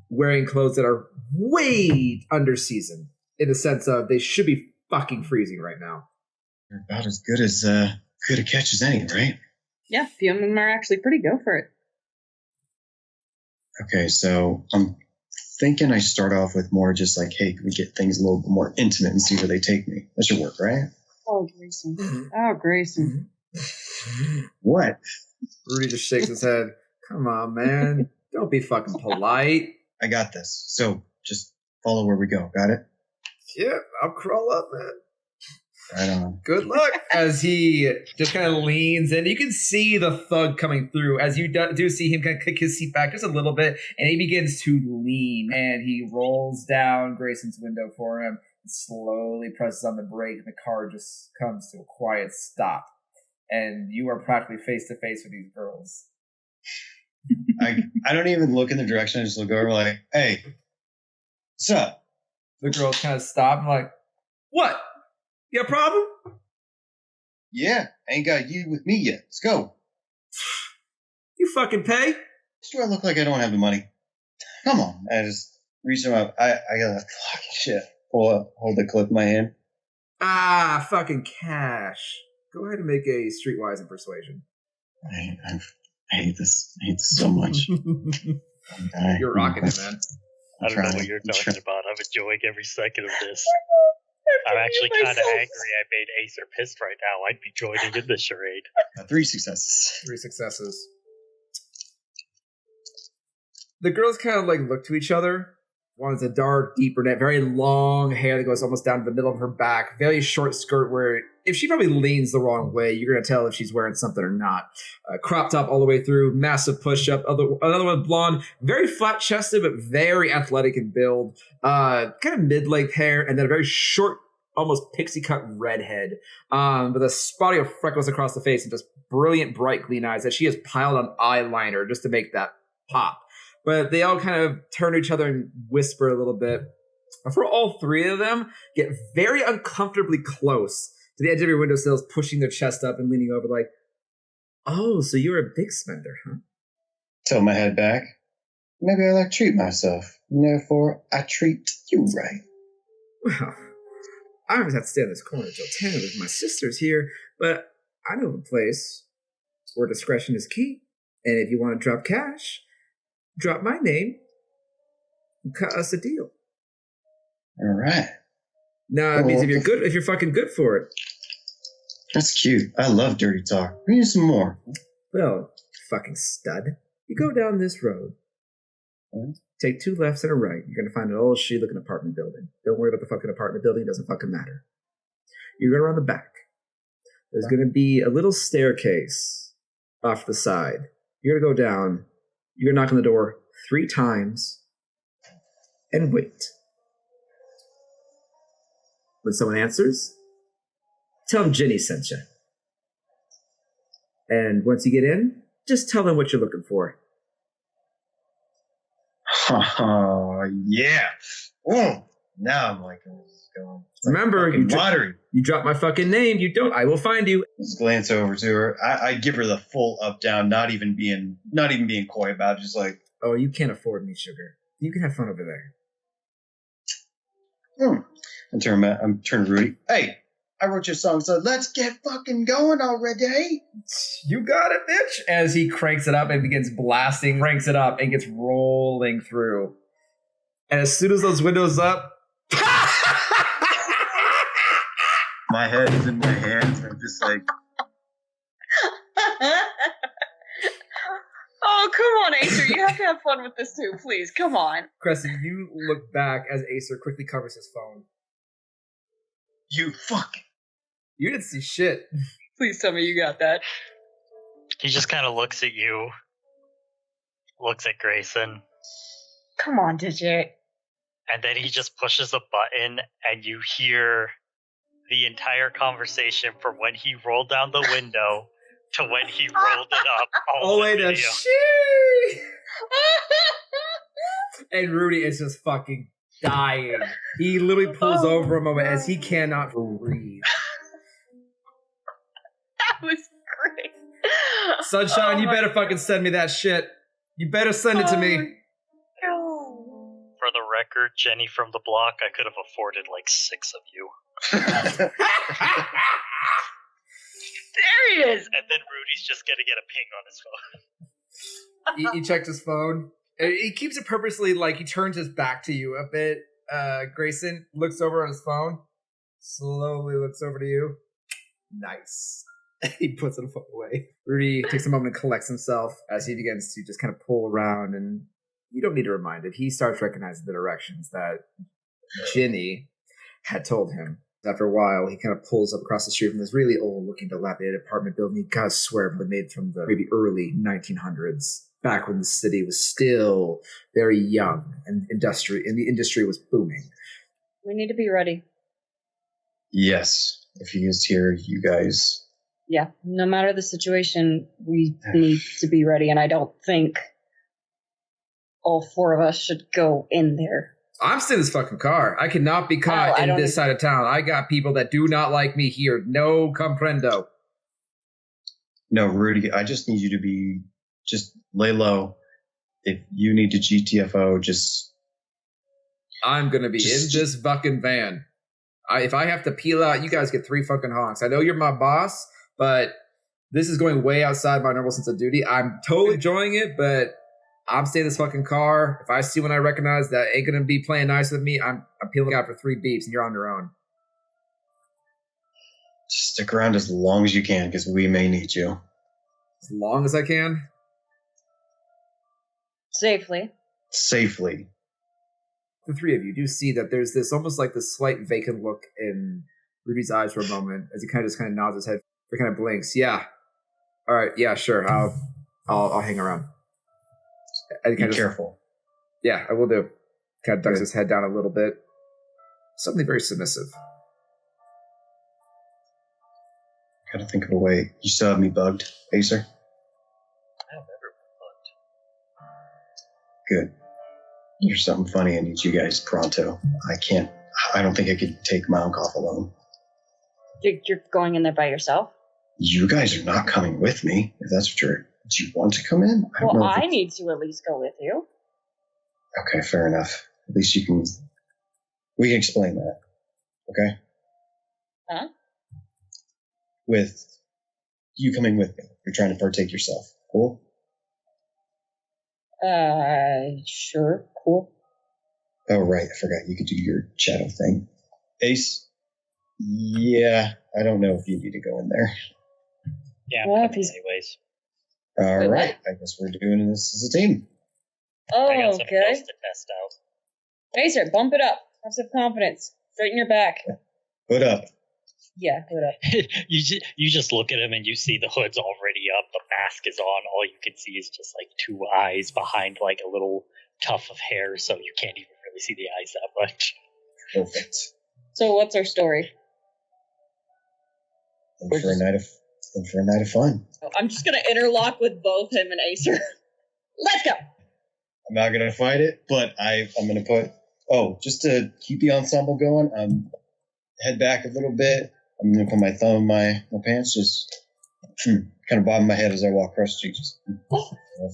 wearing clothes that are way under season, in the sense of they should be fucking freezing right now. They're about as good a catch as any, right? Yeah, a few of them are actually pretty. Go for it. Okay, so I'm thinking I start off with more just like, hey, can we get things a little bit more intimate and see where they take me? That should work, right? Oh, Grayson. Oh, Grayson. What? Rudy just shakes his head. Come on, man. Don't be fucking polite. I got this. So just follow where we go. Got it? Yeah, I'll crawl up, man. Right on. Good luck. As he just kind of leans in. You can see the thug coming through. As you do see him kind of kick his seat back just a little bit, and he begins to lean. And he rolls down Grayson's window for him, and slowly presses on the brake, and the car just comes to a quiet stop. And you are practically face to face with these girls. I don't even look in the direction. I just look over like, hey, what's up? The girls kind of stop and like, what? You got a problem? Yeah, I ain't got you with me yet. Let's go. You fucking pay? Do I look like I don't have the money? Come on. I just reach him up. I got a fucking shit. Hold the clip in my hand. Ah, fucking cash. Go ahead and make a streetwise and persuasion. I hate this. I hate this so much. You're rocking it, man. I don't know what you're talking about. I'm enjoying every second of this. I'm actually kind of angry I made Acer pissed right now. I'd be joining in the charade. 3 successes. 3 successes. The girls kind of like look to each other. One's a dark, deep brunette, very long hair that goes almost down to the middle of her back. Very short skirt where if she probably leans the wrong way, you're going to tell if she's wearing something or not. Cropped up all the way through, massive push-up. Another one blonde, very flat-chested, but very athletic in build. Kind of mid-length hair, and then a very short, almost pixie-cut redhead with a spotty of freckles across the face and just brilliant, bright, clean eyes that she has piled on eyeliner just to make that pop. But they all kind of turn to each other and whisper a little bit. Before all 3 of them get very uncomfortably close to the edge of your windowsills, pushing their chest up and leaning over like, oh, so you're a big spender, huh? Tilt my head back. Maybe I like to treat myself. And therefore, I treat you right. Well, I always have to stay in this corner till 10 with my sisters here, but I know the place where discretion is key. And if you want to drop cash, drop my name and cut us a deal. All right. No, it means if you're fucking good for it. That's cute. I love dirty talk. We need some more. Well, fucking stud. You go down this road. Take 2 lefts and a right. You're gonna find an old shitty-looking apartment building. Don't worry about the fucking apartment building. It doesn't fucking matter. You're going around the back. There's gonna be a little staircase off the side. You're gonna go down. You're gonna knock on the door 3 times and wait. When someone answers, tell them Jenny sent you. And once you get in, just tell them what you're looking for. Oh, yeah. Oh, now I'm liking where this is going. Remember, you dropped my fucking name. You don't. I will find you. Just glance over to her. I give her the full up down, not even being coy about it, just like, oh, you can't afford me, sugar. You can have fun over there. I'm turning to Rudy. Hey, I wrote your song, so let's get fucking going already. You got it, bitch. As he cranks it up and begins blasting, cranks it up and gets rolling through. And as soon as those windows up, my head is in my hands, and I'm just like, oh, come on, Acer. You have to have fun with this too, please. Come on. Cressy, you look back as Acer quickly covers his phone. you fuck. You didn't see shit. Please tell me you got that. He just kind of looks at you, looks at Grayson, Come on, Digit. and then he just pushes a button, and you hear the entire conversation from when he rolled down the window to when he rolled it up. Oh, wait a shit! And Rudy is just fucking dying. He literally pulls over a moment as he cannot breathe. That was great. Sunshine, you better fucking send me that shit. You better send it to me. For the record, Jenny from the block, I could have afforded like 6 of you. There he is. And then Rudy's just gonna get a ping on his phone. He checked his phone. He keeps it purposely, like, he turns his back to you a bit. Grayson looks over at his phone, slowly looks over to you. Nice. He puts the phone away. Rudy takes a moment and collects himself as he begins to just kind of pull around, and you don't need to remind him. He starts recognizing the directions that Ginny had told him. After a while, he kind of pulls up across the street from this really old-looking, dilapidated apartment building. You gotta swear it was made from the maybe early 1900s, back when the city was still very young and the industry was booming. We need to be ready. Yes, if he is here, you guys. Yeah, no matter the situation, we need to be ready, and I don't think all 4 of us should go in there. I'm still in this fucking car. I cannot be caught in this side of town. I got people that do not like me here. No comprendo. No, Rudy, I just need you to just lay low. If you need to GTFO, I'm going to be in this fucking van. If I have to peel out, you guys get 3 fucking honks. I know you're my boss, but this is going way outside my normal sense of duty. I'm totally enjoying it, but I'm staying in this fucking car. If I see one I recognize that ain't going to be playing nice with me, I'm peeling out for 3 beeps, and you're on your own. just stick around as long as you can, because we may need you. As long as I can? Safely. Safely. The 3 of you do see that there's this almost like this slight vacant look in Rudy's eyes for a moment as he kind of nods his head. He kind of blinks. Yeah. All right. Yeah. Sure. I'll hang around. Be careful. Yeah, I will do. Kind of ducks his head down a little bit. Suddenly very submissive. Gotta think of a way. You still have me bugged, Acer? I've never been bugged. Good. Here's something funny. I need you guys pronto. I don't think I could take Monk off alone. You're going in there by yourself? You guys are not coming with me, if that's what do you want to come in? I need to at least go with you. Okay, fair enough. At least we can explain that. Okay? Huh? With you coming with me. You're trying to partake yourself. Cool? Sure. Cool. Oh, right. I forgot you could do your shadow thing. Ace? Yeah, I don't know if you need to go in there. Yeah, Well, I'm if coming he's- anyways. All Wait, right, I guess we're doing this as a team. Oh, I got something else okay. to test out. Acer, bump it up. Have some confidence. Straighten your back. Put up. Yeah, put it up. You just look at him and you see the hood's already up, the mask is on. All you can see is just like two eyes behind like a little tuft of hair, so you can't even really see the eyes that much. Perfect. So what's our story? In for a night of fun. I'm just gonna interlock with both him and Acer. Let's go. I'm not gonna fight it, but I'm gonna put. Oh, just to keep the ensemble going, head back a little bit. I'm gonna put my thumb in my pants, just kind of bobbing my head as I walk across the street. Just,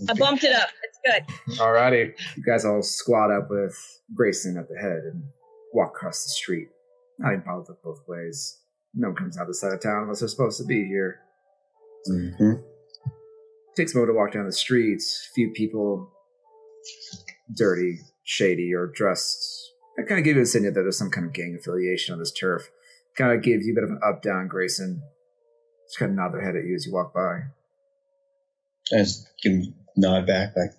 I bumped it up. It's good. Alrighty. You guys all squat up with Grayson at the head and walk across the street. Not even bothered with both ways. No one comes out this side of town unless they're supposed to be here. Mm-hmm. Takes a moment to walk down the streets. Few people dirty, shady, or dressed. That kind of gives you a signal that there's some kind of gang affiliation on this turf. Kind of gives you a bit of an up-down, Grayson. Just kind of nod their head at you as you walk by. I just give him a nod back, like,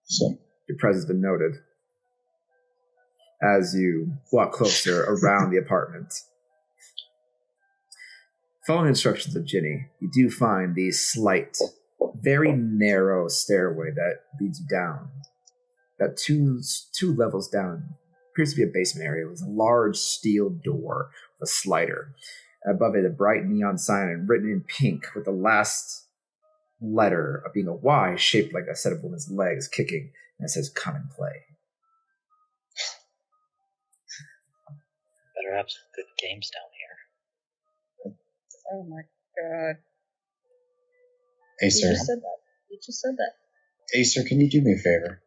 so. Your presence has been noted. As you walk closer around the apartment. Following instructions of Ginny, you do find the slight, very narrow stairway that leads you down. About two levels down, appears to be a basement area with a large steel door with a slider. Above it, a bright neon sign and written in pink with the last letter of being a Y shaped like a set of women's legs kicking, and it says "Come and play." Better have some good games down here. Oh my god. Acer, You just said that. Acer, can you do me a favor?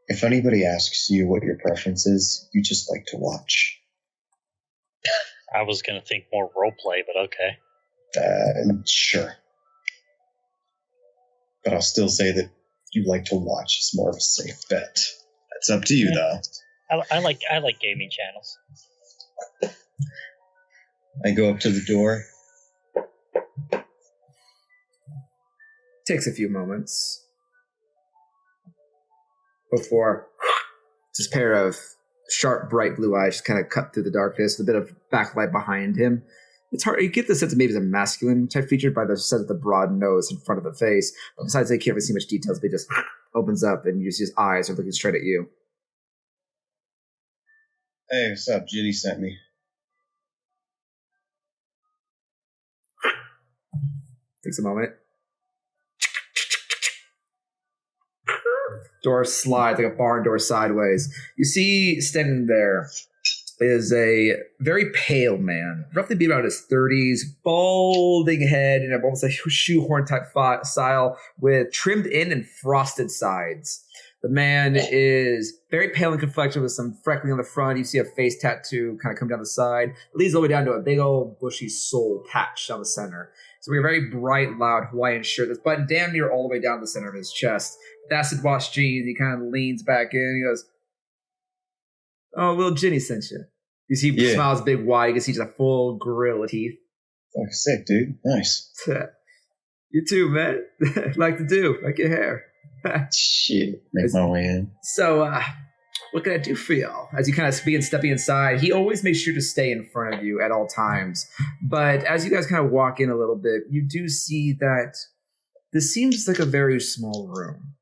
If anybody asks you what your preference is, you just like to watch. I was gonna think more roleplay, but okay. Sure. But I'll still say that you like to watch. It's more of a safe bet. That's up to you, though. I like gaming channels. I go up to the door. Takes a few moments before this pair of sharp, bright blue eyes just kind of cut through the darkness, with a bit of backlight behind him. It's hard. You get the sense of maybe it's a masculine type feature by the sense of the broad nose in front of the face. But besides, they can't really see much details. But it just opens up, and you see his eyes are looking straight at you. Hey, what's up? Ginny sent me. Takes a moment. Door slides like a barn door sideways. You see standing there is a very pale man, roughly be about his 30s, balding head and almost a shoehorn type style with trimmed in and frosted sides. The man is very pale and complexion with some freckling on the front. You see a face tattoo kind of come down the side. It leads all the way down to a big old bushy soul patch down the center. So we have a very bright, loud Hawaiian shirt that's buttoned damn near all the way down the center of his chest. With acid wash jeans, he kind of leans back in. He goes, "Oh, little Ginny sent you." You see, he smiles big wide. You can see just a full grill of teeth. Oh, sick, dude. Nice. You too, man. Like your hair. Shit. Make my way in. So, what can I do for y'all? As you kind of begin stepping inside, he always makes sure to stay in front of you at all times. But as you guys kind of walk in a little bit, you do see that this seems like a very small room.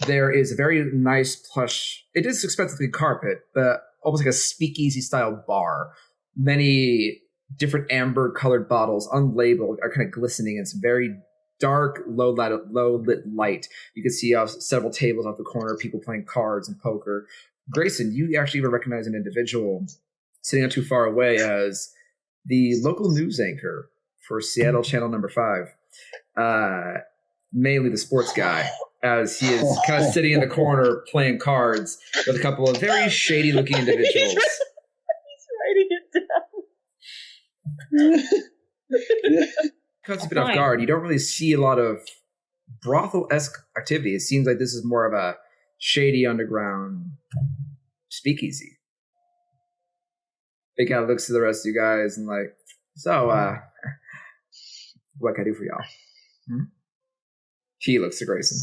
There is a very nice plush, it is expensively carpet, but almost like a speakeasy style bar. Many different amber colored bottles, unlabeled, are kind of glistening in some very dark, low lit light. You can see several tables off the corner, people playing cards and poker. Grayson, you actually even recognize an individual sitting not too far away as the local news anchor for Seattle Channel number 5. Mainly the sports guy, as he is kind of sitting in the corner playing cards with a couple of very shady looking individuals. He's writing it down. Cuts a bit off guard. You don't really see a lot of brothel-esque activity. It seems like this is more of a shady underground speakeasy. He kind of looks to the rest of you guys and like, so, what can I do for y'all? He looks to Grayson.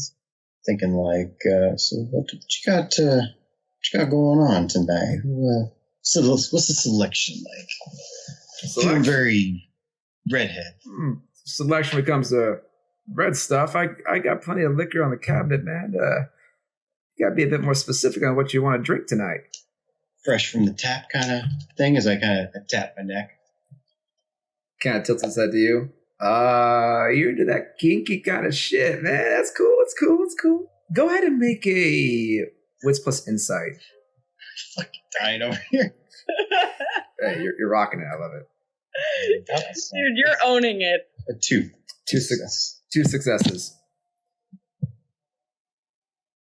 Thinking like, so what you got going on tonight? What's the selection like? Feeling very redhead. Selection when it comes to red stuff. I got plenty of liquor on the cabinet, man. You gotta be a bit more specific on what you want to drink tonight. Fresh from the tap kind of thing, as I kind of tap my neck. Kind of tilts his head to you. You're into that kinky kind of shit, man. That's cool. It's cool. Go ahead and make a wits plus insight. Fucking dying over here. Hey, you're rocking it. I love it. Dude, you're owning it. A 2. 2 successes.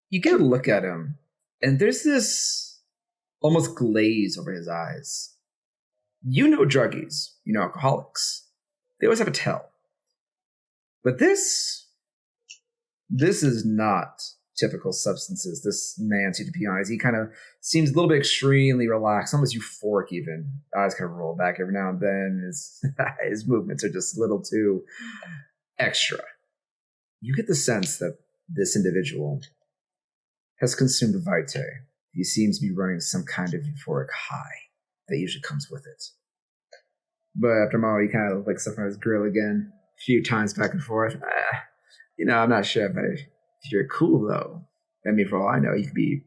You get a look at him, and there's this almost glaze over his eyes. You know druggies. You know alcoholics. They always have a tell. But this is not typical substances. This man seems to be honest. He kind of seems a little bit extremely relaxed, almost euphoric even. Eyes kind of roll back every now and then. His movements are just a little too extra. You get the sense that this individual has consumed a vitae. He seems to be running some kind of euphoric high that usually comes with it. But after a moment, he kind of licks up on his grill again, a few times back and forth. I'm not sure if you're cool, though. I mean, for all I know, you could be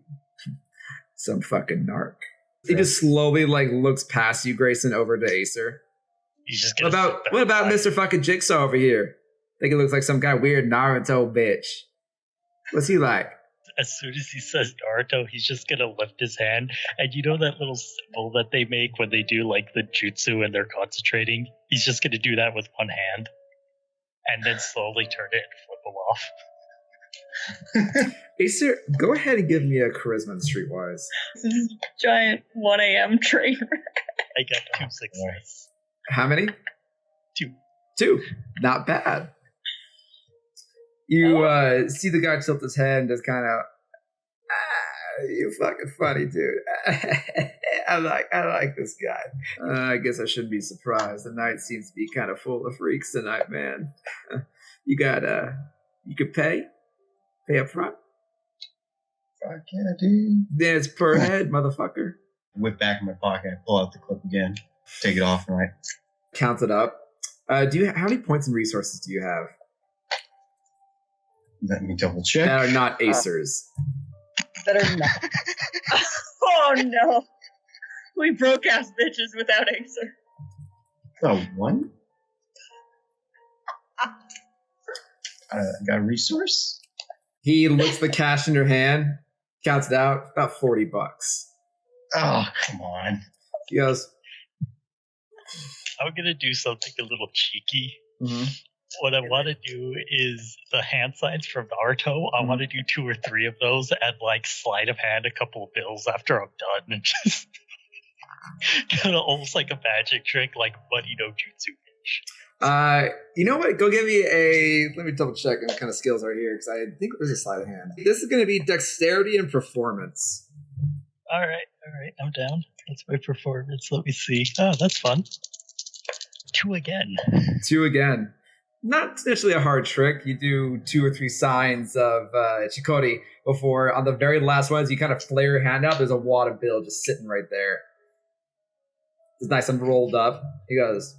some fucking narc. He just slowly, looks past you, Grayson, over to Acer. What about Mr. fucking Jigsaw over here? Think it looks like some guy weird Naruto bitch. What's he like? As soon as he says Naruto, he's just gonna lift his hand, and you know that little symbol that they make when they do the jutsu and they're concentrating? He's just gonna do that with one hand, and then slowly turn it and flip him off. Acer, go ahead and give me a charisma and streetwise. This is giant 1 a.m. train wreck. I got 2 success. How many? 2. Not bad. You see the guy tilt his head and just kind of, you're fucking funny, dude. I like this guy. I guess I shouldn't be surprised. The night seems to be kind of full of freaks tonight, man. You could pay up front. Fuck yeah, dude. Then it's per head, motherfucker. Whip back in my pocket, pull out the clip again, take it off, and count it up. How many points and resources do you have? Let me double check. That are not Acers. That are not. Oh no. We broke ass bitches without Acer. Oh, 1? Got a resource? He looks the cash in your hand, counts it out, about $40. Oh, come on. He goes, I'm gonna do something a little cheeky. Mm-hmm. What I want to do is the hand signs from Naruto. I want to do 2 or 3 of those and sleight of hand a couple of bills after I'm done and just kind of almost like a magic trick, like Buddy no Jutsu. You know what? Go give me let me double check what kind of skills are here because I think there's a sleight of hand. This is going to be dexterity and performance. All right, I'm down. That's my performance. Let me see. Oh, that's fun. 2 again. 2 again. Not initially a hard trick. You do 2 or 3 signs of Chikori before, on the very last ones, you kind of flare your hand out. There's a wad of bill just sitting right there. It's nice and rolled up. He goes,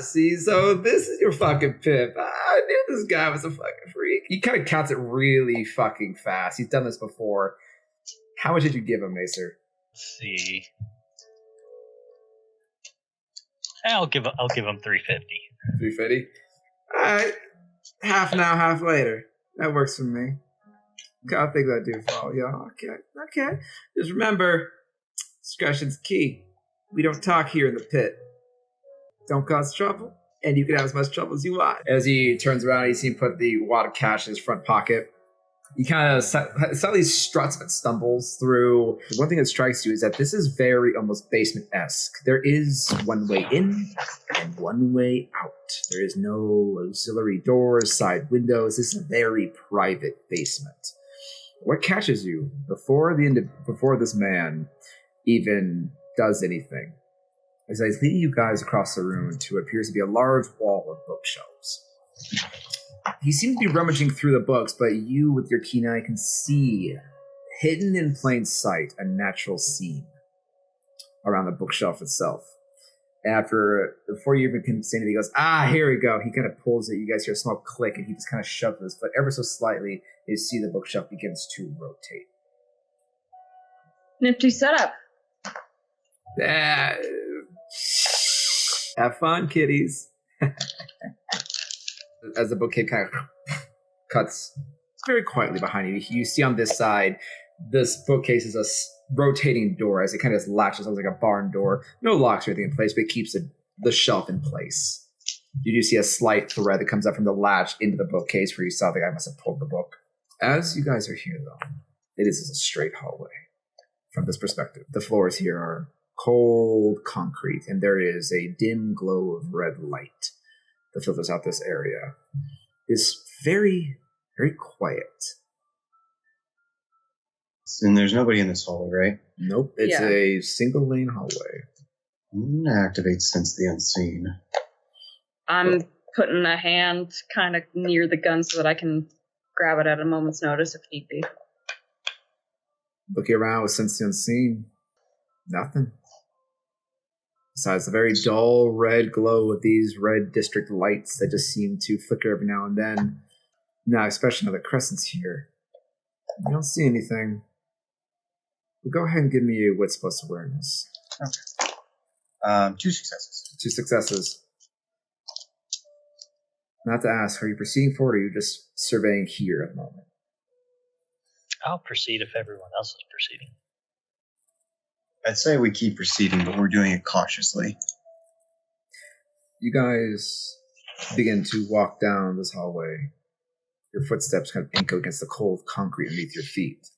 see, so this is your fucking pimp. I knew this guy was a fucking freak. He kind of counts it really fucking fast. He's done this before. How much did you give him, Macer? Let's see. I'll give him 350. 350? Alright. Half now, half later. That works for me. I think that do for all y'all. Okay. Just remember, discretion's key. We don't talk here in the pit. Don't cause trouble, and you can have as much trouble as you want. As he turns around, you see him put the wad of cash in his front pocket. He kind of suddenly struts but stumbles through. One thing that strikes you is that this is very almost basement-esque. There is one way in and one way out. There is no auxiliary doors, side windows. This is a very private basement. What catches you before this man even does anything as he's leading you guys across the room to what appears to be a large wall of bookshelves. He seems to be rummaging through the books, but you, with your keen eye, can see, hidden in plain sight, a natural seam around the bookshelf itself. Before you even can say anything, he goes, here we go. He kind of pulls it. You guys hear a small click, and he just kind of shoves his foot ever so slightly. You see the bookshelf begins to rotate. Nifty setup. Have fun, kiddies. As the bookcase kind of cuts very quietly behind you, you see on this side, this bookcase is a rotating door as it kind of latches, almost like a barn door. No locks or anything in place, but it keeps the shelf in place. You do see a slight thread that comes up from the latch into the bookcase where you saw the guy must have pulled the book. As you guys are here, though, it is a straight hallway. From this perspective, the floors here are cold concrete, and there is a dim glow of red light that filters out this area. It's very, very quiet. And there's nobody in this hallway, right? Nope, it's a single lane hallway. I'm gonna activate Sense the Unseen. I'm putting a hand kind of near the gun so that I can grab it at a moment's notice if need be. Looking around with Sense the Unseen, nothing. Besides the very dull red glow of these red district lights that just seem to flicker every now and then. Now, especially now the crescent's here. You don't see anything. But go ahead and give me a Wits plus awareness. Okay. 2 successes. 2 successes. Not to ask, are you proceeding forward or are you just surveying here at the moment? I'll proceed if everyone else is proceeding. I'd say we keep proceeding, but we're doing it cautiously. You guys begin to walk down this hallway. Your footsteps kind of echo against the cold concrete underneath your feet.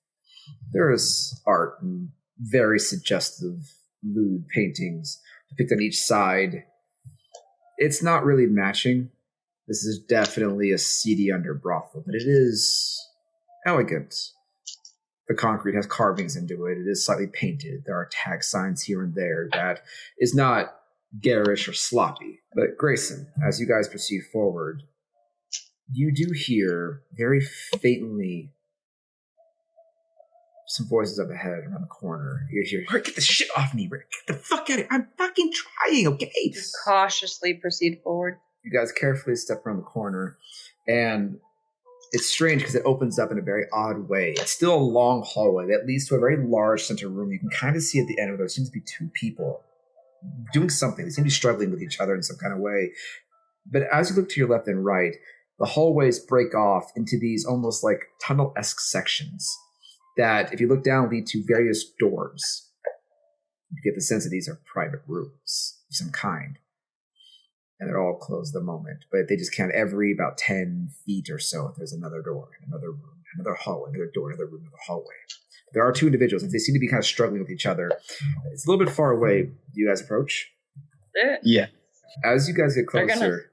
There is art and very suggestive, lewd paintings depicted on each side. It's not really matching. This is definitely a seedy under brothel, but it is elegant. The concrete has carvings into it. It is slightly painted. There are tag signs here and there that is not garish or sloppy. But Grayson, as you guys proceed forward, you do hear very faintly some voices up ahead around the corner. You hear, Rick, get the shit off me, Rick. Get the fuck out of here. I'm fucking trying, okay? Just cautiously proceed forward. You guys carefully step around the corner, and it's strange because it opens up in a very odd way. It's still a long hallway that leads to a very large center room. You can kind of see at the end of it, there seems to be 2 people doing something. They seem to be struggling with each other in some kind of way. But as you look to your left and right, the hallways break off into these almost like tunnel-esque sections that, if you look down, lead to various doors. You get the sense that these are private rooms of some kind. And they're all closed at the moment. But they just count every about 10 feet or so. There's another door, another room, another hallway, another door, another room, another hallway. There are 2 individuals, and they seem to be kind of struggling with each other. It's a little bit far away. Do you guys approach? Yeah. As you guys get closer,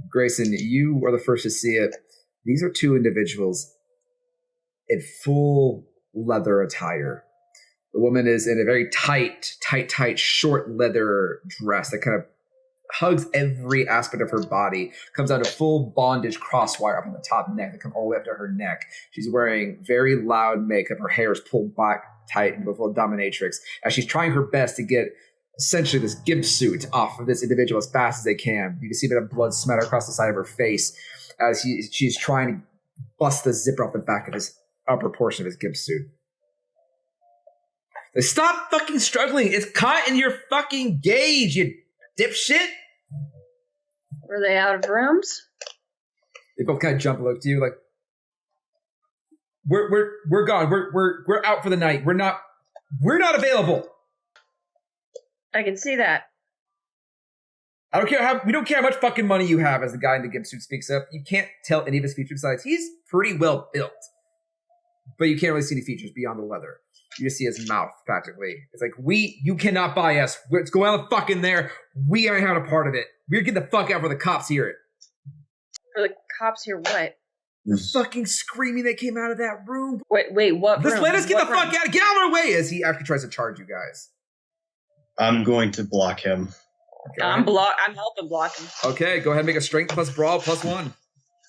Grayson, you are the first to see it. These are 2 individuals in full leather attire. The woman is in a very tight, short leather dress that kind of hugs every aspect of her body, comes out a full bondage crosswire up on the top neck that come all the way up to her neck. She's wearing very loud makeup. Her hair is pulled back tight into a full dominatrix as she's trying her best to get essentially this gimp suit off of this individual as fast as they can. You can see a bit of blood smatter across the side of her face as she's trying to bust the zipper off the back of his upper portion of his gimp suit. Stop fucking struggling. It's caught in your fucking gauge, you dipshit. Were they out of rooms? They both kind of jump and look to you like, we're gone. We're out for the night. We're not available. I can see that. We don't care how much fucking money you have, as the guy in the gimp suit speaks up. You can't tell any of his features besides he's pretty well built. But you can't really see any features beyond the leather. You just see his mouth, practically. It's like, you cannot buy us. Let's go out the fucking there. We ain't having a part of it. We're getting the fuck out before the cops hear it. For the cops hear what? The fucking screaming that came out of that room. Wait, what room? Let us get What the fuck out. Get out of our way as he actually tries to charge you guys. I'm going to block him. I'm helping block him. Okay, go ahead and make a strength plus brawl plus 1.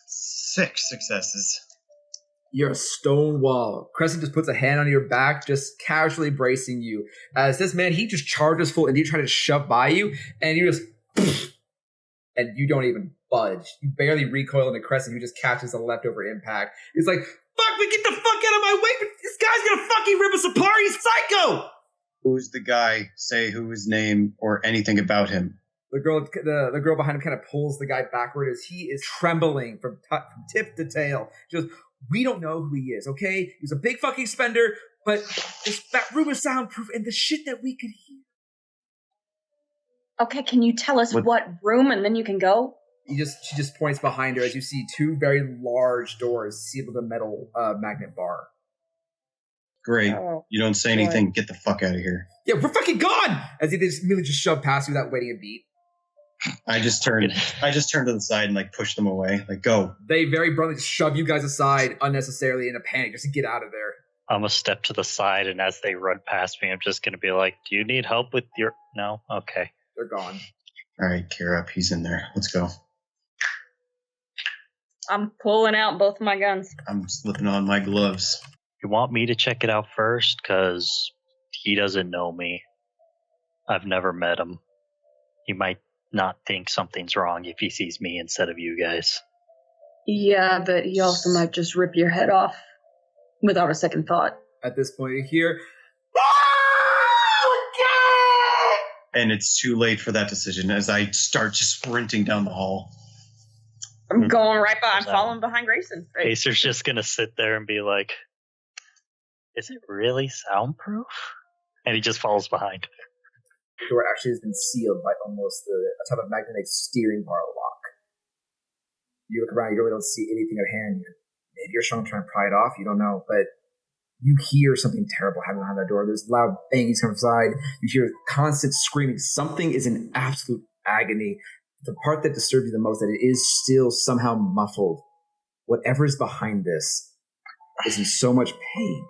6 successes. You're a stone wall. Crescent just puts a hand on your back, just casually bracing you. As this man, he just charges full and he tries to shove by you, and you just and you don't even budge. You barely recoil into Crescent, who just catches a leftover impact. He's like, fuck me, get the fuck out of my way! This guy's gonna fucking rip us apart, he's psycho! Who's the guy? Say who his name or anything about him. The girl behind him kind of pulls the guy backward as he is trembling from tip to tail. She goes, we don't know who he is, okay? He's a big fucking spender, but that room is soundproof and the shit that we could hear. Okay, can you tell us what room and then you can go? She just points behind her as you see 2 very large doors sealed with a metal magnet bar. Great. You don't say anything. Get the fuck out of here. Yeah, we're fucking gone! As they just immediately just shove past you without waiting a beat. I just turned to the side and like push them away. Like, go. They very bluntly just shove you guys aside unnecessarily in a panic just to get out of there. I'm gonna step to the side, and as they run past me, I'm just gonna be like, "Do you need help with your?" No, okay. They're gone. All right, gear up. He's in there. Let's go. I'm pulling out both my guns. I'm slipping on my gloves. You want me to check it out first? Because he doesn't know me. I've never met him. He might not think something's wrong if he sees me instead of you guys. Yeah, but he also might just rip your head off without a second thought. At this point, you hear, and it's too late for that decision as I start just sprinting down the hall. I'm going right by. I'm following behind Grayson. Right? Pacer's just gonna sit there and be like, "Is it really soundproof?" And he just follows behind. The door actually has been sealed by almost a type of magnetic steering bar lock. You look around, you really don't see anything at hand. Maybe you're trying to pry it off, you don't know, but you hear something terrible happening behind that door. There's loud bangings from inside. You hear constant screaming. Something is in absolute agony. The part that disturbs you the most, that it is still somehow muffled. Whatever is behind this is in so much pain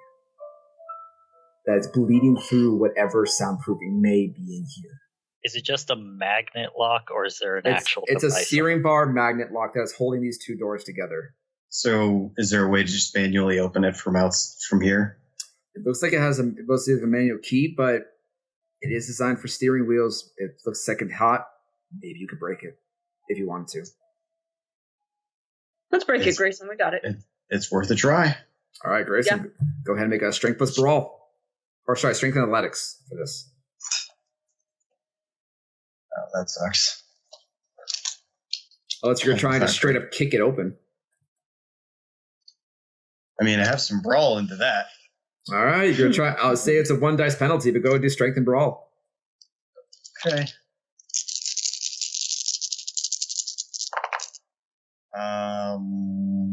that it's bleeding through whatever soundproofing may be in here. Is it just a magnet lock, or is there an actual It's a device? steering bar magnet lock that's holding these 2 doors together. So, is there a way to just manually open it from here? It looks like it has a manual key, but it is designed for steering wheels. It looks second hot. Maybe you could break it if you wanted to. Let's break it, Grayson. We got it. It's worth a try. All right, Grayson, go ahead and make a strength plus brawl. Or sorry, strength and athletics for this. Oh, that sucks. Unless you're trying to straight up kick it open. I mean, I have some brawl into that. All right, you're gonna try. I'll say it's a 1 dice penalty, but go and do strength and brawl. Okay.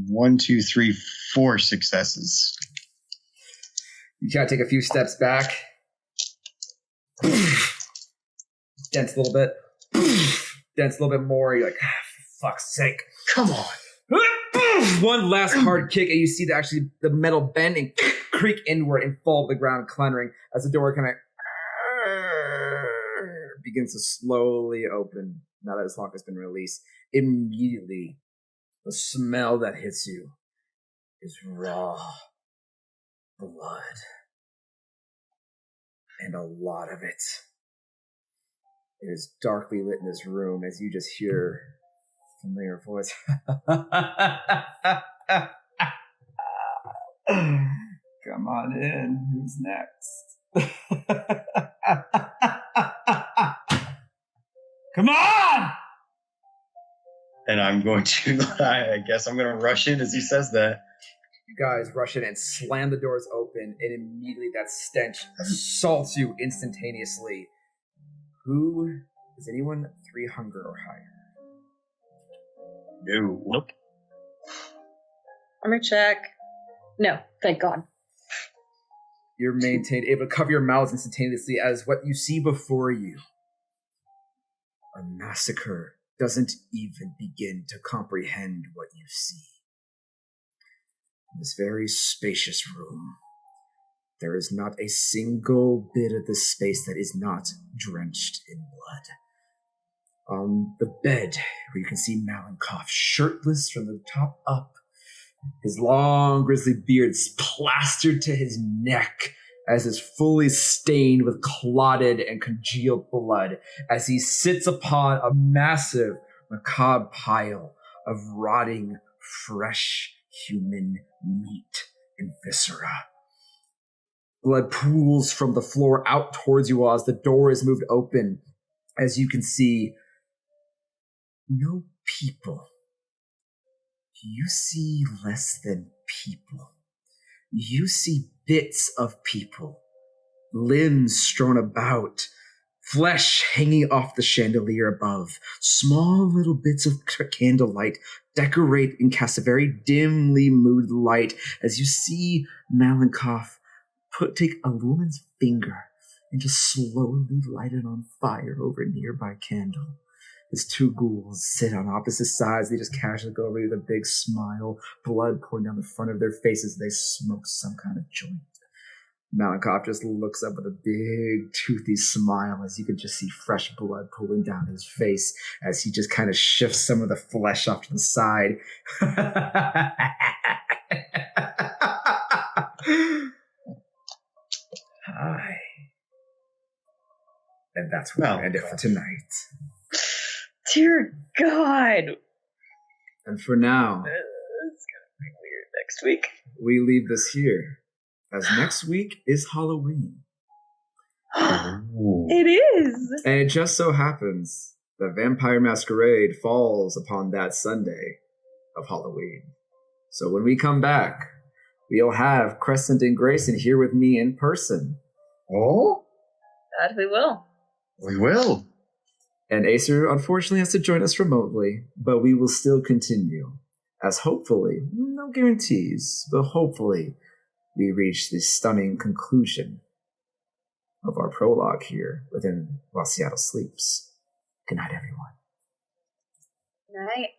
1, 2, 3, 4 successes. You gotta take a few steps back. Dents a little bit. Dents a little bit more. You're like, for fuck's sake. Come on. One last hard kick, and you see the metal bend and creak inward and fall to the ground, clattering as the door kind of begins to slowly open. Now that its lock has been released, immediately the smell that hits you is raw blood, and a lot of it. It is darkly lit in this room as you just hear a familiar voice. Come on in. Who's next? Come on! And I'm going to, I guess I'm going to rush in as he says that. You guys rush in and slam the doors open, and immediately that stench assaults you instantaneously. Who is anyone 3 hunger or higher? No. Nope. Let me check. No, thank God. You're able to cover your mouths instantaneously as what you see before you. A massacre doesn't even begin to comprehend what you see. In this very spacious room, There is not a single bit of this space that is not drenched in blood. On the bed, where you can see Malenkoff, shirtless from the top up, his long grisly beard plastered to his neck as is fully stained with clotted and congealed blood, as he sits upon a massive, macabre pile of rotting, fresh human meat and viscera. Blood pools from the floor out towards you all as the door is moved open. As you can see, no people. You see less than people. You see bits of people, limbs strewn about, flesh hanging off the chandelier above. Small little bits of candlelight decorate and cast a very dimly moved light as you see Malenkoff take a woman's finger and just slowly light it on fire over a nearby candle. His two ghouls sit on opposite sides. They just casually go over with a big smile, blood pouring down the front of their faces. They smoke some kind of joint. Malenkoff just looks up with a big, toothy smile as you can just see fresh blood pooling down his face as he just kind of shifts some of the flesh off to the side. Hi. And that's where we end it for tonight. Dear God. And for now, It's gonna be weird next week. we leave this here, as next week is Halloween. It is. And it just so happens that Vampire Masquerade falls upon that Sunday of Halloween. So when we come back, we'll have Crescent and Grayson here with me in person. Oh, That we will. we will. And Acer unfortunately has to join us remotely, but we will still continue. As hopefully, no guarantees, but hopefully, we reach the stunning conclusion of our prologue here within While Seattle Sleeps. Good night, everyone. Night.